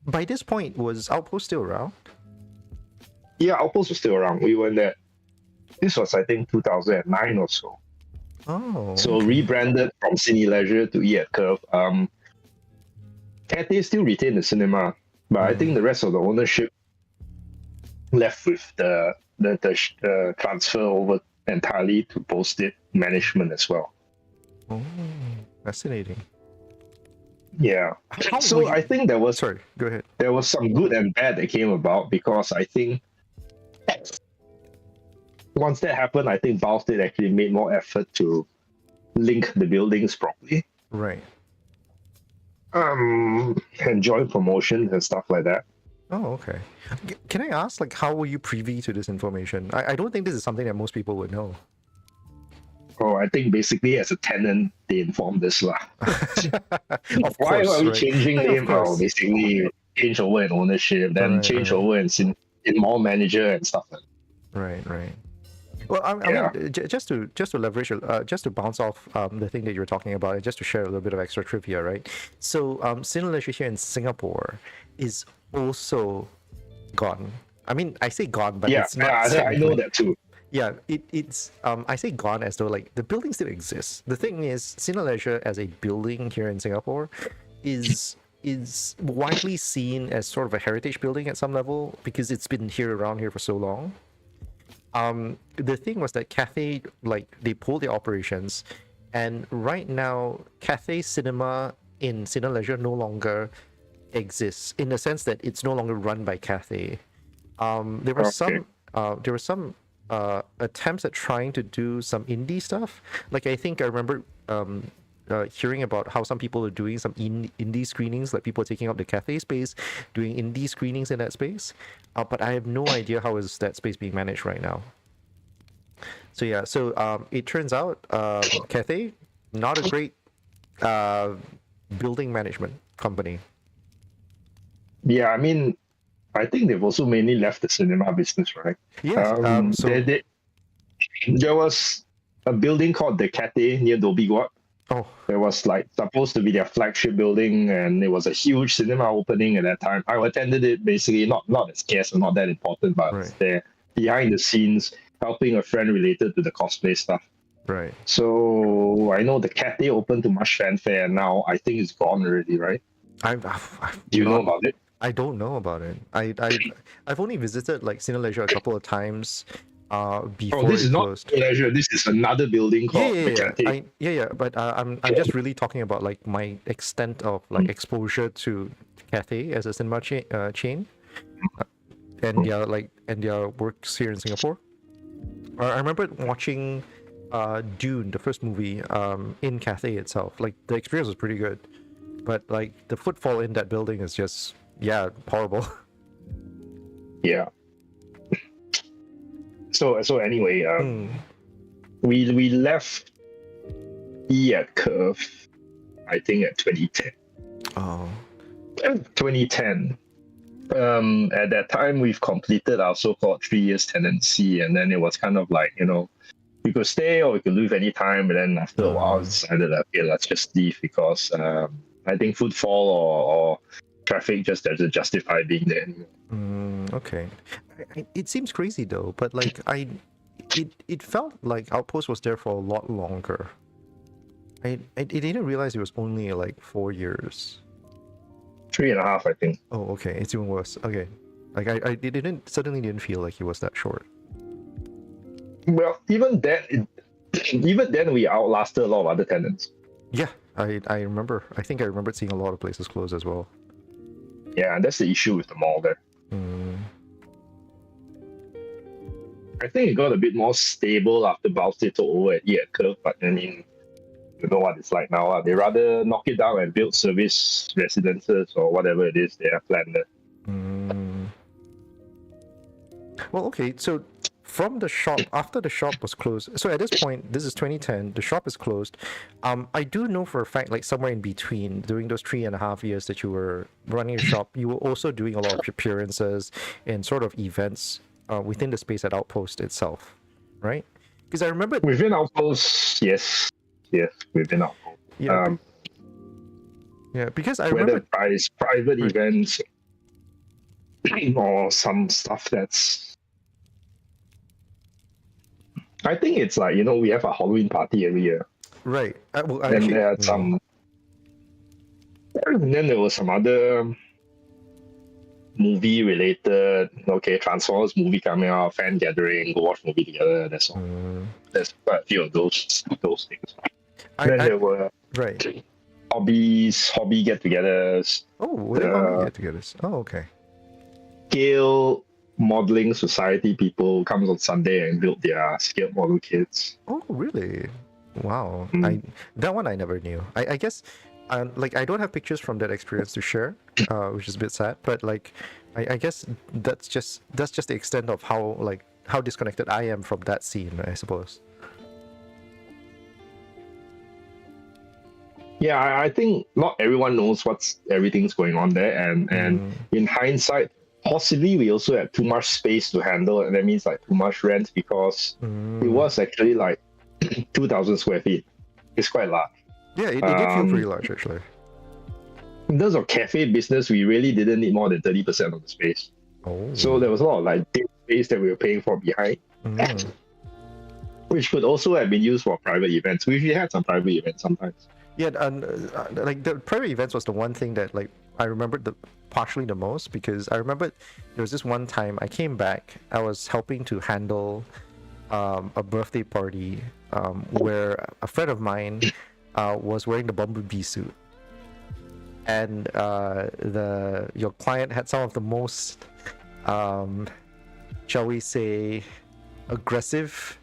By this point, was Outpost still around? Yeah, Outpost was still around. We were in there. This was, I think, 2009 or so. Oh. So rebranded from Cine Leisure to E at Curve. Cathay still retained the cinema, but I think the rest of the ownership left with the transfer over entirely to Post-it management as well. Oh, fascinating. Yeah. So I think there was Sorry, go ahead. There was some good and bad that came about because I think once that happened, I think Bao State actually made more effort to link the buildings properly. Right. And joint promotions and stuff like that. Oh, okay. Can I ask, like, how were you privy to this information? I don't think this is something that most people would know. Oh, I think basically as a tenant, they informed us lah. Why are we changing name? Oh, basically change over in ownership, then change over in mall manager and stuff like that. Right. Well, I mean, just to leverage, just to bounce off the thing that you were talking about, and just to share a little bit of extra trivia, right? So, Cine Leisure here in Singapore is also gone. I mean, I say gone, but it's not. I know that too. Yeah, it's I say gone as though like the building still exists. The thing is, Cine Leisure as a building here in Singapore is widely seen as sort of a heritage building at some level because it's been around here for so long. The thing was that Cathay, like, they pulled their operations, and right now Cathay Cinema in Cine Leisure no longer exists in the sense that it's no longer run by Cathay. There were some attempts at trying to do some indie stuff. Like, I think I remember hearing about how some people are doing some indie screenings, like people taking up the Cathay space, doing indie screenings in that space. But I have no idea how is that space being managed right now. So yeah, it turns out Cathay, not a great building management company. Yeah, I mean, I think they've also mainly left the cinema business, right? Yes. There was a building called the Cathay near Dhoby Ghaut. Oh. It was like supposed to be their flagship building, and it was a huge cinema opening at that time. I attended it basically not as guest, not that important, but there behind the scenes. helping a friend related to the cosplay stuff. Right. So I know the cafe opened to much fanfare now. I think it's gone already, right? I've Do you know not, about it? I don't know about it. I've only visited like Cineleisure a couple of times Oh, before this it is not closed. leisure. This is another building Yeah, called yeah, the yeah. cafe. Yeah. But I'm just really talking about like my extent of like exposure to Cathay as a cinema chain, and their works here in Singapore. I remember watching Dune, the first movie, in Cathay itself. Like the experience was pretty good, but like the footfall in that building is just horrible. Yeah. So anyway, Hmm. we left E at Curve, I think at 2010. Oh. 2010. At that time, we've completed our so-called 3 years tenancy, and then it was kind of like, we could stay or we could leave anytime. And then after a while, I decided that, okay, let's just leave because I think footfall or traffic just doesn't justify being there anymore. Okay. It seems crazy though, but like it felt like Outpost was there for a lot longer. I didn't realize it was only like 4 years. 3.5, I think. Oh, okay. It's even worse. Okay. Like I suddenly didn't feel like it was that short. Well, even then, we outlasted a lot of other tenants. Yeah, I remember. I think I remembered seeing a lot of places close as well. Yeah, and that's the issue with the mall there. I think it got a bit more stable after Balsti took over at E at Curve, but I mean, you know what it's like now. They rather knock it down and build service residences or whatever it is they have planned there. Well, okay, so from the shop, after the shop was closed, so at this point, this is 2010, the shop is closed. I do know for a fact, like somewhere in between, during those 3.5 years that you were running a shop, you were also doing a lot of appearances and sort of events within the space at Outpost itself, right? Because I remember within Outpost, yes, within Outpost. Yeah. Yeah, because I whether remember private events or some stuff that's. I think it's like, we have a Halloween party every year. Right. Well, And actually, there are some. And then there was some other movie related, Transformers movie coming out, fan gathering, go watch movie together. That's all. There's quite a few of those things. Then there were right. hobby get-togethers. Oh, were they hobby get-togethers? Oh, okay. Scale modeling society people comes on Sunday and build their scale model kits. Oh, really? Wow. That one I never knew. I guess, like I don't have pictures from that experience to share, which is a bit sad. But like, I guess that's just the extent of how disconnected I am from that scene, I suppose. Yeah, I think not everyone knows everything's going on there, and in hindsight, possibly we also had too much space to handle, and that means like too much rent because it was actually like 2,000 square feet. It's quite large. Yeah, it did feel pretty large actually. In terms of cafe business, we really didn't need more than 30% of the space. Oh. So there was a lot of like dead space that we were paying for behind, which could also have been used for private events. We had some private events sometimes. Yeah, and like the private events was the one thing that like I remembered partially the most, because I remember there was this one time I came back, I was helping to handle a birthday party where a friend of mine was wearing the Bumblebee suit, and your client had some of the most shall we say aggressive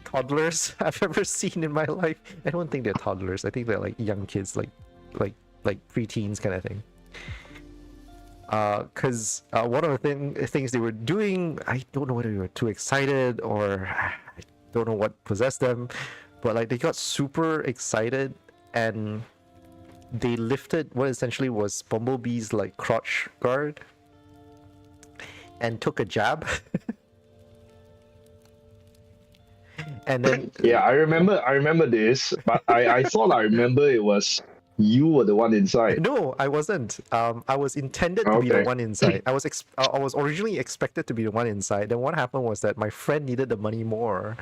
toddlers I've ever seen in my life. I don't think they're toddlers. I think they're like young kids, like preteens kind of thing. Because one of the things they were doing, I don't know whether they were too excited or I don't know what possessed them, but like they got super excited and they lifted what essentially was Bumblebee's like crotch guard and took a jab. And then I remember this, but I thought I remember it was you were the one inside. No, I wasn't. I was intended to be the Okay. one inside. I was originally expected to be the one inside. Then what happened was that my friend needed the money more,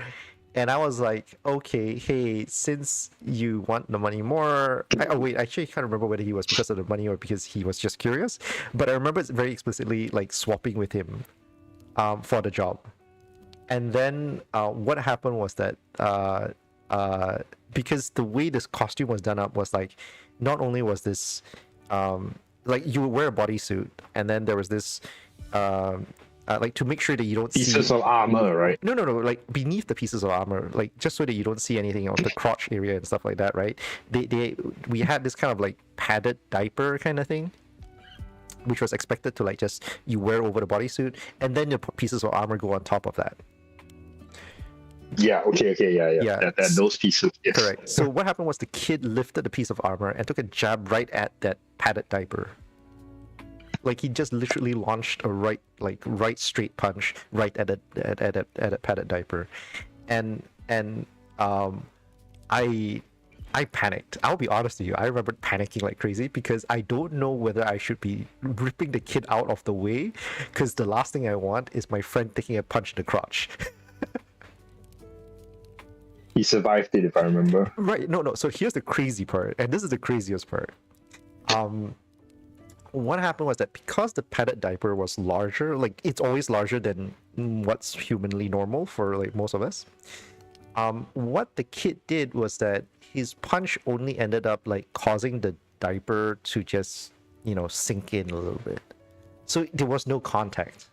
and I was like, okay, hey, since you want the money more, oh wait, actually, I can't remember whether he was because of the money or because he was just curious. But I remember it's very explicitly like swapping with him, for the job. And then what happened was that because the way this costume was done up was like, not only was this like you would wear a bodysuit, and then there was this like to make sure that you don't Pieces see of armor, right? no, like beneath the pieces of armor, like just so that you don't see anything of the crotch area and stuff like that, right? We had this kind of like padded diaper kind of thing, which was expected to like just you wear over the bodysuit, and then the pieces of armor go on top of that. Yeah. Okay. Yeah. Yeah. Those pieces. Yes. Correct. So what happened was the kid lifted the piece of armor and took a jab right at that padded diaper. Like he just literally launched a right straight punch right at a padded diaper, and I panicked. I'll be honest with you. I remember panicking like crazy because I don't know whether I should be ripping the kid out of the way, because the last thing I want is my friend taking a punch in the crotch. He survived it, if I remember. Right. No. So here's the crazy part, and this is the craziest part. What happened was that because the padded diaper was larger, like it's always larger than what's humanly normal for like most of us. What the kid did was that his punch only ended up like causing the diaper to just, sink in a little bit. So there was no contact.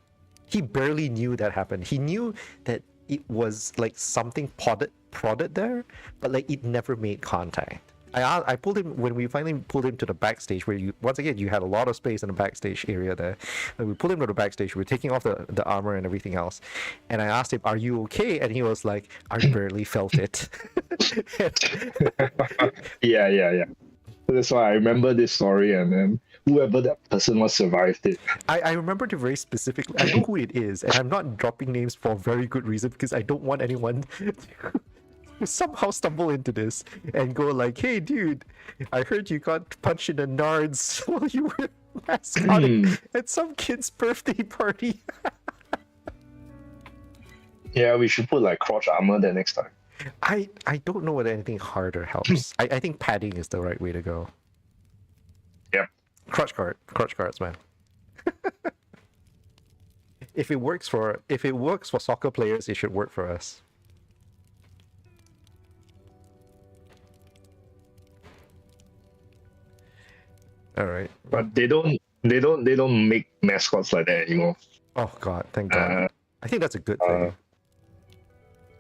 He barely knew that happened. He knew that it was like something prodded there, but like it never made contact. I pulled him when we finally pulled him to the backstage, where you had a lot of space in the backstage area there. And we pulled him to the backstage. We were taking off the armor and everything else, and I asked him, "Are you okay?" And he was like, "I barely felt it." Yeah. That's why I remember this story, and then whoever that person was survived it. I remember it very specifically. I know who it is, and I'm not dropping names for a very good reason, because I don't want anyone to somehow stumble into this and go like, "Hey, dude, I heard you got punched in the nards while you were mascotting at some kid's birthday party." Yeah, we should put like crotch armor there next time. I don't know whether anything harder helps. I think padding is the right way to go. Yep. Crotch guards, man. If it works for soccer players, it should work for us. All right. But they don't make mascots like that anymore. Oh God, thank God. I think that's a good thing.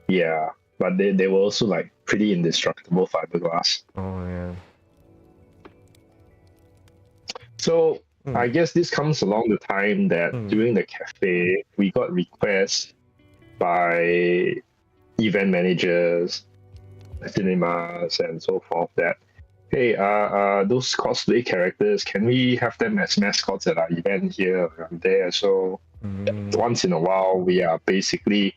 Yeah, but they were also like pretty indestructible fiberglass. Oh yeah. So I guess this comes along the time that during the cafe we got requests by event managers, cinemas, and so forth that, hey, those cosplay characters, can we have them as mascots at our event here or there? So once in a while, we are basically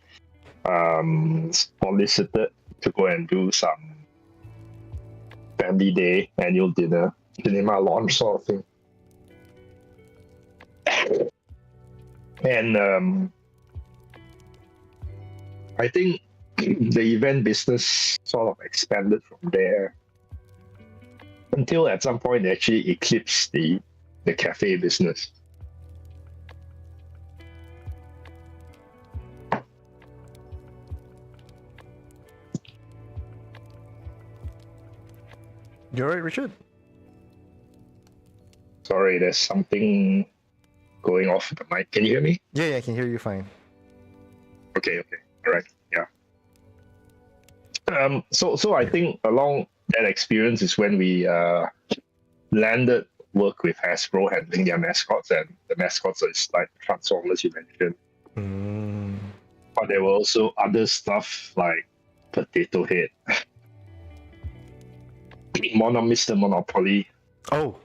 solicited to go and do some family day, annual dinner, cinema launch sort of thing. And I think the event business sort of expanded from there until at some point they actually eclipsed the cafe business. You alright, Richard? Sorry, there's something going off the mic. Can you hear me? Yeah, I can hear you fine. Okay. All right. Yeah. So I think along that experience is when we landed work with Hasbro handling their mascots, and the mascots is like Transformers you mentioned. But there were also other stuff like Potato Head, Mr. Monopoly. Oh.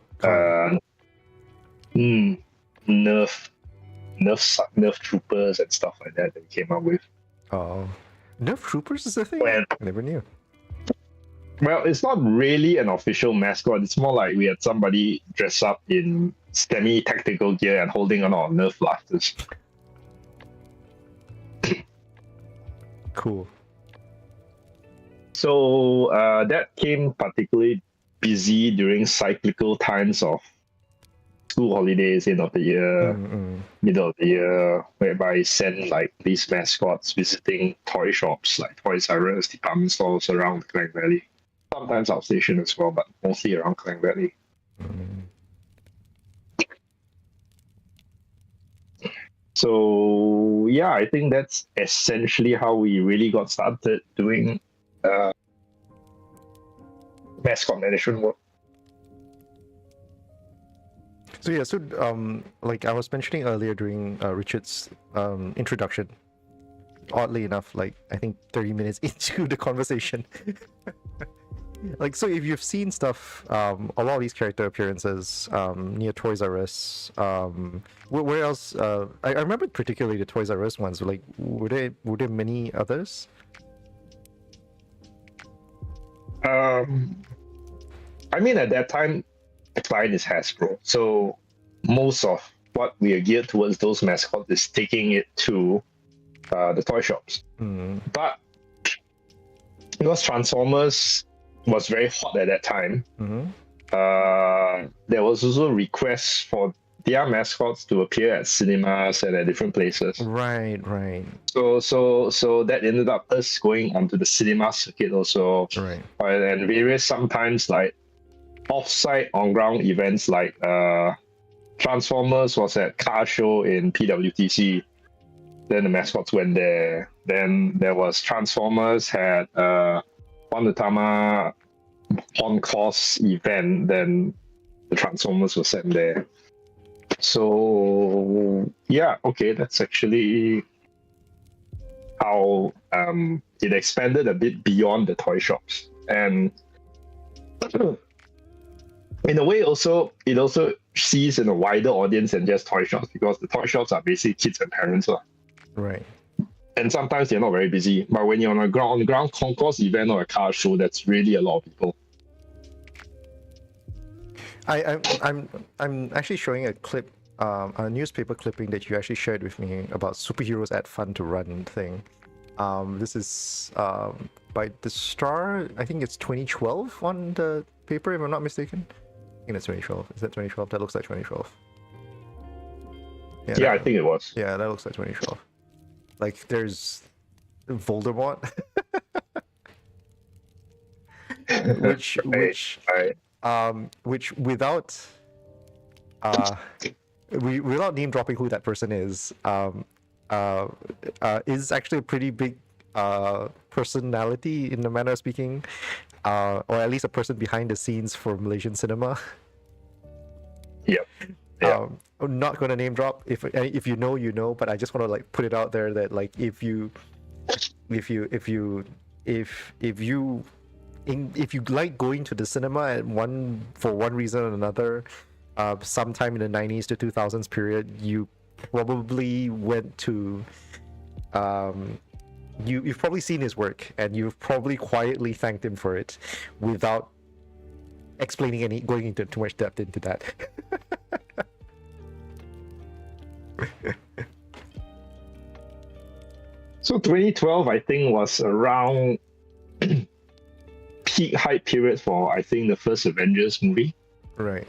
Nerf Troopers and stuff like that we came up with. Oh. Nerf Troopers is a thing? When, I never knew. Well, it's not really an official mascot. It's more like we had somebody dress up in semi-tactical gear and holding on our Nerf blasters. Cool. So that came particularly busy during cyclical times of school holidays, end of the year, middle of the year, whereby I send like these mascots visiting toy shops like Toys R Us, department stores around Klang Valley. Sometimes outstation as well, but mostly around Klang Valley. So yeah, I think that's essentially how we really got started doing mascot management work. So yeah, so like I was mentioning earlier during Richard's introduction, oddly enough, like I think 30 minutes into the conversation, like, so if you've seen stuff, a lot of these character appearances near Toys R Us, where else? I remember particularly the Toys R Us ones. Like, were there many others? I mean, at that time, the client is Hasbro, so most of what we are geared towards those mascots is taking it to the toy shops. But because Transformers was very hot at that time, there was also requests for their mascots to appear at cinemas and at different places. Right. So that ended up us going onto the cinema circuit also, Right. And various sometimes like off-site on-ground events like Transformers was at car show in PWTC. Then the mascots went there. Then there was Transformers had Wanatama on-course event. Then the Transformers were sent there. So yeah, okay, that's actually how it expanded a bit beyond the toy shops. And in a way, it also sees in a wider audience than just toy shops, because the toy shops are basically kids and parents. Right. And sometimes they're not very busy. But when you're on a ground concourse event or a car show, that's really a lot of people. I'm actually showing a clip, a newspaper clipping that you actually shared with me about superheroes at Fun to Run thing. This is by the Star. I think it's 2012 on the paper, if I'm not mistaken. I think that's 2012. Is that 2012? That looks like 2012. Yeah, I think it was. Yeah, that looks like 2012. Like, there's Voldemort, which without without name dropping who that person is actually a pretty big personality in the manner of speaking, or at least a person behind the scenes for Malaysian cinema. Yep. I'm not gonna name drop. If you know, you know. But I just want to like put it out there that like if you like going to the cinema for one reason or another, sometime in the 90s to 2000s period, you probably went to you've probably seen his work and you've probably quietly thanked him for it without going into too much depth into that. So 2012, I think, was around peak hype period for, I think, the first Avengers movie. Right.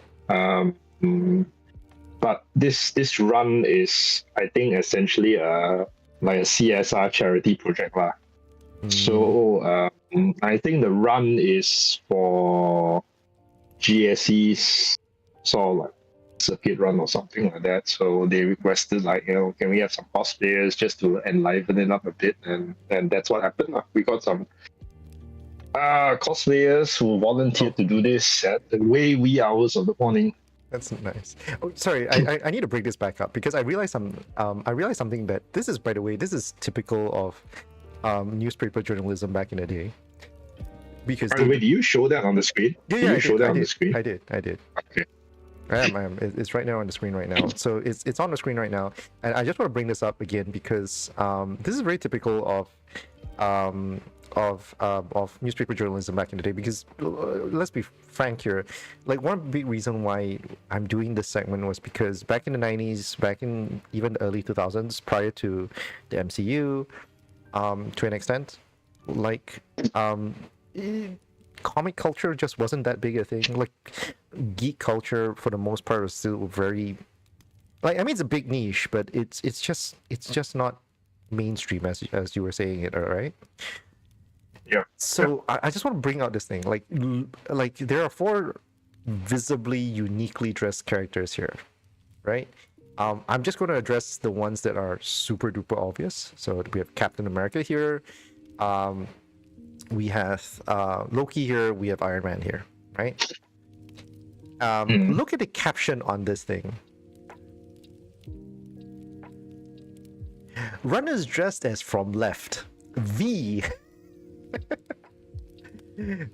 But this run is, I think, essentially like a CSR charity project lah. So I think the run is for GSE's sort of like circuit run or something like that. So they requested like, can we have some cosplayers just to enliven it up a bit, and that's what happened. We got some cosplayers who volunteered to do this at the wee hours of the morning. That's nice. Oh, sorry, I need to break this back up because I realized something that this is, by the way, this is typical of newspaper journalism back in the day. Because wait, do you show that on the screen? Yeah, on the screen? I did. Okay. I am. It's right now on the screen right now. So it's on the screen right now, and I just want to bring this up again because this is very typical of of newspaper journalism back in the day, because let's be frank here, like one big reason why I'm doing this segment was because back in the 90s, back in even the early 2000s, prior to the MCU, to an extent, like comic culture just wasn't that big a thing. Like geek culture for the most part was still very, like, I mean, it's a big niche, but it's just not mainstream as you were saying it, all right? Yeah. So I just want to bring out this thing, like there are four visibly uniquely dressed characters here, right? I'm just going to address the ones that are super duper obvious. So we have Captain America here, we have Loki here, we have Iron Man here, right? Look at the caption on this thing. Runners dressed as from left. V.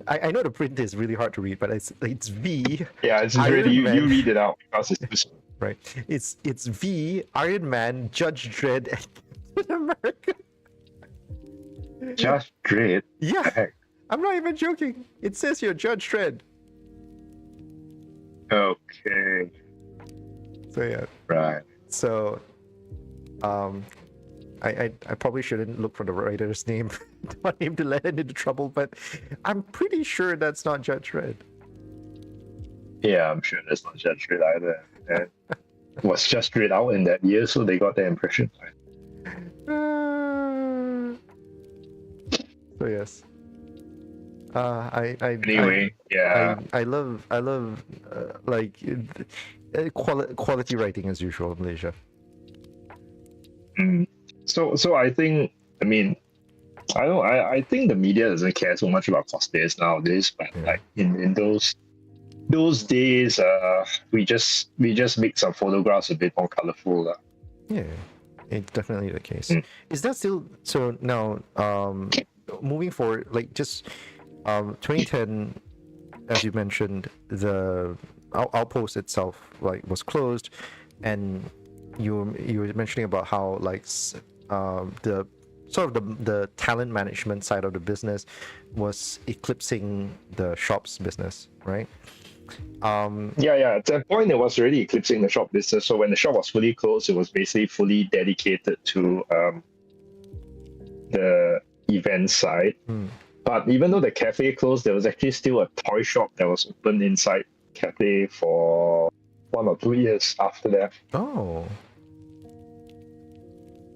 I know the print is really hard to read, but it's V. Yeah, it's Iron really Man. you read it out because it's Right. It's V, Iron Man, Judge Dredd, and Captain America. just great. Yeah, Heck. I'm not even joking. It says here Judge Dredd. Okay. So yeah. Right. So, I probably shouldn't look for the writer's name. Don't want him to let him into trouble, but I'm pretty sure that's not Judge Dredd. Yeah, I'm sure that's not Judge Dredd either. And was Judge Dredd out in that year, so they got the impression. So yes. Anyway, yeah. I love like quality writing as usual in Malaysia. So I think, I mean, I think the media doesn't care so much about cosplays nowadays, but like in those days, we just make some photographs a bit more colorful. Yeah, it's definitely the case. Is that still so now? Moving forward, like just 2010, as you mentioned, the Outpost itself like was closed, and you were mentioning about how like the sort of the talent management side of the business was eclipsing the shop's business, right? Yeah. At that point, it was already eclipsing the shop business. So when the shop was fully closed, it was basically fully dedicated to the event side. But even though the cafe closed, there was actually still a toy shop that was open inside cafe for 1 or 2 years after that. Oh.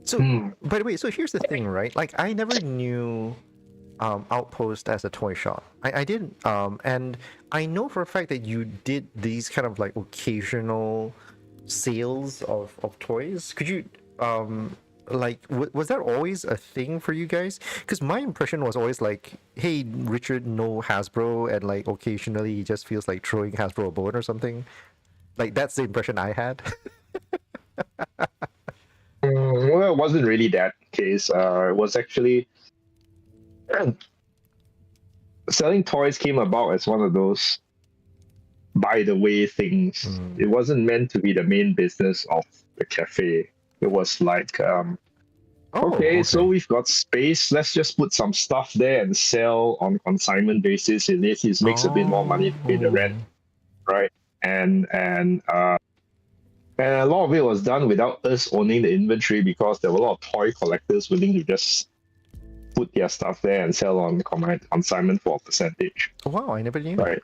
So, by the way, so here's the thing, right? Like, I never knew Outpost as a toy shop. I didn't. And I know for a fact that you did these kind of like occasional sales of toys. Could you, like, was that always a thing for you guys? Because my impression was always like, hey, Richard, no Hasbro, and like occasionally he just feels like throwing Hasbro a bone or something. Like, that's the impression I had. Well, it wasn't really that case. It was actually selling toys came about as one of those by the way things. It wasn't meant to be the main business of the cafe. It was like, okay, so we've got space. Let's just put some stuff there and sell on consignment basis. It makes a bit more money to pay the rent, right? And a lot of it was done without us owning the inventory because there were a lot of toy collectors willing to just put their stuff there and sell on consignment for a percentage. Oh, wow, I never knew. Right.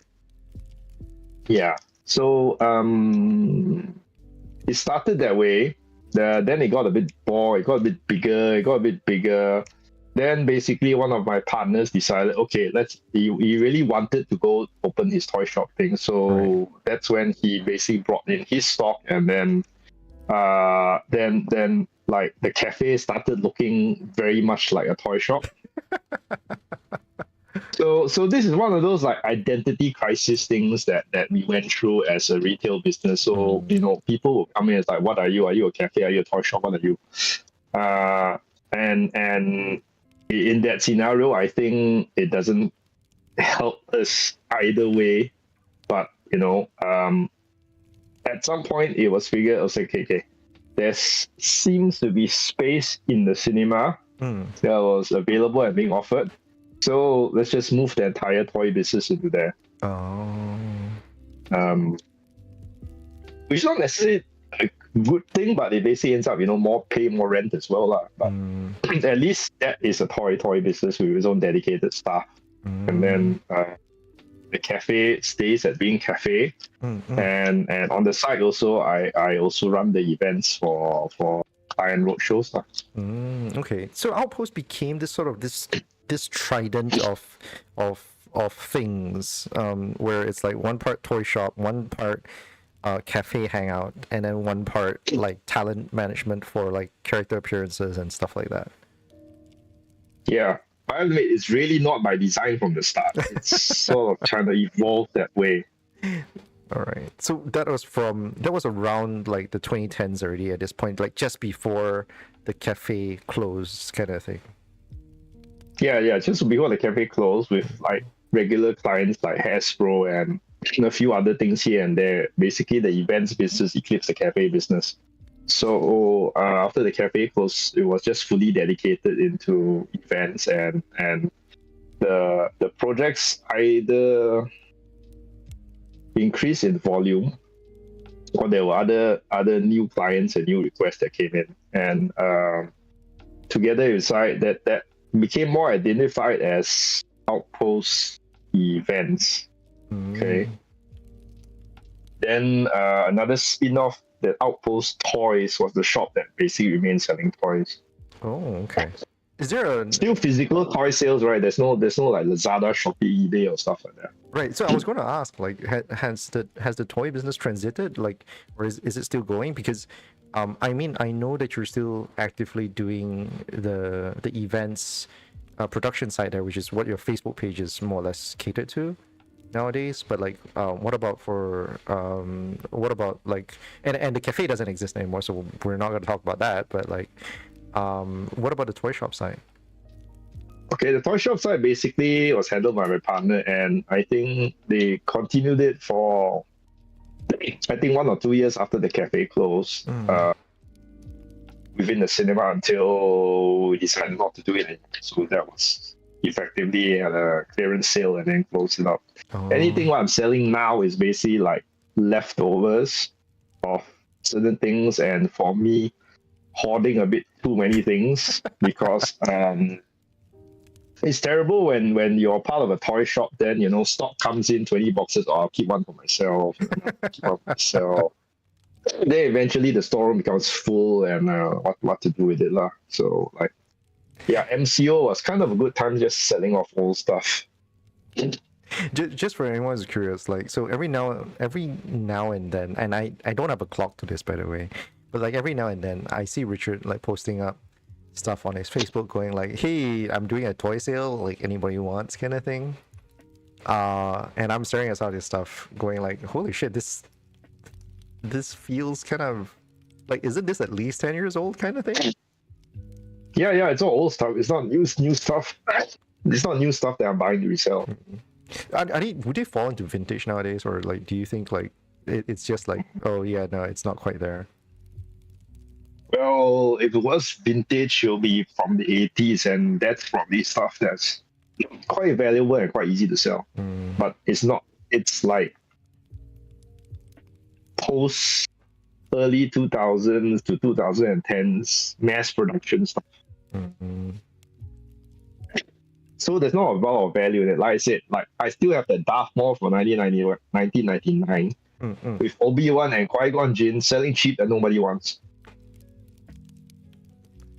Yeah. So it started that way. Then it got a bit more. It got a bit bigger. Then basically one of my partners decided, okay, he really wanted to go open his toy shop thing. So that's when he basically brought in his stock, and then like the cafe started looking very much like a toy shop. So this is one of those like identity crisis things that we went through as a retail business. So people will come in, it's like, what are you? Are you a cafe? Are you a toy shop? What are you? And in that scenario, I think it doesn't help us either way. But at some point it was figured, I was like, okay, there seems to be space in the cinema that was available and being offered. So let's just move the entire toy business into there. Oh. Which is not necessarily a good thing, but it basically ends up, more rent as well. But at least that is a toy business with its own dedicated staff. And then the cafe stays at being cafe. And on the side also, I also run the events for client roadshows. Okay. So Outpost became this sort of this trident of things, where it's like one part toy shop, one part cafe hangout, and then one part like talent management for like character appearances and stuff like that. Yeah. By the way, it's really not by design from the start. It's sort of trying to evolve that way. All right. So that was around like the 2010s already at this point, like just before the cafe closed kind of thing. Yeah, just before the cafe closed with like regular clients like Hasbro and a few other things here and there. Basically, the events business eclipsed the cafe business. So after the cafe closed, it was just fully dedicated into events and the projects either increase in volume or there were other new clients and new requests that came in, and together inside that became more identified as Outpost events. Okay. Then another spin-off, the Outpost Toys, was the shop that basically remains selling toys. Oh, okay. Is there still physical toy sales, right? There's no like Lazada, Shopee, eBay, or stuff like that. Right. So I was going to ask, like, has the toy business transited, like, or is it still going? Because, I mean, I know that you're still actively doing the events, production side there, which is what your Facebook page is more or less catered to nowadays. But like, what about like, and the cafe doesn't exist anymore, so we're not going to talk about that. But like, what about the toy shop side? Okay, the toy shop side basically was handled by my partner, and I think they continued it for, I think, 1 or 2 years after the cafe closed, within the cinema until we decided not to do it anymore. So that was effectively at a clearance sale and then closed it up. Anything what I'm selling now is basically like leftovers of certain things, and for me, hoarding a bit too many things because it's terrible when you're part of a toy shop, then stock comes in 20 boxes. Oh, I'll keep one for myself. Keep one for myself. Then eventually the storeroom becomes full, and what to do with it lah. So like, yeah, MCO was kind of a good time just selling off old stuff. Just for anyone who's curious, like, so every now and then, and I don't have a clock to this, by the way, but like every now and then I see Richard like posting up stuff on his Facebook going like, hey, I'm doing a toy sale, like anybody wants, kind of thing. And I'm staring at some of this stuff going like, holy shit, this feels kind of like, isn't this at least 10 years old kind of thing? Yeah, it's all old stuff. It's not new stuff. It's not new stuff that I'm buying to resell. Would they fall into vintage nowadays, or like, do you think like it's just like, oh yeah, no, it's not quite there? Well, if it was vintage, it'll be from the 80s, and that's probably stuff that's quite valuable and quite easy to sell. But it's not. It's like post early 2000s to 2010s mass production stuff. So there's not a lot of value in it. Like I said, like I still have the Darth Maul for 1999 with Obi-Wan and Qui-Gon Jinn selling cheap that nobody wants.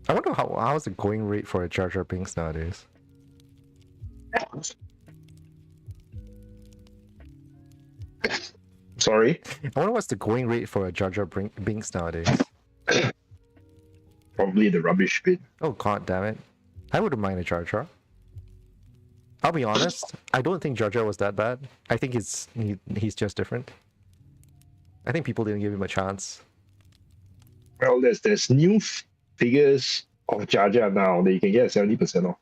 I wonder how's the going rate for a Jar Jar Binks nowadays. Sorry? I wonder what's the going rate for a Jar Jar Binks nowadays. Probably the rubbish bin. Oh god damn it. I wouldn't mind a Jar Jar. I'll be honest, I don't think Jar Jar was that bad. I think he's just different. I think people didn't give him a chance. Well, there's new figures of Jar Jar now that you can get 70% off.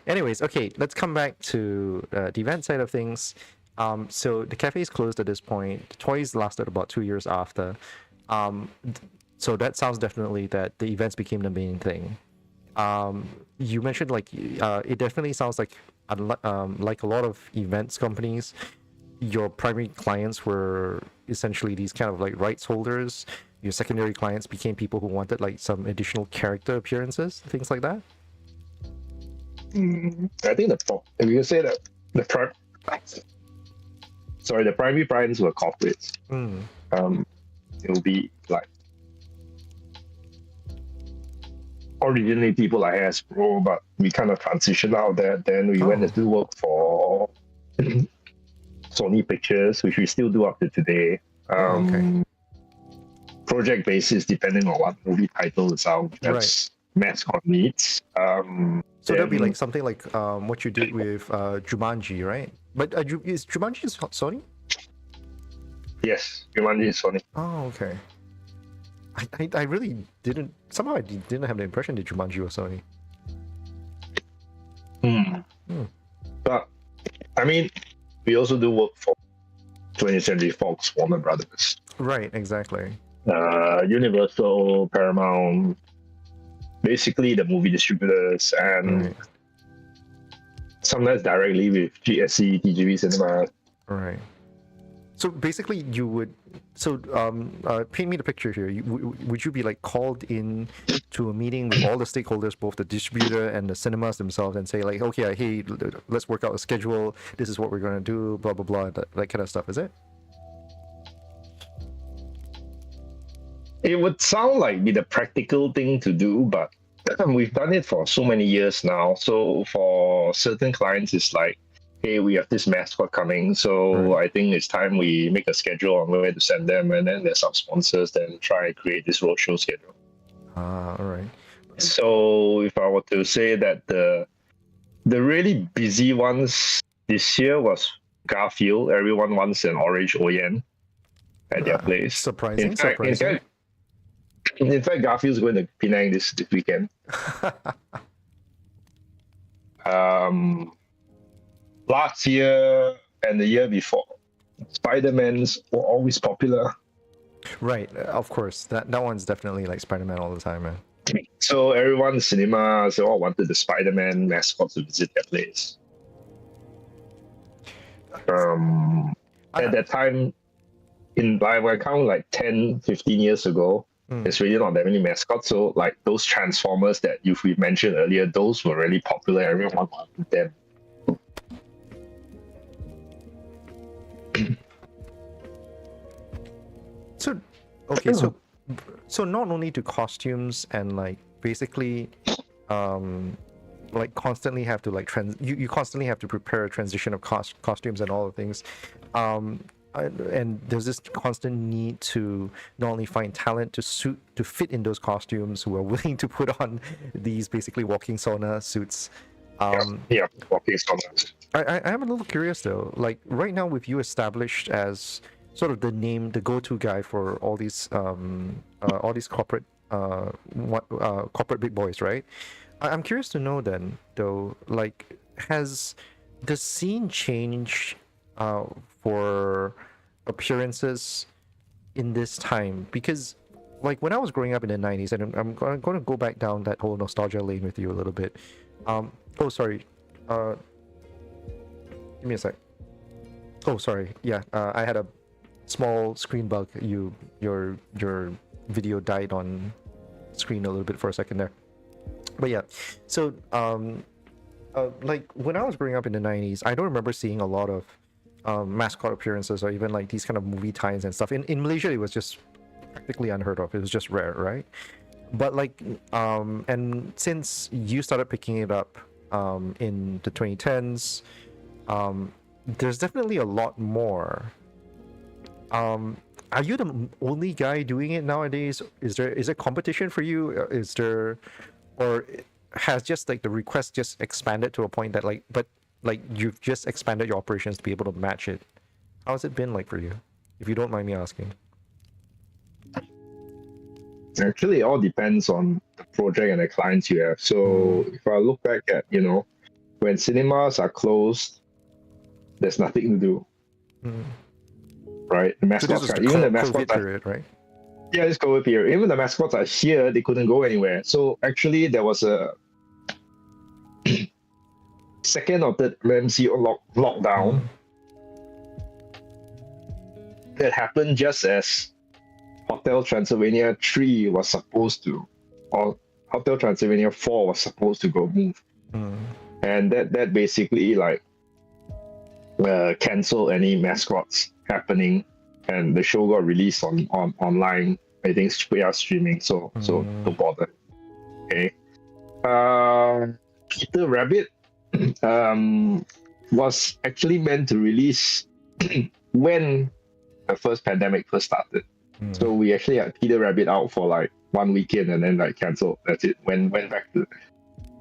Anyways, okay, let's come back to the event side of things. So the cafe is closed at this point. The toys lasted about 2 years after. So that sounds definitely that the events became the main thing. you mentioned like it definitely sounds like like a lot of events companies, your primary clients were essentially these kind of like rights holders. Your secondary clients became people who wanted like some additional character appearances, things like that. I think if you say that the the primary clients were corporates. Mm. It will be like originally people like Hasbro, but we kind of transitioned out of that. Then we went to do work for Sony Pictures, which we still do up to today. Okay. Project basis, depending on what movie title is out. That's mascot needs. So that'd be like something like what you did with Jumanji, right? But is Jumanji Sony? Yes, Jumanji is Sony. Oh, okay. I really didn't. Somehow I didn't have the impression that Jumanji was Sony. But I mean, we also do work for 20th Century Fox, Warner Brothers. Right, exactly. Universal, Paramount, basically the movie distributors, and sometimes directly with S.E.A, TGV Cinema. Right. So basically, you would paint me the picture here. Would you be like called in to a meeting with all the stakeholders, both the distributor and the cinemas themselves, and say like, okay, hey, let's work out a schedule. This is what we're gonna do. Blah blah blah. That kind of stuff. Is it? It would sound like be the practical thing to do, but we've done it for so many years now. So for certain clients, it's like, hey, we have this mascot coming, so I think it's time we make a schedule on where to send them, and then there's some sponsors then try and create this roadshow schedule. All right. So if I were to say that the really busy ones this year was Garfield. Everyone wants an orange OEM at their place. Surprising. In fact, Garfield's going to Penang this weekend. Last year and the year before, Spider-Mans were always popular. Right, of course. That one's definitely like Spider-Man all the time, man. So everyone in the cinemas, they all wanted the Spider-Man mascot to visit their place. At that time, by my count, like 10, 15 years ago, there's really not that many mascots. So like those Transformers that we mentioned earlier, those were really popular. Everyone wanted them. So not only do costumes and like basically like constantly have to like you constantly have to prepare a transition of costumes and all the things, and there's this constant need to not only find talent to fit in those costumes who are willing to put on these basically walking sauna suits. Walking sauna. I am a little curious though, like right now with you established as sort of the go-to guy for all these corporate corporate big boys, right? I'm curious to know then though, like, has the scene changed for appearances in this time? Because like when I was growing up in the 90s, and I'm going to go back down that whole nostalgia lane with you a little bit. Give me a sec. Oh, sorry. Yeah, I had a small screen bug. Your video died on screen a little bit for a second there. But yeah, so like when I was growing up in the 90s, I don't remember seeing a lot of mascot appearances or even like these kind of movie tie-ins and stuff. In Malaysia, it was just practically unheard of. It was just rare, right? But like and since you started picking it up in the 2010s, there's definitely a lot more. Are you the only guy doing it nowadays? Is there competition for you? Is there, or has just like the request just expanded to a point that like, but like you've just expanded your operations to be able to match it? How's it been like for you, if you don't mind me asking? Actually, it all depends on the project and the clients you have. So if I look back at, when cinemas are closed, there's nothing to do. Right? The mascots even the mascots period, right? Yeah, it's COVID period. Even the mascots are here, they couldn't go anywhere. So actually there was a second or third emergency lockdown that happened just as Hotel Transylvania 3 was supposed to, or Hotel Transylvania 4 was supposed to go move. And that basically like canceled any mascots happening, and the show got released on online. I think we are streaming, so don't bother. Okay. Peter Rabbit was actually meant to release when the first pandemic first started. So we actually had Peter Rabbit out for like 1 weekend and then like cancelled. That's it. Went back to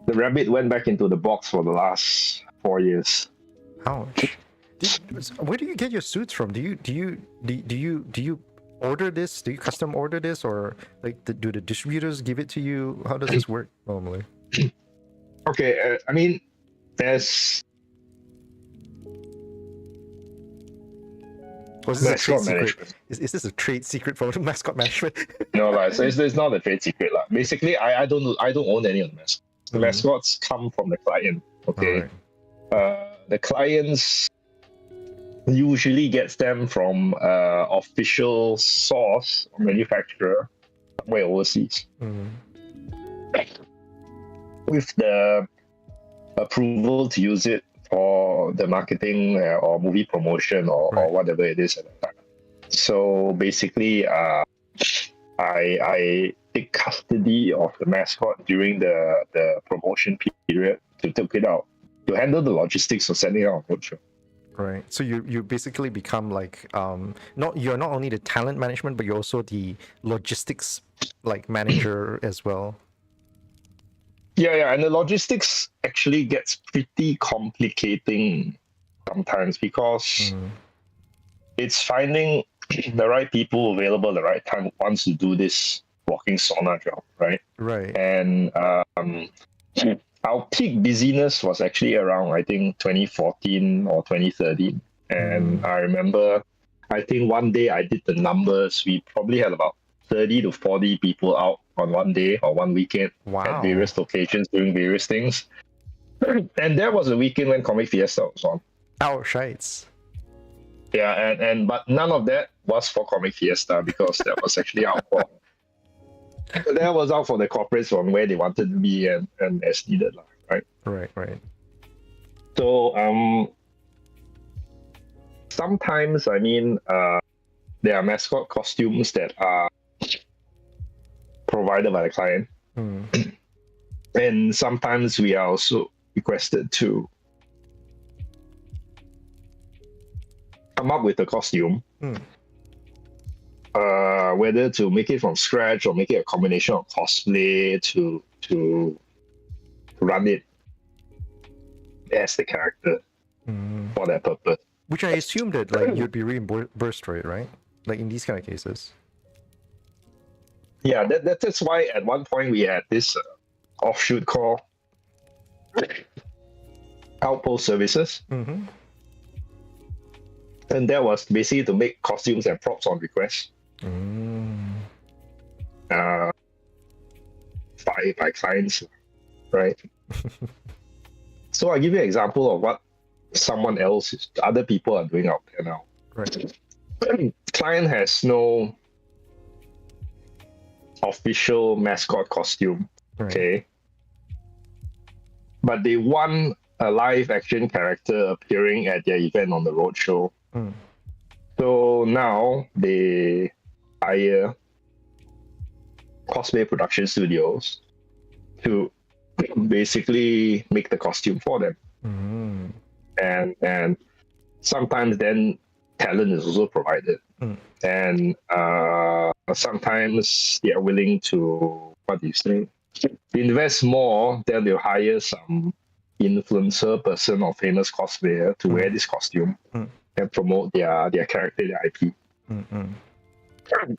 the rabbit went back into the box for the last 4 years. Ouch. Where do you get your suits from? Do you order this? Do you custom order this, or like do the distributors give it to you? How does this work normally? Okay, I mean, there's Was this a trade mascot secret? management. Is this a trade secret for mascot management? No, like, so it's not a trade secret. Like. Basically, I don't own any of the mascots. The mascots come from the client. Okay. Right. The clients usually gets them from official source or manufacturer somewhere overseas. With the approval to use it for the marketing or movie promotion or whatever it is at the time. So basically, I take custody of the mascot during the promotion period to take it out, to handle the logistics of sending it out on roadshow. Right. So you basically become like you're not only the talent management, but you're also the logistics like manager as well. Yeah, and the logistics actually gets pretty complicating sometimes because it's finding the right people available at the right time who wants to do this walking sauna job, right? Right. And our peak busyness was actually around, I think, 2014 or 2013. And I remember, I think one day I did the numbers. We probably had about 30 to 40 people out on one day or one weekend at various locations doing various things. And there was a weekend when Comic Fiesta was on. Oh, shites. Yeah, and but none of that was for Comic Fiesta because that was actually out for that was out for the corporates on where they wanted to be and as needed, right? Right. So sometimes I mean there are mascot costumes that are provided by the client. And sometimes we are also requested to come up with a costume, whether to make it from scratch or make it a combination of cosplay to run it as the character for that purpose. Which I assume that like you'd be reimbursed for it, right? Like in these kind of cases. Yeah, that's why at one point we had this offshoot called Outpost Services. And that was basically to make costumes and props on request. By clients, right? So I'll give you an example of what other people are doing out there now. Right. Client has no official mascot costume, okay? But they want a live action character appearing at their event on the roadshow. So now they hire cosplay production studios to basically make the costume for them. And sometimes then talent is also provided. And sometimes they are willing to, invest more, then they'll hire some influencer person or famous cosplayer to wear this costume and promote their character, their IP.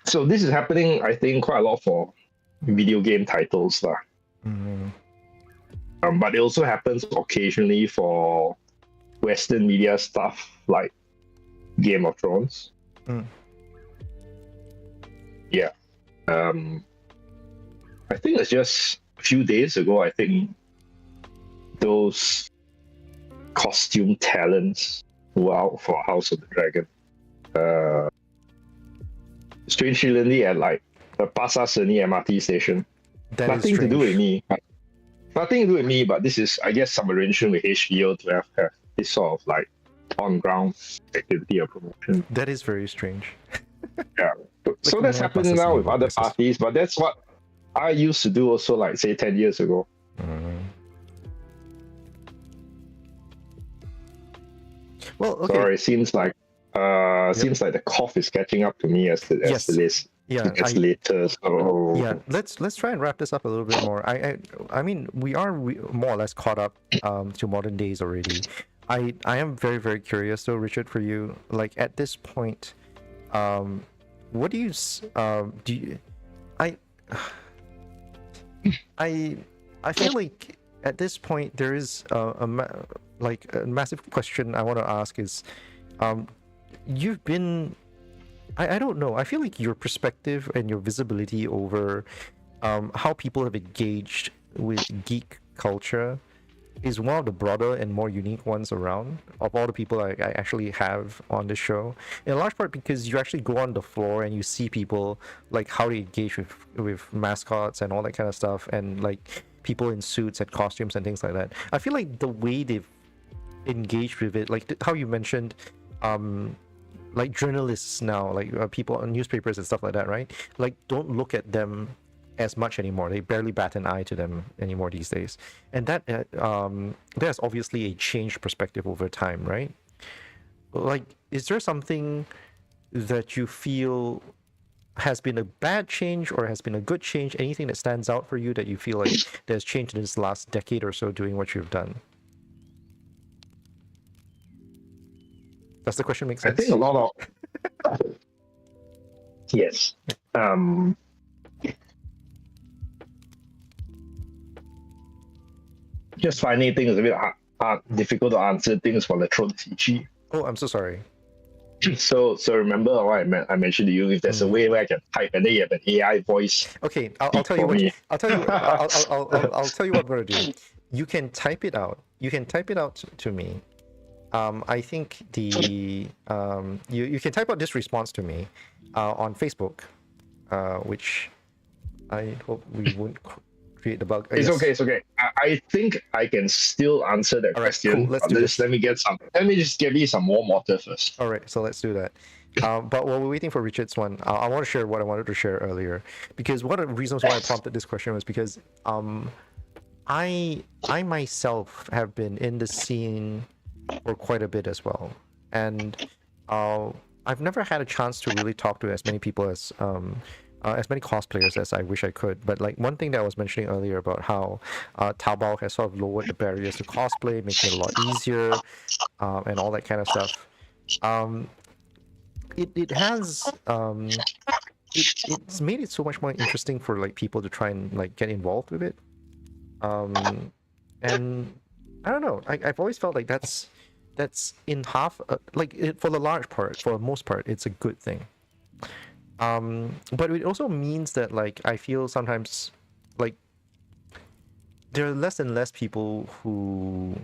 So this is happening, I think, quite a lot for video game titles. But it also happens occasionally for Western media stuff like Game of Thrones. Yeah. I think it's just a few days ago, I think those costume talents who are out for House of the Dragon. Strangely, at like the Pasar Seni MRT station. That is Nothing to do with strange. me. Nothing to do with me, but this is, I guess, some arrangement with HBO to have this sort of like on ground activity or promotion. That is very strange. Yeah. So Like that's more happening Pasar now Seni with other workplaces. parties, but that's what I used to do also, like say 10 years ago. Well, okay. Sorry, it seems like the cough is catching up to me as the Yes. list. Yeah, It's later. So yeah. Let's try and wrap this up a little bit more. I mean, we are more or less caught up to modern days already. I am very very curious though, Richard, for you. Like at this point, what do you do? I I feel like at this point there is a massive question I want to ask is, you've been, I don't know, I feel like your perspective and your visibility over how people have engaged with geek culture is one of the broader and more unique ones around of all the people I actually have on the show, in large part because you actually go on the floor and you see people, like how they engage with mascots and all that kind of stuff, and like people in suits and costumes and things like that. I feel like the way they've engaged with it, like how you mentioned, like journalists now, like people on newspapers and stuff like that, right? Like don't look at them as much anymore. They barely bat an eye to them anymore these days, and that there's obviously a changed perspective over time, right? Like, is there something that you feel has been a bad change or has been a good change? Anything that stands out for you that you feel like there's changed in this last decade or so doing what you've done? Does the question make sense? I think a lot of yes. Just finding things a bit difficult to answer things for the throat CG. Oh, I'm so sorry. So remember what I mentioned to you. If there's a way where I can type and then you have an AI voice. Okay, I'll tell you what. I'll tell you. I'll tell you what I'm gonna do. You can type it out. You can type it out to me. I think the you can type out this response to me on Facebook, which I hope we won't create the bug. It's okay. It's okay. I think I can still answer that question. Cool. Let's do this. Let me just give you some warm water first. All right, so let's do that. But while we're waiting for Richard's one, I want to share what I wanted to share earlier, because one of the reasons why I prompted this question was because I myself have been in the scene for quite a bit as well, and I've never had a chance to really talk to as many people as many cosplayers as I wish I could. But like one thing that I was mentioning earlier about how Taobao has sort of lowered the barriers to cosplay, making it a lot easier, and all that kind of stuff. It has it's made it so much more interesting for like people to try and like get involved with it. And I don't know. I've always felt like that's in half for the large part, for the most part, it's a good thing. But it also means that like I feel sometimes like there are less and less people who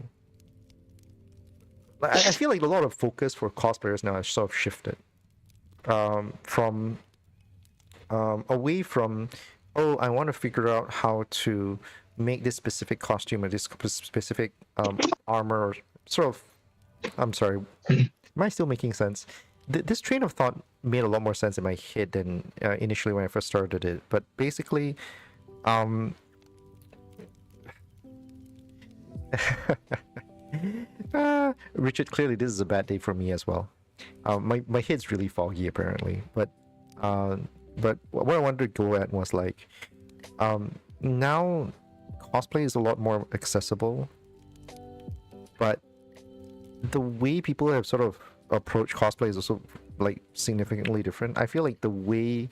I feel like a lot of focus for cosplayers now has sort of shifted from away from, oh, I want to figure out how to make this specific costume or this specific armor, or sort of, I'm sorry, am I still making sense? This train of thought made a lot more sense in my head than initially when I first started it. But basically, Richard, clearly this is a bad day for me as well. My head's really foggy apparently. But what I wanted to go at was like, now cosplay is a lot more accessible, but the way people have sort of approached cosplay is also like significantly different. I feel like the way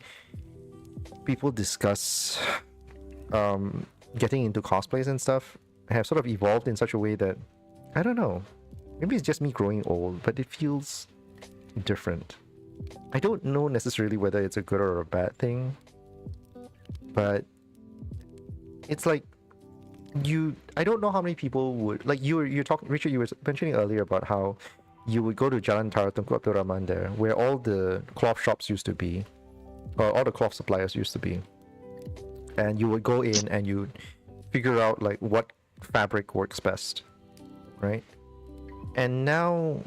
people discuss getting into cosplays and stuff have sort of evolved in such a way that, I don't know, maybe it's just me growing old, but it feels different. I don't know necessarily whether it's a good or a bad thing, but it's like I don't know how many people would like you're talking, Richard, you were mentioning earlier about how you would go to Jalan Tara Tunku Abdul Rahman there, where all the cloth shops used to be, or all the cloth suppliers used to be, and you would go in and you figure out like what fabric works best, right? And now,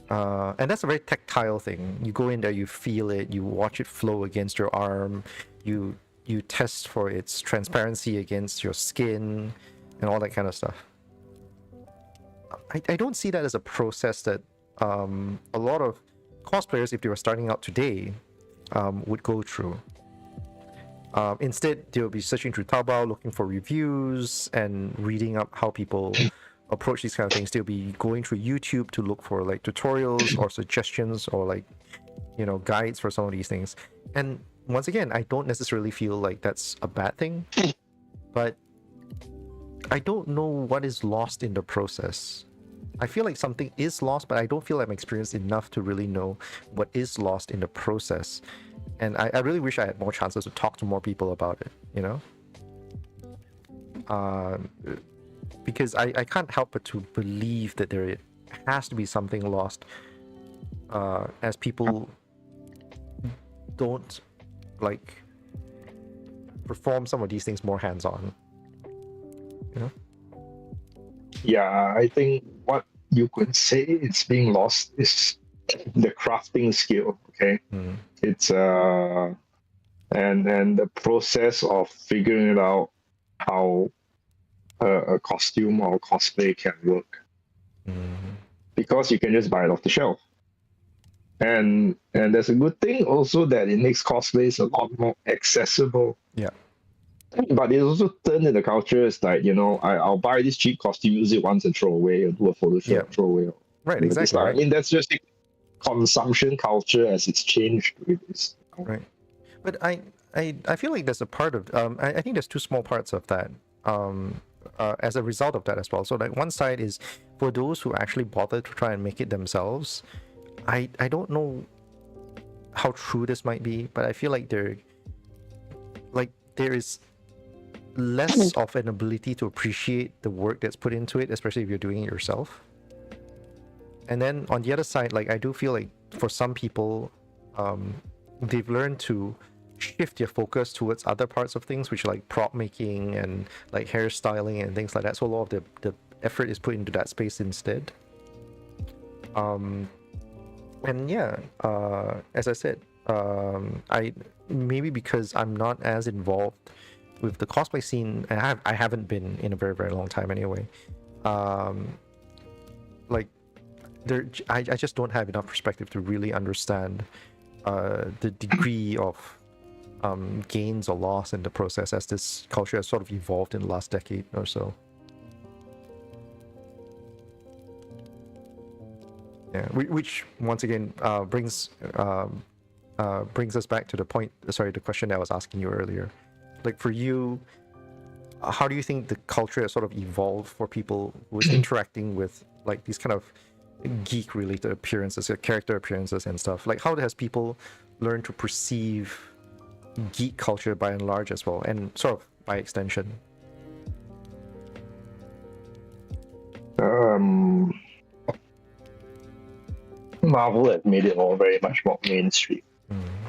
and that's a very tactile thing. You go in there, you feel it, you watch it flow against your arm, you test for its transparency against your skin, and all that kind of stuff. I don't see that as a process that a lot of cosplayers, if they were starting out today, would go through. Instead, they'll be searching through Taobao, looking for reviews and reading up how people approach these kind of things. They'll be going through YouTube to look for like tutorials or suggestions or like, you know, guides for some of these things. And once again, I don't necessarily feel like that's a bad thing, but I don't know what is lost in the process. I feel like something is lost, but I don't feel I'm experienced enough to really know what is lost in the process. And I really wish I had more chances to talk to more people about it, you know? Because I can't help but to believe that there has to be something lost as people don't like perform some of these things more hands-on, you know? Yeah, I think what you could say it's being lost is the crafting skill. Okay, it's and the process of figuring it out how a costume or cosplay can work, because you can just buy it off the shelf. And there's a good thing also that it makes cosplays a lot more accessible. Yeah. But it also turned in the culture. It's like, you know, I'll buy this cheap costume, use it once and throw away, or do a photo shoot and throw away. Right, exactly. Like, I mean, that's just the consumption culture as it's changed with this. Right. But I feel like there's a part of I think there's two small parts of that as a result of that as well. So like one side is for those who actually bother to try and make it themselves. I don't know how true this might be, but I feel like there is less of an ability to appreciate the work that's put into it, especially if you're doing it yourself. And then on the other side, like I do feel like for some people, they've learned to shift their focus towards other parts of things, which are like prop making and like hairstyling and things like that. So a lot of the effort is put into that space instead. And yeah, as I said, I maybe because I'm not as involved with the cosplay scene, and I haven't been in a very, very long time anyway. Like I just don't have enough perspective to really understand the degree of gains or loss in the process as this culture has sort of evolved in the last decade or so. Yeah, which once again brings us back to the point. Sorry, the question that I was asking you earlier. Like for you, how do you think the culture has sort of evolved for people who is interacting with like these kind of geek-related appearances, character appearances and stuff? Like how has people learned to perceive geek culture by and large as well, and sort of by extension? Marvel has made it all very much more mainstream.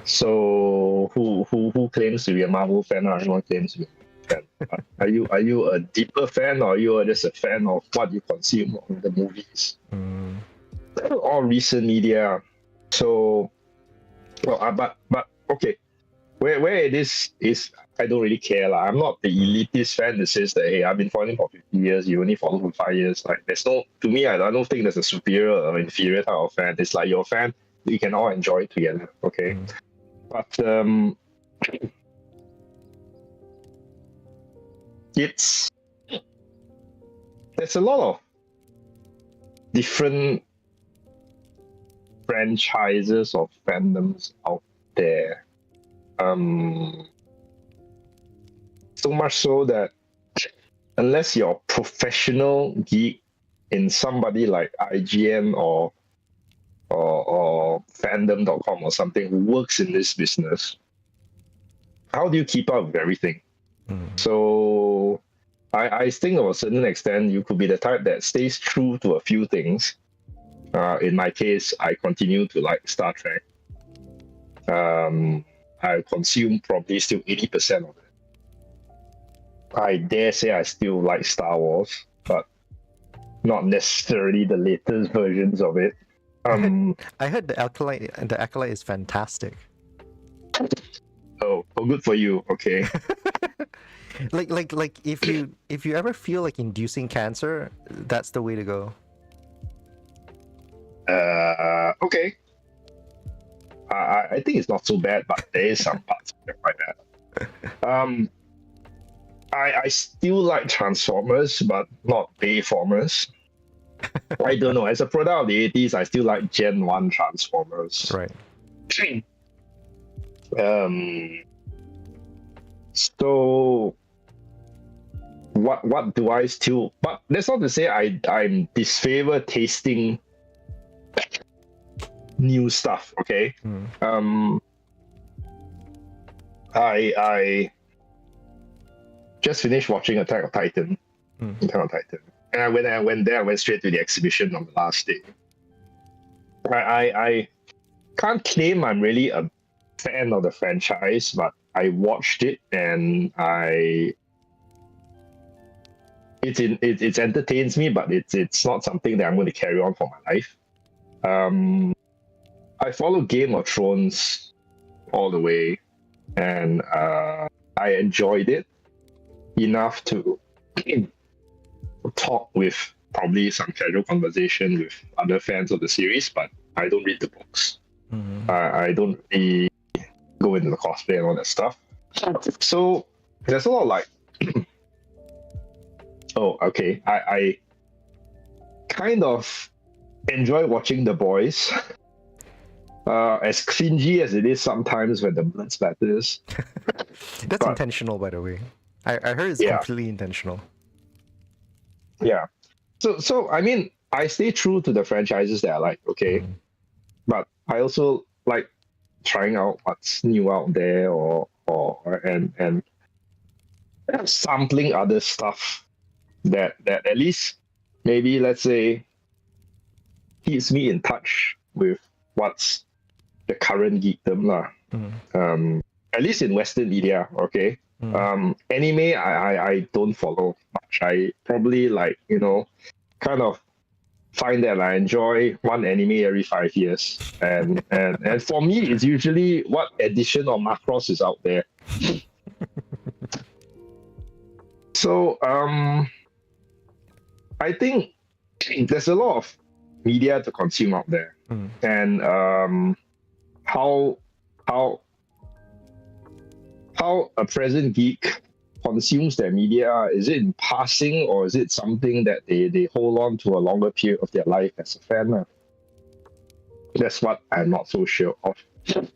So who claims to be a Marvel fan, or anyone claims to be a fan? Are you a deeper fan, or are you just a fan of what you consume on the movies or recent media? So, well, but okay, where it is I don't really care. I'm not the elitist fan that says that, hey, I've been following for 50 years, you only follow for 5 years. Like there's no, to me, I don't think there's a superior or inferior type of fan. It's like you're a fan, we can all enjoy it together. Okay. But there's a lot of different franchises or fandoms out there. So much so that unless you're a professional geek in somebody like IGN or fandom.com or something who works in this business, how do you keep up with everything? So I think to a certain extent, you could be the type that stays true to a few things. In my case, I continue to like Star Trek. I consume probably still 80% of it. I dare say I still like Star Wars, but not necessarily the latest versions of it. I heard the Acolyte is fantastic. Oh, good for you. Okay. Like if you ever feel like inducing cancer, that's the way to go. Okay. I think it's not so bad, but there is some parts that are like that. I still like Transformers, but not Bayformers. I don't know. As a product of the 80s, I still like Gen 1 Transformers. Right. So what do I still, but that's not to say I'm disfavor tasting new stuff, okay? I just finished watching Attack on Titan. And I went there, I went straight to the exhibition on the last day. I can't claim I'm really a fan of the franchise, but I watched it and it entertains me, but it's not something that I'm going to carry on for my life. I follow Game of Thrones all the way, and I enjoyed it enough to talk with probably some casual conversation with other fans of the series, but I don't read the books. I don't really go into the cosplay and all that stuff. So there's a lot of like, oh, okay. I kind of enjoy watching The Boys. As cringy as it is sometimes when the blood splatters. That's intentional, by the way. I heard it's completely intentional. Yeah. So I mean, I stay true to the franchises that I like, okay? But I also like trying out what's new out there and sampling other stuff that at least maybe, let's say, keeps me in touch with what's the current geekdom lah. At least in Western media, okay? Anime, I don't follow much. I probably like, kind of find that I enjoy one anime every 5 years. And for me, it's usually what edition of Macross is out there. So, I think there's a lot of media to consume out there. And how a present geek consumes their media, is it in passing or is it something that they hold on to a longer period of their life as a fan? That's what I'm not so sure of.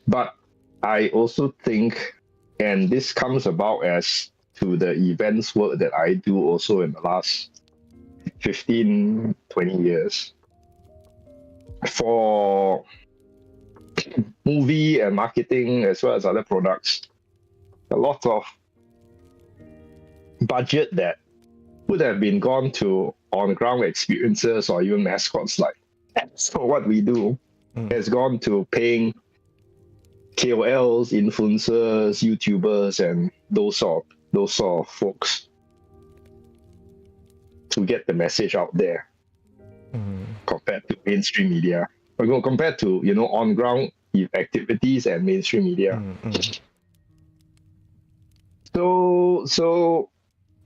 But I also think, and this comes about as to the events work that I do also in the last 15, 20 years. For movie and marketing as well as other products, a lot of budget that would have been gone to on-ground experiences or even mascots like for what we do has gone to paying KOLs, influencers, YouTubers, and those sort of folks to get the message out there compared to mainstream media. Or compared to on-ground activities and mainstream media. So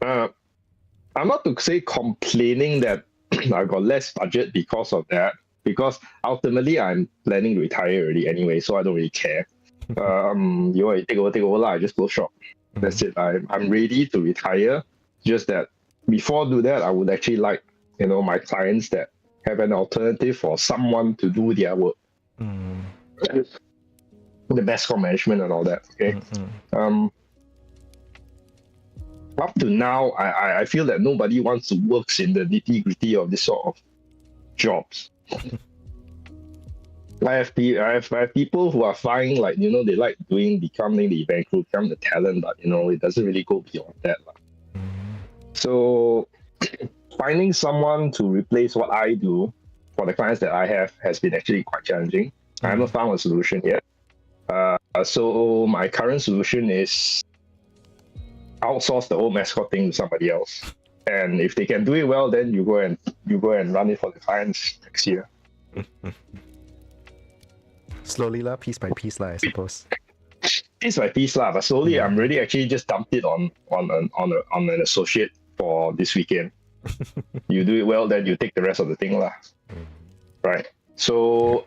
I'm not to say complaining that I got less budget because of that, because ultimately I'm planning to retire already anyway, so I don't really care. You want to take over, I just go shop. That's it. I'm ready to retire. Just that before I do that, I would actually like my clients that have an alternative for someone to do their work. The mascot management and all that. Okay. Up to now, I feel that nobody wants to work in the nitty-gritty of this sort of jobs. I have people who are fine, like they like becoming the event crew, become the talent, but it doesn't really go beyond that. So finding someone to replace what I do for the clients that I have has been actually quite challenging. I haven't found a solution yet. So my current solution is outsource the whole mascot thing to somebody else. And if they can do it well, then you go and run it for the clients next year. Slowly lah, piece by piece lah, I suppose. Piece by piece lah, but slowly I'm really actually just dumped it on an associate for this weekend. You do it well, then you take the rest of the thing lah. Right. So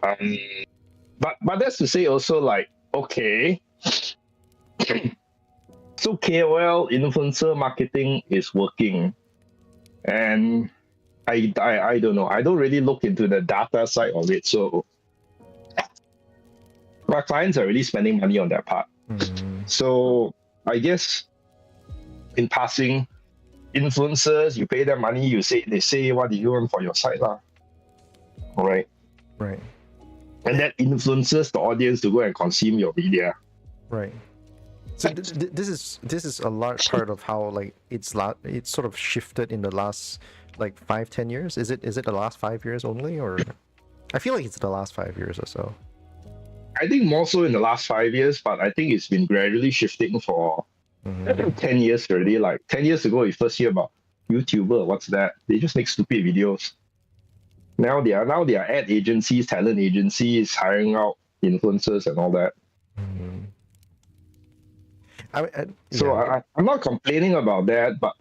but that's to say also like, okay, so KOL influencer marketing is working, and I don't know. I don't really look into the data side of it, so my clients are really spending money on that part. So I guess in passing, influencers, you pay them money, they say what do you want for your site lah. All right. Right. And that influences the audience to go and consume your media. Right. So this is a large part of how like it's sort of shifted in the last like 5-10 years. Is it the last 5 years only, or I feel like it's the last 5 years or so. I think more so in the last 5 years, but I think it's been gradually shifting for 10 years already. Like 10 years ago, you first hear about YouTuber. What's that? They just make stupid videos. Now they are ad agencies, talent agencies, hiring out influencers and all that. I'm not complaining about that, but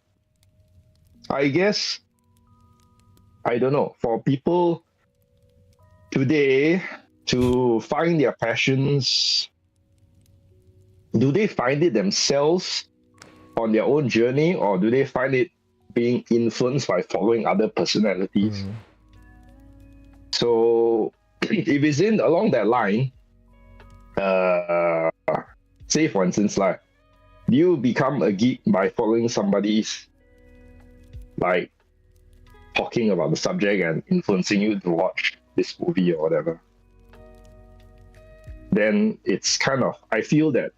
I guess, I don't know, for people today to find their passions, do they find it themselves on their own journey, or do they find it being influenced by following other personalities? So if it's along that line, say for instance, like, do you become a geek by following somebody's like talking about the subject and influencing you to watch this movie or whatever? Then it's kind of, I feel that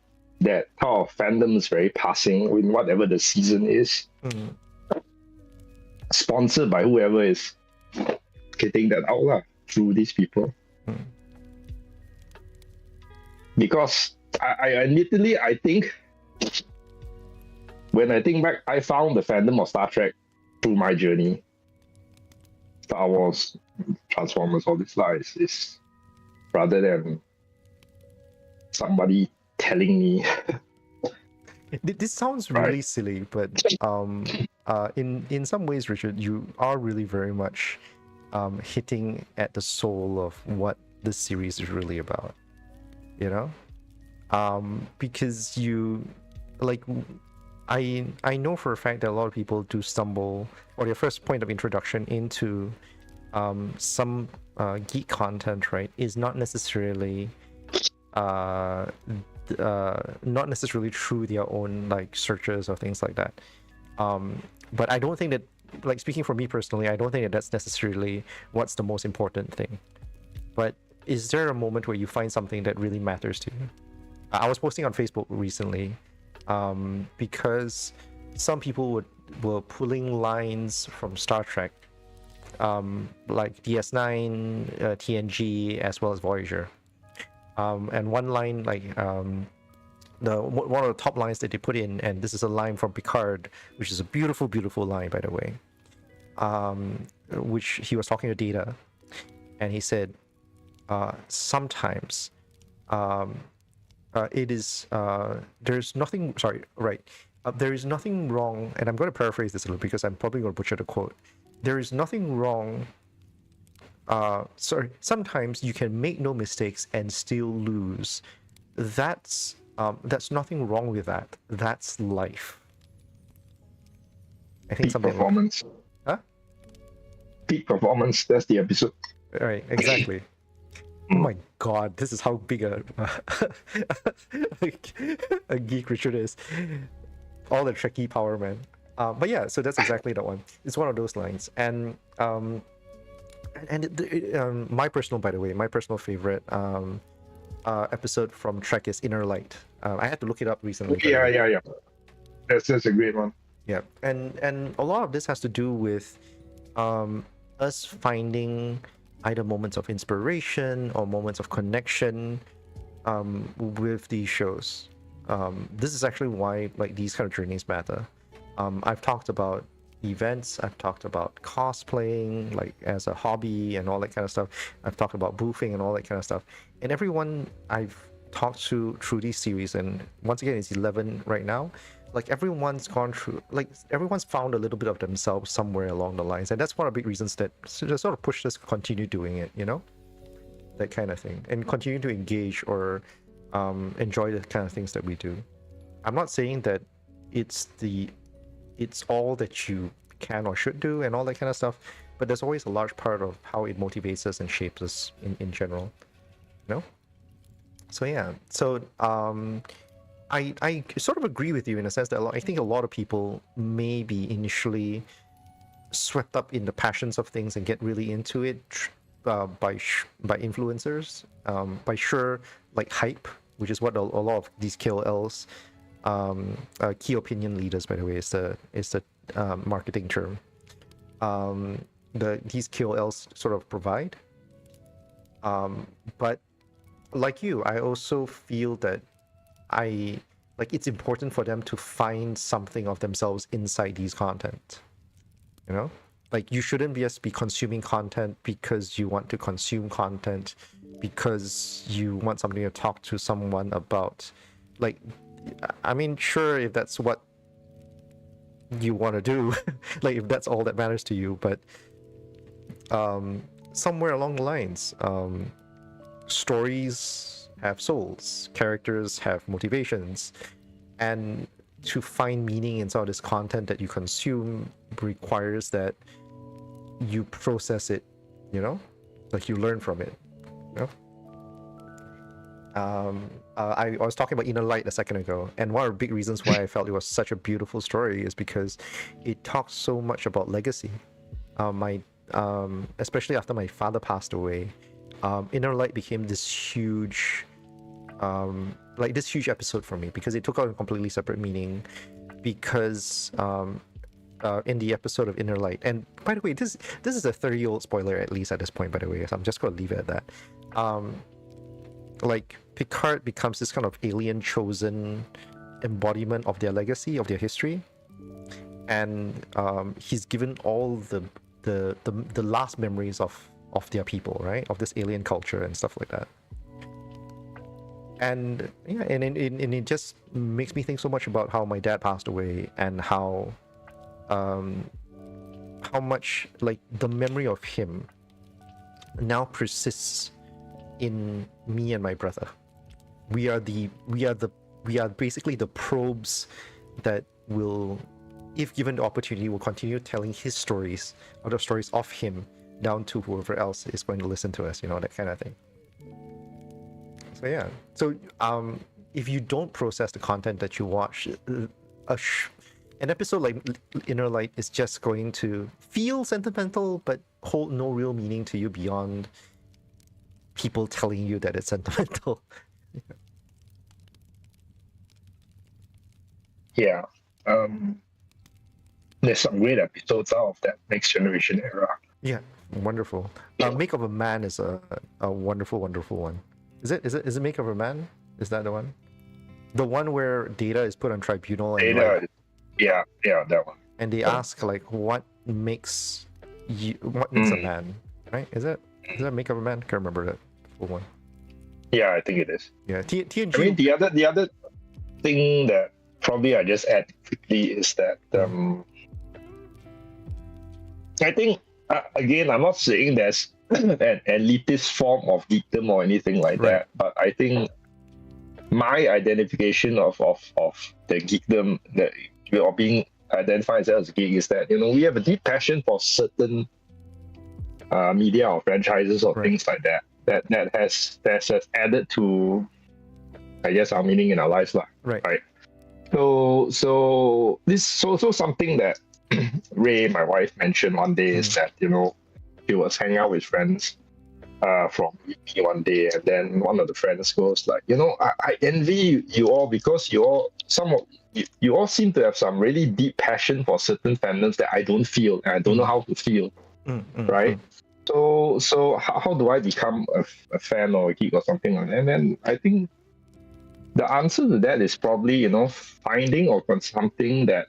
type of fandom is very passing in whatever the season is. Sponsored by whoever is getting that out lah, through these people. Because I literally, I think, when I think back, I found the fandom of Star Trek through my journey. Star Wars, Transformers, all this lies is rather than somebody telling me. This sounds really silly, but in some ways, Richard, you are really very much hitting at the soul of what this series is really about. You know, because you like. I know for a fact that a lot of people do stumble, or their first point of introduction into some geek content, right, is not necessarily through their own like searches or things like that. But I don't think that, like, speaking for me personally, I don't think that that's necessarily what's the most important thing. But is there a moment where you find something that really matters to you? I was posting on Facebook recently, because some people were pulling lines from Star Trek, like DS9, TNG, as well as Voyager. And one line, like one of the top lines that they put in, and this is a line from Picard, which is a beautiful, beautiful line, by the way. Which he was talking to Data, and he said, sometimes it is there's nothing there is nothing wrong, and I'm going to paraphrase this a little because I'm probably going to butcher the quote. There is nothing wrong, sometimes you can make no mistakes and still lose. That's nothing wrong with that. That's life. I think Peak something performance. Huh? Peak performance, that's the episode. Right, exactly. Oh my god, this is how big a geek Richard is. All the Trekkie power, man. But yeah, so that's exactly that one. It's one of those lines. And my personal favorite episode from Trek is Inner Light. I had to look it up recently. Yeah. That's a great one. Yeah, and a lot of this has to do with us finding either moments of inspiration or moments of connection with these shows. This is actually why like these kind of journeys matter. I've talked about events, I've talked about cosplaying like as a hobby and all that kind of stuff. I've talked about boofing and all that kind of stuff. And everyone I've talked to through these series, and once again it's 11 right now, like everyone's gone through, like everyone's found a little bit of themselves somewhere along the lines, and that's one of the big reasons that sort of pushed us to continue doing it, you know, that kind of thing, and continue to engage or enjoy the kind of things that we do. I'm not saying that it's all that you can or should do and all that kind of stuff, but there's always a large part of how it motivates us and shapes us in general, you know. So yeah, so I sort of agree with you in a sense that I think a lot of people may be initially swept up in the passions of things and get really into it by influencers, by like hype, which is what a lot of these KOLs, key opinion leaders, by the way, is the marketing term. These KOLs sort of provide. But like you, I also feel that it's important for them to find something of themselves inside these content. You know, like you shouldn't just be consuming content because you want to consume content, because you want something to talk to someone about. Like, I mean, sure, if that's what you want to do, like if that's all that matters to you, but somewhere along the lines, stories have souls, characters have motivations, and to find meaning in some of this content that you consume requires that you process it, you know, like you learn from it, you know. I was talking about Inner Light a second ago, and one of the big reasons why I felt it was such a beautiful story is because it talks so much about legacy. Especially after my father passed away, Inner Light became this huge episode for me, because it took on a completely separate meaning. Because in the episode of Inner Light, and by the way, this is a 30-year-old spoiler at least at this point, by the way, so I'm just gonna leave it at that. Like Picard becomes this kind of alien chosen embodiment of their legacy, of their history, and he's given all the last memories of their people, right, of this alien culture and stuff like that. And yeah, and it just makes me think so much about how my dad passed away, and how much like the memory of him now persists in me and my brother. We are basically the probes that will, if given the opportunity, will continue telling his stories, or the stories of him, down to whoever else is going to listen to us, you know, that kind of thing. So yeah, so if you don't process the content that you watch, an episode like Inner Light is just going to feel sentimental but hold no real meaning to you beyond people telling you that it's sentimental. Yeah. There's some great episodes out of that Next Generation era. Yeah, wonderful. Make of a Man is a wonderful one. Is it Make of a Man? Is that the one? The one where Data is put on tribunal and Data, yeah, that one. And they ask like, what makes a man, right? Is that Make of a Man? Can't remember that full one. Yeah, I think it is. Yeah, TNG. I mean, the other thing that probably I just add quickly is that I think again, I'm not saying there's an elitist form of geekdom or anything like that, but I think my identification of the geekdom that you're being identified as a geek is that, you know, we have a deep passion for certain media or franchises or things like that has added to, I guess, our meaning in our lives, right? So this is also something that Ray, my wife, mentioned one day is that, you know, she was hanging out with friends from EP one day, and then one of the friends goes like, you know, I envy you all because you all seem to have some really deep passion for certain fandoms that I don't feel, and I don't know how to feel, right? So how do I become a fan or a geek or something like that? And then I think the answer to that is probably, finding or something that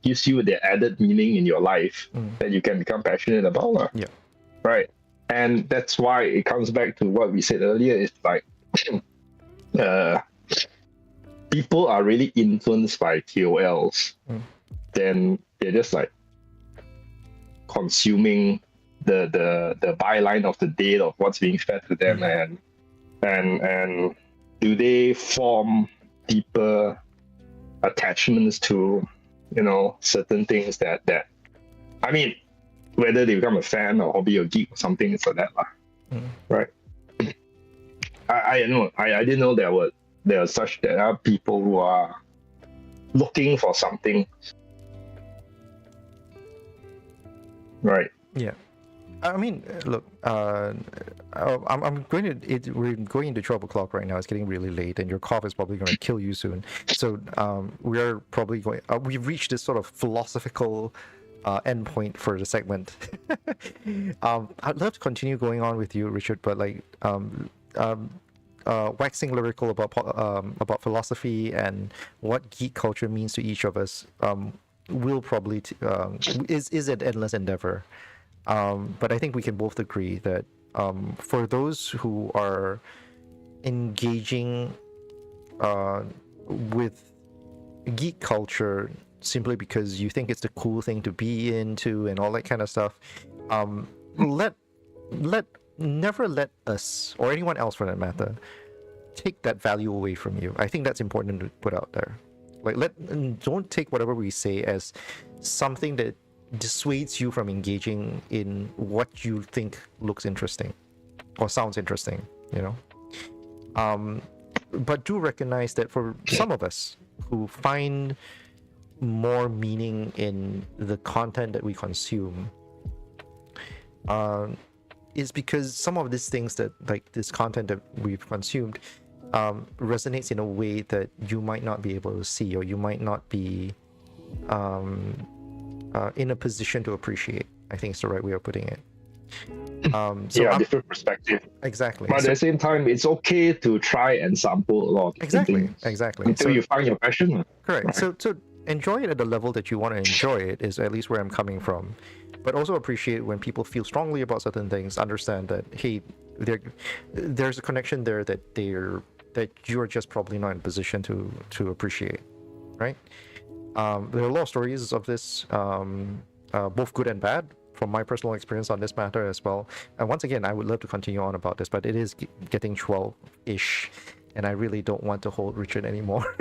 gives you the added meaning in your life that you can become passionate about. Yeah. Right. And that's why it comes back to what we said earlier. It's like people are really influenced by KOLs. Then they're just like consuming the byline of the date of what's being fed to them, and do they form deeper attachments to certain things that I mean, whether they become a fan or hobby or geek or something, it's like that, right? I know I didn't know there are people who are looking for something, right? Yeah. I mean, look, I'm going to. We're going into 12 o'clock right now. It's getting really late, and your cough is probably going to kill you soon. So we are probably going. We've reached this sort of philosophical endpoint for the segment. I'd love to continue going on with you, Richard, but like waxing lyrical about philosophy and what geek culture means to each of us will probably is an endless endeavor. But I think we can both agree that for those who are engaging with geek culture simply because you think it's the cool thing to be into and all that kind of stuff, never let us, or anyone else for that matter, take that value away from you. I think that's important to put out there. Like, don't take whatever we say as something that dissuades you from engaging in what you think looks interesting or sounds interesting, but do recognize that for some of us who find more meaning in the content that we consume, is because some of these things that, like this content that we've consumed, resonates in a way that you might not be able to see, or you might not be in a position to appreciate. I think it's the right way of putting it. Different perspective. Exactly. But at the same time, it's okay to try and sample a lot of different things. Exactly. Until you find your passion. Correct. Right. So enjoy it at the level that you want to enjoy it is at least where I'm coming from. But also appreciate when people feel strongly about certain things. Understand that, hey, there's a connection there that you're just probably not in a position to appreciate, right? There are a lot of stories of this, both good and bad, from my personal experience on this matter as well. And once again, I would love to continue on about this, but it is getting 12-ish, and I really don't want to hold Richard anymore.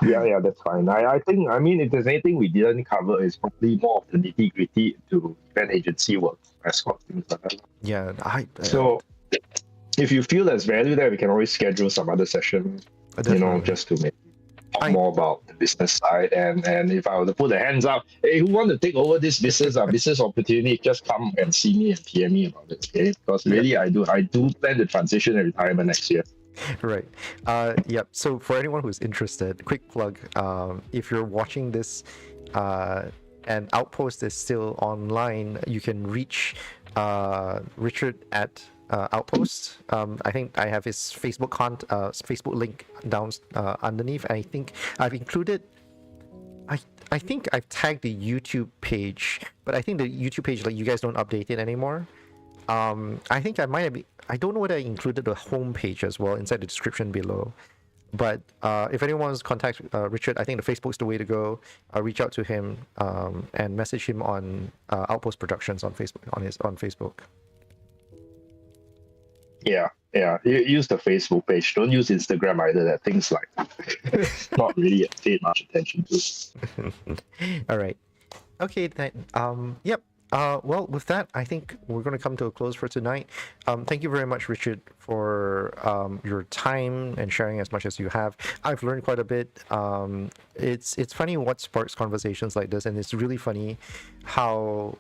Yeah, that's fine. I think, if there's anything we didn't cover, it's probably more of the nitty-gritty to event agency work, mascot, things like that. Yeah, So if you feel there's value there, we can always schedule some other session, just to make more about the business side. And if I were to put the hands up, hey, who want to take over this business opportunity, just come and see me and PM me about it, okay? Because really, I do plan to transition and retirement next year. Right. Yep. So for anyone who's interested, quick plug. If you're watching this and Outpost is still online, you can reach Richard at Outpost. I think I have his Facebook link down underneath. I think I've included. I think I've tagged the YouTube page, but I think the YouTube page, like, you guys don't update it anymore. I think I might have. I don't know whether I included the homepage as well inside the description below. But if anyone wants to contact Richard, I think the Facebook's the way to go. Reach out to him and message him on Outpost Productions on Facebook on Facebook. Yeah. Use the Facebook page. Don't use Instagram either. That thing's like not really paid much attention to. All right. Okay. Yep. Well, with that, I think we're going to come to a close for tonight. Thank you very much, Richard, for your time and sharing as much as you have. I've learned quite a bit. It's funny what sparks conversations like this, and it's really funny how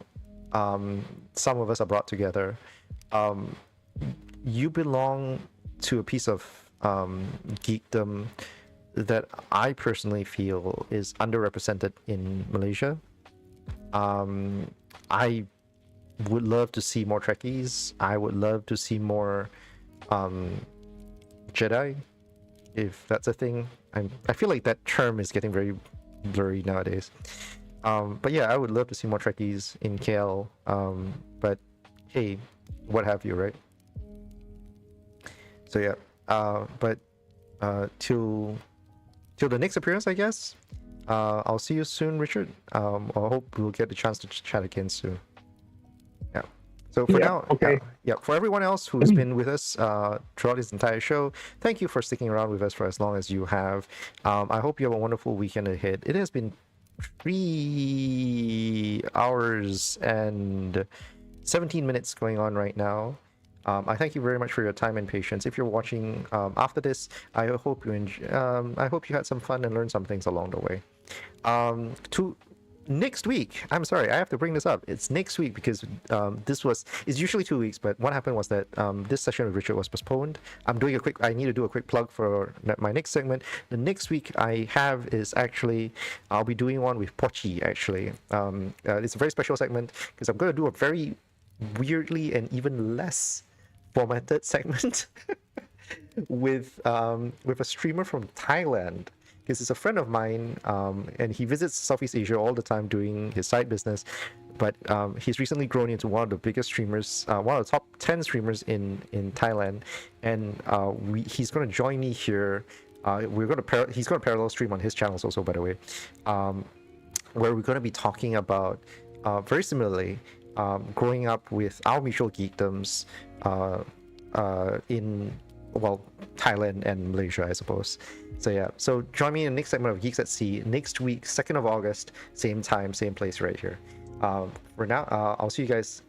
some of us are brought together. You belong to a piece of geekdom that I personally feel is underrepresented in Malaysia. I would love to see more Trekkies. I would love to see more Jedi, if that's a thing. I feel like that term is getting very blurry nowadays. But yeah, I would love to see more Trekkies in KL. But hey, what have you, right? So yeah, but till the next appearance, I guess. I'll see you soon, Richard. I hope we'll get the chance to chat again soon. Yeah. So for now, okay. yeah, for everyone else who's been with us throughout this entire show, thank you for sticking around with us for as long as you have. I hope you have a wonderful weekend ahead. It has been 3 hours and 17 minutes going on right now. I thank you very much for your time and patience. If you're watching after this, I hope you I hope you had some fun and learned some things along the way. To next week, I'm sorry, I have to bring this up. It's next week because it's usually 2 weeks, but what happened was that this session with Richard was postponed. I need to do a quick plug for my next segment. The next week I have is actually, I'll be doing one with Pochi actually. It's a very special segment because I'm going to do a very weirdly and even less formatted segment with a streamer from Thailand, because he's a friend of mine, and he visits Southeast Asia all the time doing his side business, but he's recently grown into one of the biggest streamers, one of the top 10 streamers in Thailand, and he's going to join me here. He's going to parallel stream on his channels also, by the way, where we're going to be talking about very similarly growing up with our mutual geekdoms in, well, Thailand and Malaysia, I suppose. So yeah, so join me in the next segment of Geeks at Sea next week, 2nd of August, same time, same place right here. For now, I'll see you guys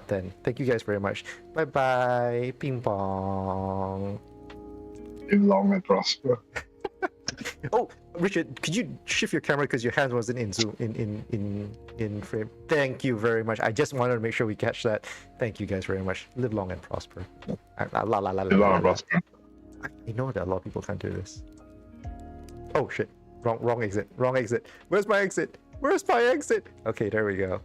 then. Thank you guys very much. Bye bye. Ping pong. Live long and prosper. Oh, Richard, could you shift your camera because your hand wasn't in zoom in frame? Thank you very much. I just wanted to make sure we catch that. Thank you guys very much. Live long and prosper. Live long and prosper. I know that a lot of people can't do this. Oh shit! Wrong exit. Wrong exit. Where's my exit? Where's my exit? Okay, there we go.